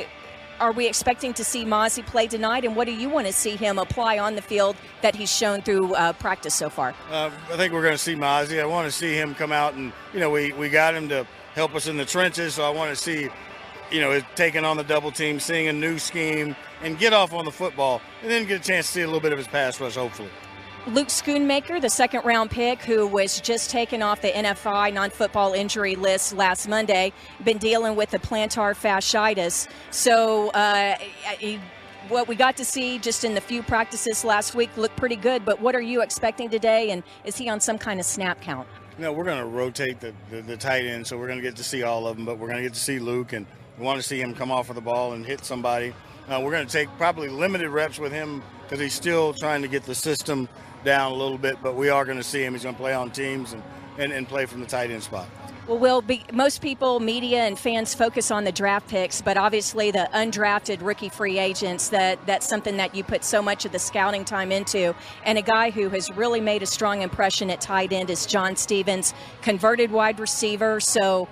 are we expecting to see Mozzie play tonight, and what do you want to see him apply on the field that he's shown through practice so far? I think we're going to see Mozzie. I want to see him come out and, we got him to help us in the trenches, so I want to see, taking on the double team, seeing a new scheme, and get off on the football, and then get a chance to see a little bit of his pass rush, hopefully. Luke Schoonmaker, the second-round pick, who was just taken off the NFI non-football injury list last Monday, been dealing with the plantar fasciitis. So what we got to see just in the few practices last week looked pretty good, but what are you expecting today, and is he on some kind of snap count? No, we're going to rotate the tight end, so we're going to get to see all of them, but we're going to get to see Luke, and we want to see him come off of the ball and hit somebody. We're going to take probably limited reps with him because he's still trying to get the system down a little bit, but we are going to see him. He's going to play on teams and play from the tight end spot. Well, most people, media and fans focus on the draft picks, but obviously the undrafted rookie free agents, that's something that you put so much of the scouting time into. And a guy who has really made a strong impression at tight end is John Stevens, converted wide receiver. So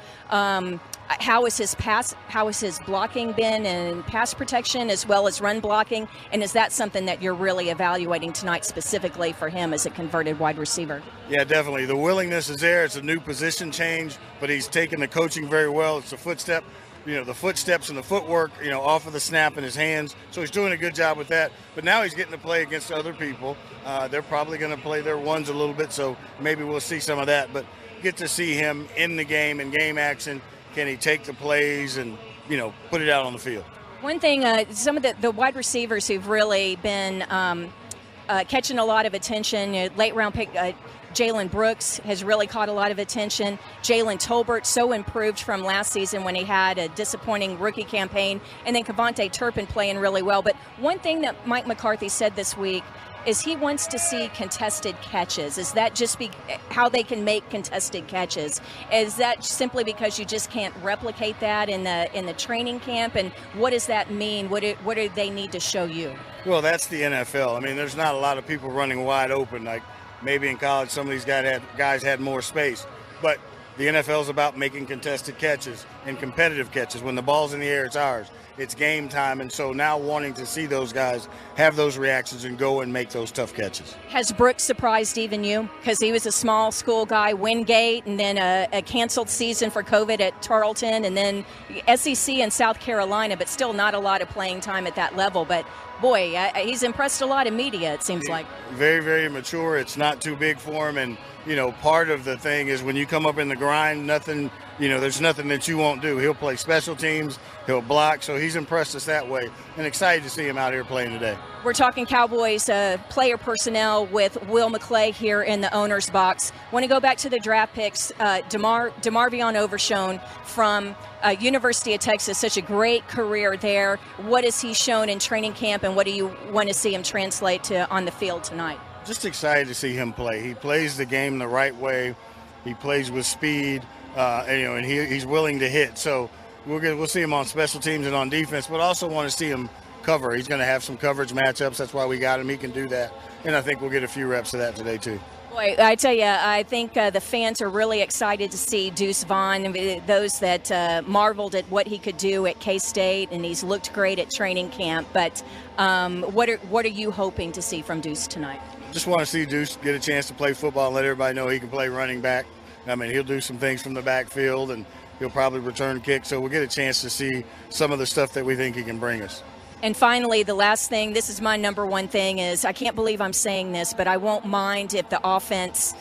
how has his blocking been and pass protection as well as run blocking? And is that something that you're really evaluating tonight specifically for him as a converted wide receiver? Yeah, definitely. The willingness is there. It's a new position change, but he's taken the coaching very well. It's the footsteps and the footwork, off of the snap in his hands. So he's doing a good job with that. But now he's getting to play against other people. They're probably going to play their ones a little bit, so maybe we'll see some of that. But get to see him in the game, in game action. Can he take the plays and, put it out on the field? One thing, some of the wide receivers who've really been catching a lot of attention, late round pick Jalen Brooks has really caught a lot of attention. Jalen Tolbert, so improved from last season when he had a disappointing rookie campaign. And then Kevontae Turpin playing really well. But one thing that Mike McCarthy said this week is he wants to see contested catches. Is that just how they can make contested catches? Is that simply because you just can't replicate that in the training camp? And what does that mean? What do they need to show you? Well, that's the NFL. I mean, there's not a lot of people running wide open. Like maybe in college, some of these guys had more space. But the NFL is about making contested catches and competitive catches. When the ball's in the air, it's ours. It's game time, and so now wanting to see those guys have those reactions and go and make those tough catches. Has Brooks surprised even you? Because he was a small school guy, Wingate, and then a canceled season for COVID at Tarleton, and then SEC in South Carolina, but still not a lot of playing time at that level. But boy, he's impressed a lot of media, it seems like. Very, very mature. It's not too big for him, and part of the thing is when you come up in the grind, there's nothing that you won't do. He'll play special teams, he'll block, so he's impressed us that way, and excited to see him out here playing today. We're talking Cowboys player personnel with Will McClay here in the owner's box. Want to go back to the draft picks. DeMarvion Overshone from University of Texas, such a great career there. What has he shown in training camp, and what do you want to see him translate to on the field tonight? Just excited to see him play. He plays the game the right way. He plays with speed, and he's willing to hit. So we'll see him on special teams and on defense, but also want to see him cover. He's going to have some coverage matchups. That's why we got him. He can do that, and I think we'll get a few reps of that today too. Boy, I tell you, I think the fans are really excited to see Deuce Vaughn. Those that marveled at what he could do at K-State, and he's looked great at training camp. But what are you hoping to see from Deuce tonight? Just want to see Deuce get a chance to play football and let everybody know he can play running back. I mean, he'll do some things from the backfield, and he'll probably return kicks. So we'll get a chance to see some of the stuff that we think he can bring us. And finally, the last thing, this is my number one thing, is I can't believe I'm saying this, but I won't mind if the offense,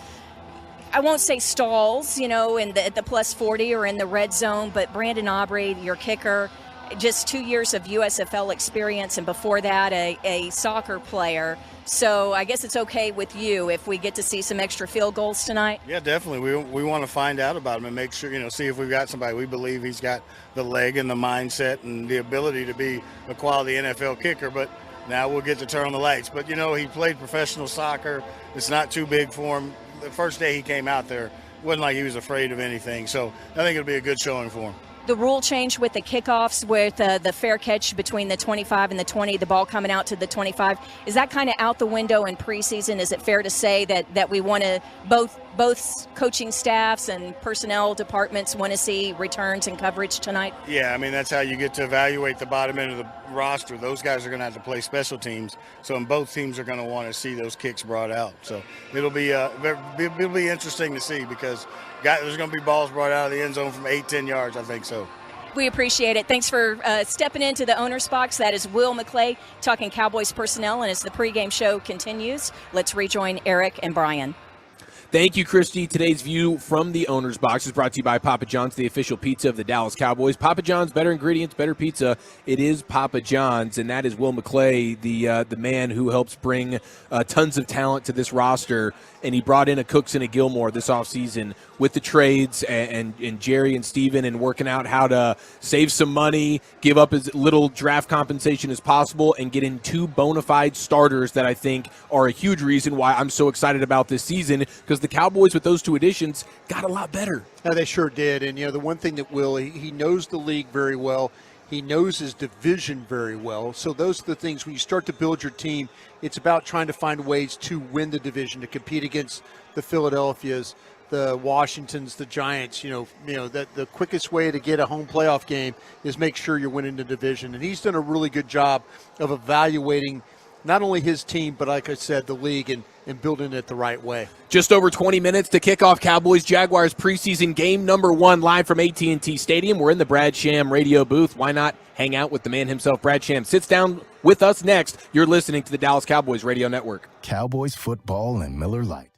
I won't say stalls, at the plus 40 or in the red zone, but Brandon Aubrey, your kicker, just 2 years of USFL experience, and before that, a soccer player. So I guess it's okay with you if we get to see some extra field goals tonight? Yeah, definitely. We want to find out about him and make sure, see if we've got somebody. We believe he's got the leg and the mindset and the ability to be a quality NFL kicker, but now we'll get to turn on the lights. But, he played professional soccer. It's not too big for him. The first day he came out there, it wasn't like he was afraid of anything. So I think it'll be a good showing for him. The rule change with the kickoffs, with the fair catch between the 25 and the 20, the ball coming out to the 25, is that kind of out the window in preseason? Is it fair to say that we want to, both coaching staffs and personnel departments want to see returns and coverage tonight? Yeah, I mean, that's how you get to evaluate the bottom end of the roster. Those guys are going to have to play special teams, so both teams are going to want to see those kicks brought out. So it'll be interesting to see because there's going to be balls brought out of the end zone from 8-10 yards, I think so. We appreciate it. Thanks for stepping into the owner's box. That is Will McClay talking Cowboys personnel. And as the pregame show continues, let's rejoin Eric and Brian. Thank you, Christy. Today's View from the Owner's Box is brought to you by Papa John's, the official pizza of the Dallas Cowboys. Papa John's, better ingredients, better pizza. It is Papa John's, and that is Will McClay, the man who helps bring tons of talent to this roster. And he brought in a Cooks and a Gilmore this offseason with the trades and Jerry and Steven and working out how to save some money, give up as little draft compensation as possible, and get in 2 bona fide starters that I think are a huge reason why I'm so excited about this season, because the Cowboys with those 2 additions got a lot better. Yeah, they sure did. And, the one thing that Will, he knows the league very well. He knows his division very well. So those are the things when you start to build your team, it's about trying to find ways to win the division, to compete against the Philadelphias, the Washingtons, the Giants. That the quickest way to get a home playoff game is make sure you're winning the division. And he's done a really good job of evaluating not only his team, but like I said, the league and building it the right way. Just over 20 minutes to kick off Cowboys-Jaguars preseason game number 1 live from AT&T Stadium. We're in the Brad Sham radio booth. Why not hang out with the man himself? Brad Sham sits down with us next. You're listening to the Dallas Cowboys Radio Network. Cowboys football and Miller Lite.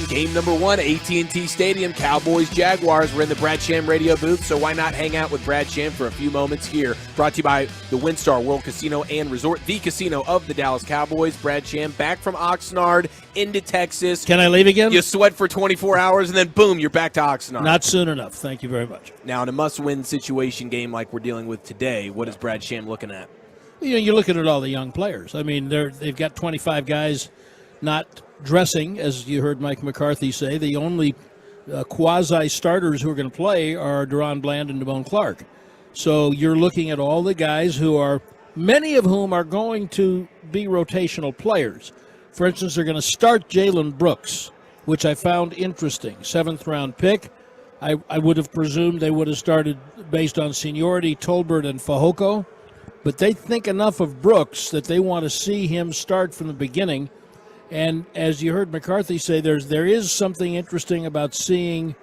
Preseason game number 1, AT&T Stadium, Cowboys Jaguars. We're in the Brad Sham radio booth, so why not hang out with Brad Sham for a few moments here? Brought to you by the WinStar World Casino and Resort, the casino of the Dallas Cowboys. Brad Sham back from Oxnard into Texas. Can I leave again? You sweat for 24 hours, and then boom, you're back to Oxnard. Not soon enough. Thank you very much. Now, in a must-win situation game like we're dealing with today, what is Brad Sham looking at? You're looking at all the young players. I mean, they've got 25 guys not dressing, as you heard Mike McCarthy say. The only quasi-starters who are going to play are Deron Bland and Damone Clark. So you're looking at all the guys who are, many of whom are going to be rotational players. For instance, they're going to start Jalen Brooks, which I found interesting. 7th-round pick. I would have presumed they would have started based on seniority, Tolbert and Fehoko. But they think enough of Brooks that they want to see him start from the beginning. And as you heard McCarthy say, there is something interesting about seeing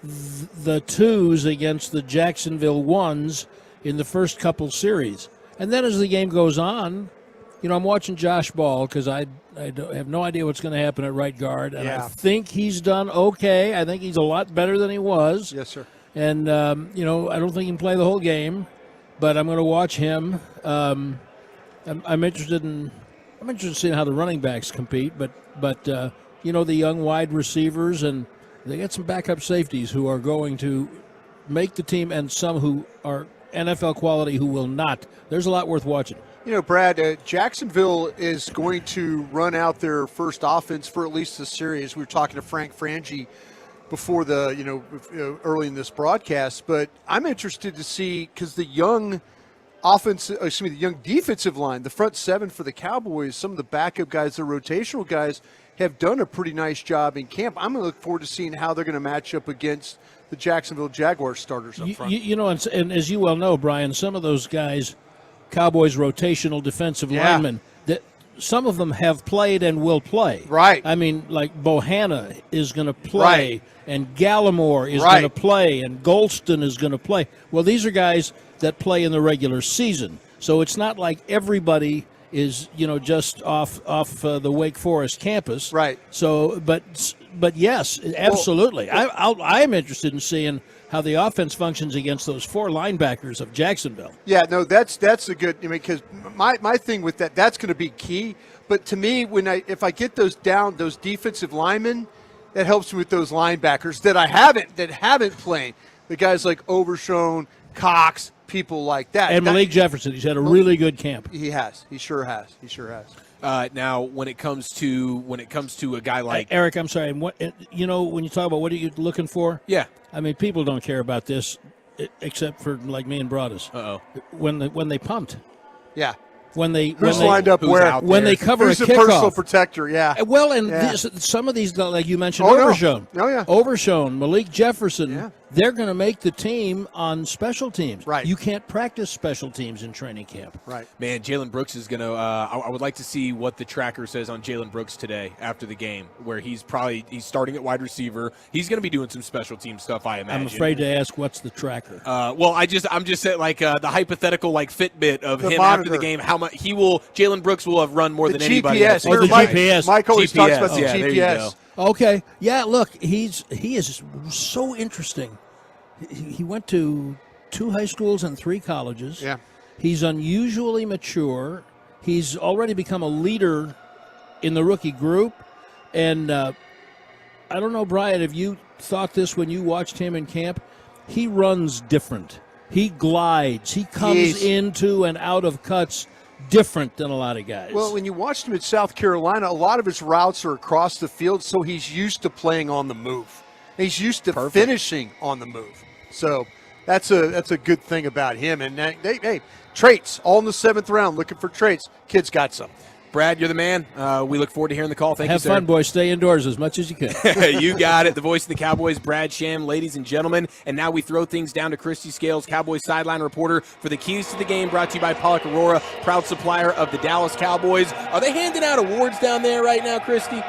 the 2s against the Jacksonville 1s in the first couple series. And then as the game goes on, I'm watching Josh Ball because I have no idea what's going to happen at right guard. And I think he's done okay. I think he's a lot better than he was. Yes, sir. And, I don't think he can play the whole game. But I'm going to watch him. I'm interested in seeing how the running backs compete. But the young wide receivers, and they get some backup safeties who are going to make the team, and some who are NFL quality who will not. There's a lot worth watching. Brad, Jacksonville is going to run out their first offense for at least the series. We were talking to Frank Frangie before early in this broadcast, but I'm interested to see, because the young defensive line, the front 7 for the Cowboys, some of the backup guys, the rotational guys, have done a pretty nice job in camp. I'm going to look forward to seeing how they're going to match up against the Jacksonville Jaguars starters up front. And as you well know, Brian, some of those guys, Cowboys rotational defensive linemen, that some of them have played and will play. Right. I mean, like Bohanna is going to play, and Gallimore is going to play, and Golston is going to play. Well, these are guys that play in the regular season. So it's not like everybody is, just off the Wake Forest campus. Right. So, but yes, absolutely. I'm interested in seeing how the offense functions against those 4 linebackers of Jacksonville. Yeah, no, that's a good. because my thing with that's going to be key. But to me, if I get those defensive linemen, that helps me with those linebackers that haven't played. The guys like Overshown, Cox, people like that. And Malik Jefferson, he's had a really good camp. He has. He sure has. Now, when it comes to a guy like Eric, I'm sorry. And when you talk about what are you looking for? Yeah. I mean, people don't care about this, except for like me and Broadus. When they pumped. Yeah. Who's lined up where? When they cover who's a the kickoff. personal protector? Yeah. Well, and some of these, like you mentioned, Overshown. Oh, yeah. Overshown, Malik Jefferson. They're going to make the team on special teams. Right. You can't practice special teams in training camp. Right. Man, Jalen Brooks is going to I would like to see what the tracker says on Jalen Brooks today after the game, where he's starting at wide receiver. He's going to be doing some special team stuff, I imagine. I'm afraid to ask what's the tracker. Well, I'm just saying, like the hypothetical Fitbit of the him monitor. after the game, how much Jalen Brooks will have run more than anybody else. Oh, the GPS. Mike always talks about the GPS. There you go. Okay. Yeah, look, he is so interesting. He went to 2 high schools and 3 colleges. Yeah. He's unusually mature. He's already become a leader in the rookie group. And I don't know, Brian, have you thought this when you watched him in camp? He runs different. He glides. He comes into and out of cuts different than a lot of guys. Well, when you watched him at South Carolina, a lot of his routes are across the field, so he's used to playing on the move. He's used to finishing on the move. So that's a good thing about him. And hey, traits, all in the 7th round, looking for traits. Kid's got some. Brad, you're the man. We look forward to hearing the call. Thank you, sir. Have fun, boys. Stay indoors as much as you can. You got it. The voice of the Cowboys, Brad Sham, ladies and gentlemen. And now we throw things down to Christy Scales, Cowboys sideline reporter, for the keys to the game, brought to you by Pollock Aurora, proud supplier of the Dallas Cowboys. Are they handing out awards down there right now, Christy?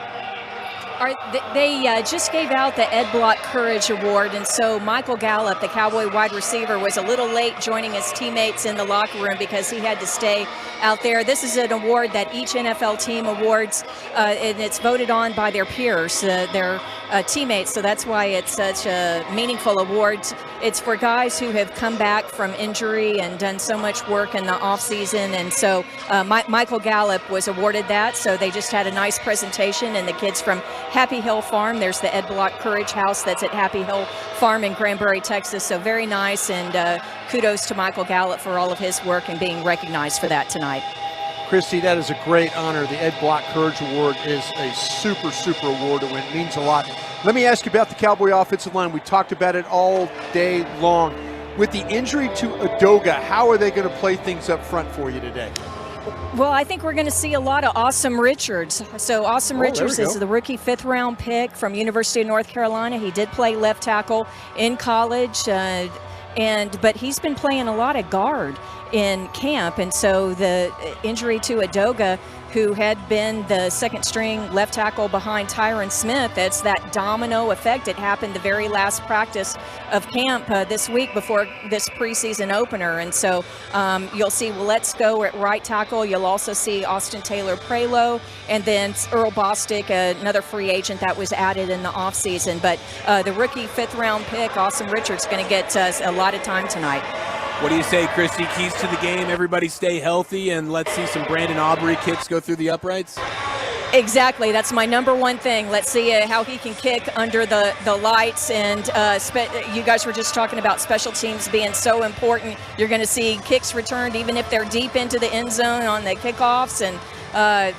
They just gave out the Ed Block Courage Award, and so Michael Gallup, the Cowboy wide receiver, was a little late joining his teammates in the locker room because he had to stay out there. This is an award that each NFL team awards, and it's voted on by their peers, their teammates, so that's why it's such a meaningful award. It's for guys who have come back from injury and done so much work in the offseason, and so Michael Gallup was awarded that, so they just had a nice presentation, and the kids from Happy Hill Farm, there's the Ed Block Courage House that's at Happy Hill Farm in Granbury, Texas, so very nice, and kudos to Michael Gallup for all of his work and being recognized for that tonight. Christy, that is a great honor. The Ed Block Courage Award is a super, super award to win. It means a lot. Let me ask you about the Cowboy offensive line. We talked about it all day long. With the injury to Udoga, how are they going to play things up front for you today? Well, I think we're going to see a lot of Awesome Richards. So Awesome Richards is the rookie 5th-round pick from University of North Carolina. He did play left tackle in college, but he's been playing a lot of guard in camp, and so the injury to Udoga, who had been the second-string left tackle behind Tyron Smith, that's that domino effect. It happened the very last practice of camp this week before this preseason opener, and so you'll see Let's Go at right tackle. You'll also see Austin Taylor-Prelo, and then Earl Bostic, another free agent that was added in the offseason. But the rookie 5th-round pick, Awesome Richards, going to get a lot of time tonight. What do you say, Christy? Keys to the game, everybody stay healthy, and let's see some Brandon Aubrey kicks go through the uprights? Exactly. That's my number one thing. Let's see how he can kick under the lights. And you guys were just talking about special teams being so important. You're going to see kicks returned even if they're deep into the end zone on the kickoffs. And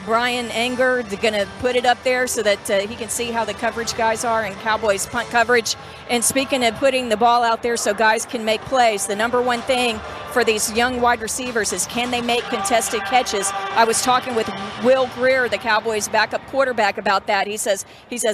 Brian Anger going to put it up there so that he can see how the coverage guys are and Cowboys punt coverage. And speaking of putting the ball out there so guys can make plays, the number one thing for these young wide receivers is can they make contested catches. I was talking with Will Greer, the Cowboys backup quarterback, about that. He says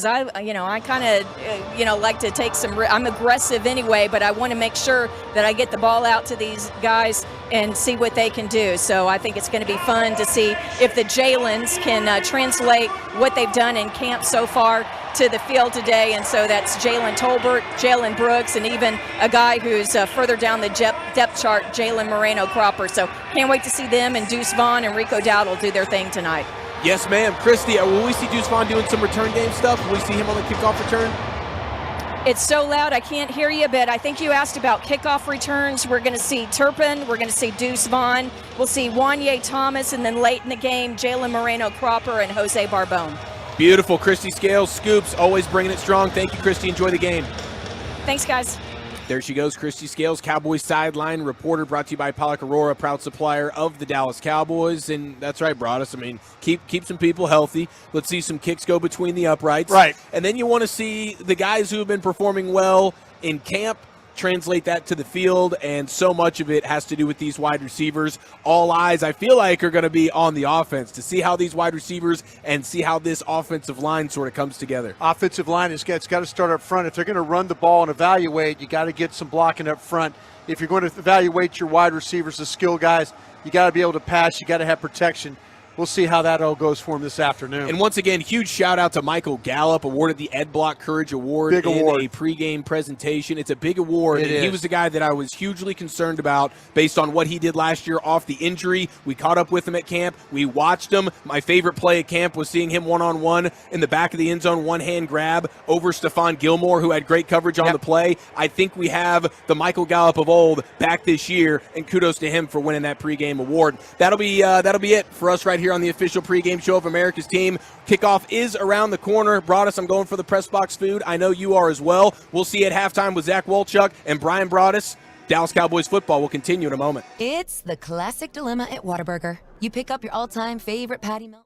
I kind of like to take some. I'm aggressive anyway, but I want to make sure that I get the ball out to these guys and see what they can do. So I think it's going to be fun to see if the Jalens can translate what they've done in camp so far to the field today. And so that's Jalen Tolbert, Jalen Brooks, and even a guy who's further down the depth chart, Jalen Moreno-Cropper. So can't wait to see them and Deuce Vaughn and Rico Dowdle do their thing tonight. Yes, ma'am. Christy, will we see Deuce Vaughn doing some return game stuff? Will we see him on the kickoff return? It's so loud I can't hear you, but I think you asked about kickoff returns. We're going to see Turpin. We're going to see Deuce Vaughn. We'll see Wanye Thomas, and then late in the game, Jalen Moreno-Cropper and Jose Barbone. Beautiful. Christy Scales, Scoops, always bringing it strong. Thank you, Christy. Enjoy the game. Thanks, guys. There she goes, Christy Scales, Cowboys sideline reporter, brought to you by Pollock Aurora, proud supplier of the Dallas Cowboys. And that's right, Broadus. I mean, keep some people healthy. Let's see some kicks go between the uprights. Right. And then you want to see the guys who have been performing well in camp translate that to the field, and so much of it has to do with these wide receivers. All eyes, I feel like, are going to be on the offense to see how these wide receivers and see how this offensive line sort of comes together. Offensive line it's got to start up front. If they're going to run the ball and evaluate, you got to get some blocking up front. If you're going to evaluate your wide receivers, the skill guys, you got to be able to pass. You got to have protection. We'll see how that all goes for him this afternoon. And once again, huge shout-out to Michael Gallup, awarded the Ed Block Courage Award in a pregame presentation. It's a big award, and he was the guy that I was hugely concerned about based on what he did last year off the injury. We caught up with him at camp. We watched him. My favorite play at camp was seeing him one-on-one in the back of the end zone, one-hand grab over Stephon Gilmore, who had great coverage on the play. I think we have the Michael Gallup of old back this year, and kudos to him for winning that pregame award. That'll be it for us right here on the official pregame show of America's Team. Kickoff is around the corner. Broadus, I'm going for the press box food. I know you are as well. We'll see you at halftime with Zach Wolchuk and Brian Broadus. Dallas Cowboys football will continue in a moment. It's the classic dilemma at Whataburger. You pick up your all-time favorite patty melt.